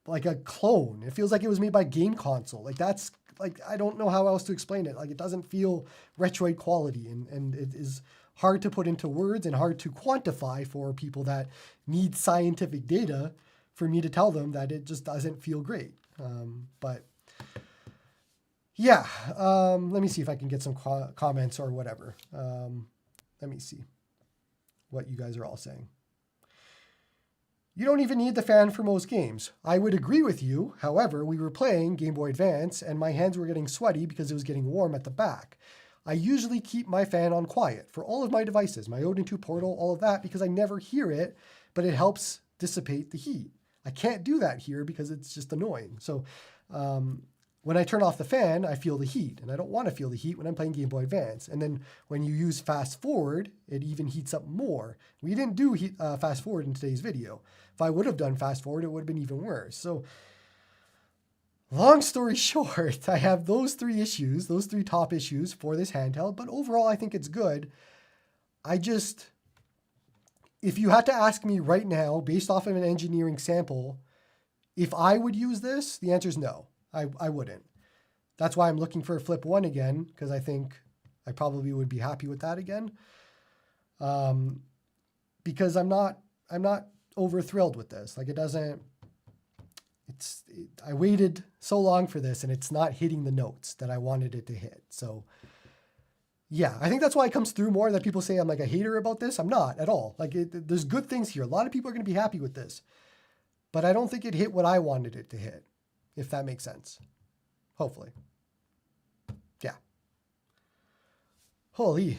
like a clone. It feels like it was made by Game Console. Like that's like, I don't know how else to explain it. Like it doesn't feel Retroid quality and it is hard to put into words and hard to quantify for people that need scientific data for me to tell them that it just doesn't feel great. But yeah, let me see if I can get some comments or whatever. Let me see what you guys are all saying. You don't even need the fan for most games. I would agree with you. However, we were playing Game Boy Advance and my hands were getting sweaty because it was getting warm at the back. I usually keep my fan on quiet for all of my devices, my Odin 2 Portal, all of that, because I never hear it, but it helps dissipate the heat. I can't do that here because it's just annoying. So when I turn off the fan, I feel the heat, and I don't want to feel the heat when I'm playing Game Boy Advance. And then when you use fast forward, it even heats up more. We didn't do fast forward in today's video. If I would have done fast forward, it would have been even worse. So long story short, I have those three issues, those three top issues for this handheld, but overall I think it's good. If you had to ask me right now, based off of an engineering sample, if I would use this, the answer is no, I wouldn't. That's why I'm looking for a Flip 1 again, because I think I probably would be happy with that again. Because I'm not over thrilled with this. Like I waited so long for this and it's not hitting the notes that I wanted it to hit. So yeah, I think that's why it comes through more that people say I'm like a hater about this. I'm not at all. Like there's good things here. A lot of people are going to be happy with this, but I don't think it hit what I wanted it to hit, if that makes sense. Hopefully. Yeah. Holy.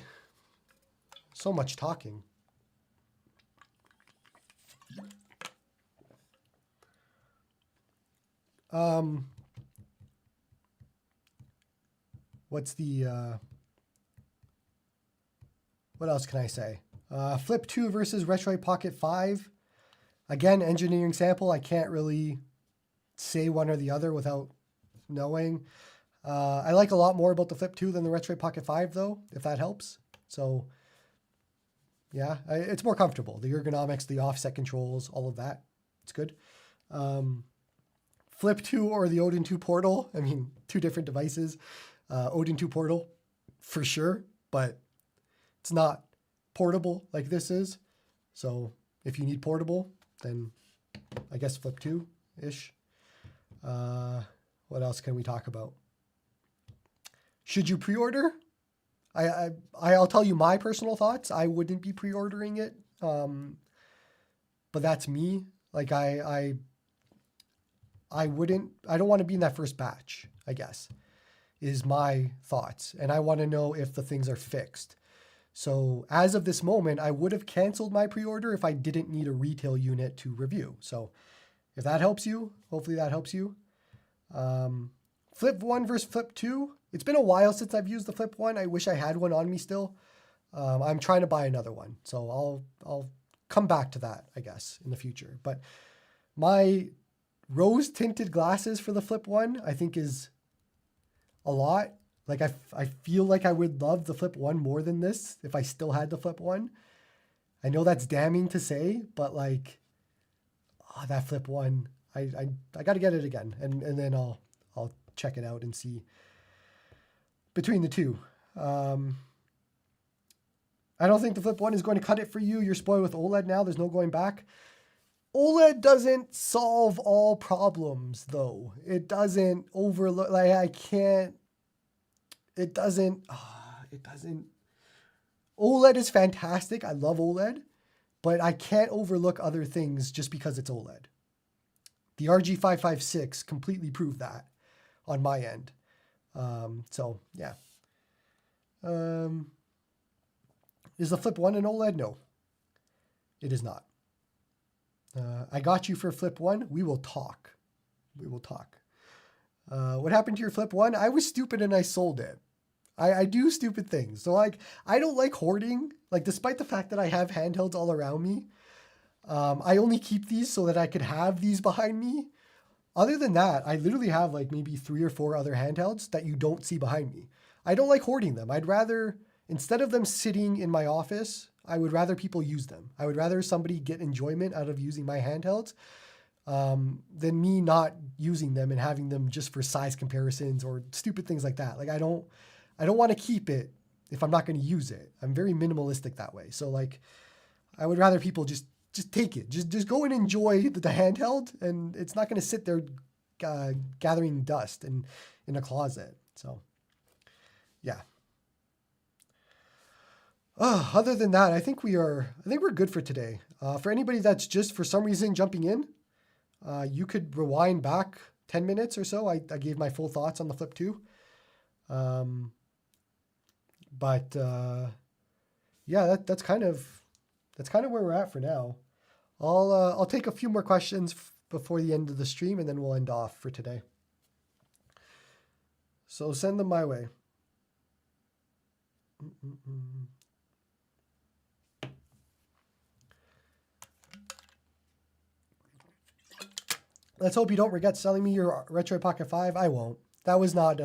So much talking. What's the, what else can I say? Flip 2 versus Retroid Pocket 5. Again, engineering sample. I can't really say one or the other without knowing. I like a lot more about the Flip 2 than the Retroid Pocket 5, though, if that helps. So, yeah, it's more comfortable. The ergonomics, the offset controls, all of that. It's good. Flip 2 or the Odin 2 Portal. I mean, two different devices. Odin 2 Portal, for sure, but it's not portable like this is. So if you need portable, then I guess Flip 2-ish. What else can we talk about? Should you pre-order? I'll tell you my personal thoughts. I wouldn't be pre-ordering it. But that's me. Like I don't want to be in that first batch, I guess, is my thoughts. And I want to know if the things are fixed. So as of this moment, I would have canceled my pre-order if I didn't need a retail unit to review. So if that helps you, hopefully that helps you. Flip 1 versus Flip 2. It's been a while since I've used the Flip 1. I wish I had one on me still. I'm trying to buy another one. So I'll come back to that, I guess, in the future. But my rose tinted glasses for the Flip 1, I think is a lot. Like I feel like I would love the Flip 1 more than this if I still had the Flip 1. I know that's damning to say, but like, that Flip 1, I got to get it again. And then I'll check it out and see between the two. I don't think the Flip 1 is going to cut it for you. You're spoiled with OLED now. There's no going back. OLED doesn't solve all problems, though. It doesn't overlook, like it doesn't. OLED is fantastic. I love OLED, but I can't overlook other things just because it's OLED. The RG556 completely proved that on my end. So yeah. Is the Flip 1 an OLED? No, it is not. I got you for Flip 1. We will talk. What happened to your Flip 1? I was stupid and I sold it. I do stupid things. So like, I don't like hoarding. Like, despite the fact that I have handhelds all around me, I only keep these so that I could have these behind me. Other than that, I literally have like maybe 3 or 4 other handhelds that you don't see behind me. I don't like hoarding them. I'd rather, instead of them sitting in my office, I would rather people use them. I would rather somebody get enjoyment out of using my handhelds than me not using them and having them just for size comparisons or stupid things like that. Like I don't want to keep it if I'm not going to use it. I'm very minimalistic that way. So like, I would rather people just take it. Just go and enjoy the handheld, and it's not going to sit there gathering dust in a closet. So yeah. Other than that, I think we're good for today. For anybody that's just for some reason jumping in, you could rewind back 10 minutes or so. I gave my full thoughts on the Flip 2. But yeah, that's kind of where we're at for now. I'll take a few more questions before the end of the stream, and then we'll end off for today. So send them my way. Let's hope you don't regret selling me your Retroid Pocket 5. I won't. That was not,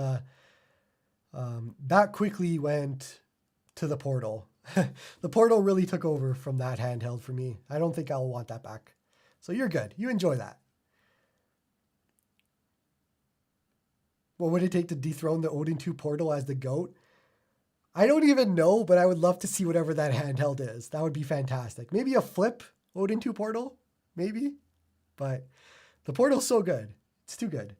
that quickly went to the Portal. The Portal really took over from that handheld for me. I don't think I'll want that back. So you're good. You enjoy that. What would it take to dethrone the Odin 2 Portal as the GOAT? I don't even know, but I would love to see whatever that handheld is. That would be fantastic. Maybe a flip Odin 2 Portal? Maybe? But the Portal's so good. It's too good.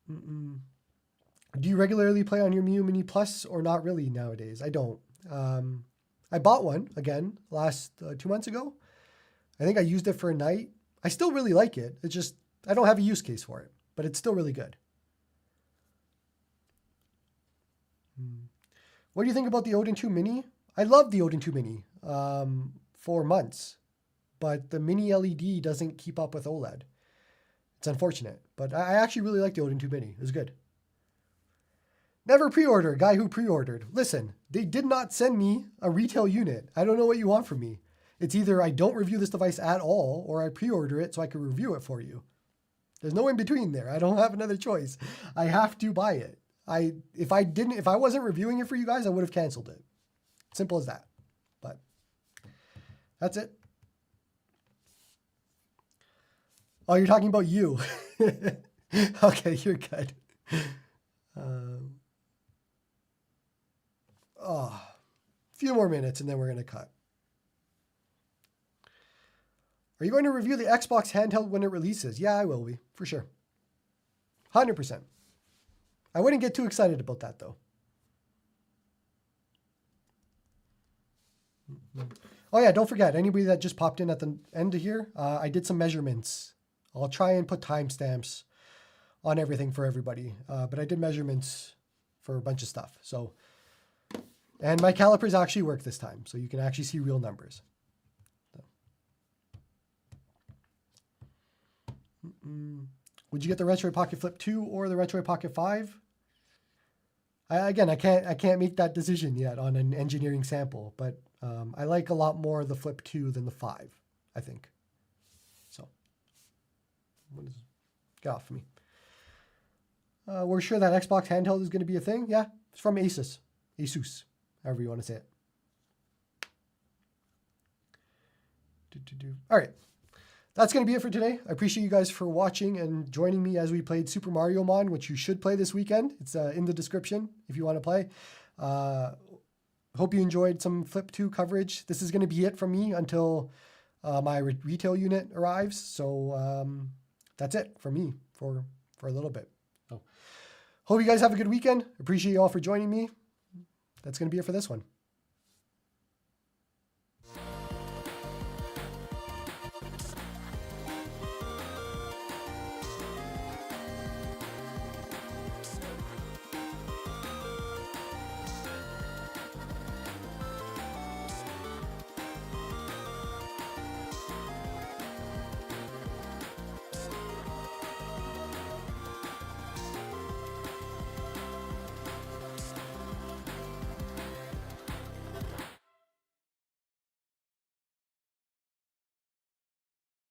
Do you regularly play on your Miu Mini Plus or not really nowadays? I don't. I bought one again last 2 months ago. I think I used it for a night. I still really like it. It's just, I don't have a use case for it, but it's still really good. What do you think about the Odin 2 Mini? I love the Odin 2 Mini for months, but the Mini LED doesn't keep up with OLED. It's unfortunate, but I actually really like the Odin 2 Mini. It was good. Never pre-order, guy who pre-ordered. Listen, they did not send me a retail unit. I don't know what you want from me. It's either I don't review this device at all, or I pre-order it so I can review it for you. There's no in between there. I don't have another choice. I have to buy it. If I wasn't reviewing it for you guys, I would have canceled it. Simple as that. But that's it. Oh, you're talking about you. Okay, you're good. A few more minutes and then we're going to cut. Are you going to review the Xbox handheld when it releases? Yeah, I will be, for sure. 100%. I wouldn't get too excited about that, though. Oh, yeah, don't forget, anybody that just popped in at the end of here, I did some measurements. I'll try and put timestamps on everything for everybody. But I did measurements for a bunch of stuff. So, and my calipers actually work this time, so you can actually see real numbers. Would you get the Retroid Pocket Flip 2 or the Retroid Pocket 5? I can't make that decision yet on an engineering sample, but I like a lot more the Flip 2 than the 5, I think. So, get off of me. We're sure that Xbox handheld is going to be a thing. Yeah, it's from Asus, however you want to say it. All right. That's going to be it for today. I appreciate you guys for watching and joining me as we played Super Mariomon, which you should play this weekend. It's in the description if you want to play. Hope you enjoyed some Flip 2 coverage. This is going to be it from me until my retail unit arrives. So that's it from me for a little bit. So hope you guys have a good weekend. Appreciate you all for joining me. That's going to be it for this one.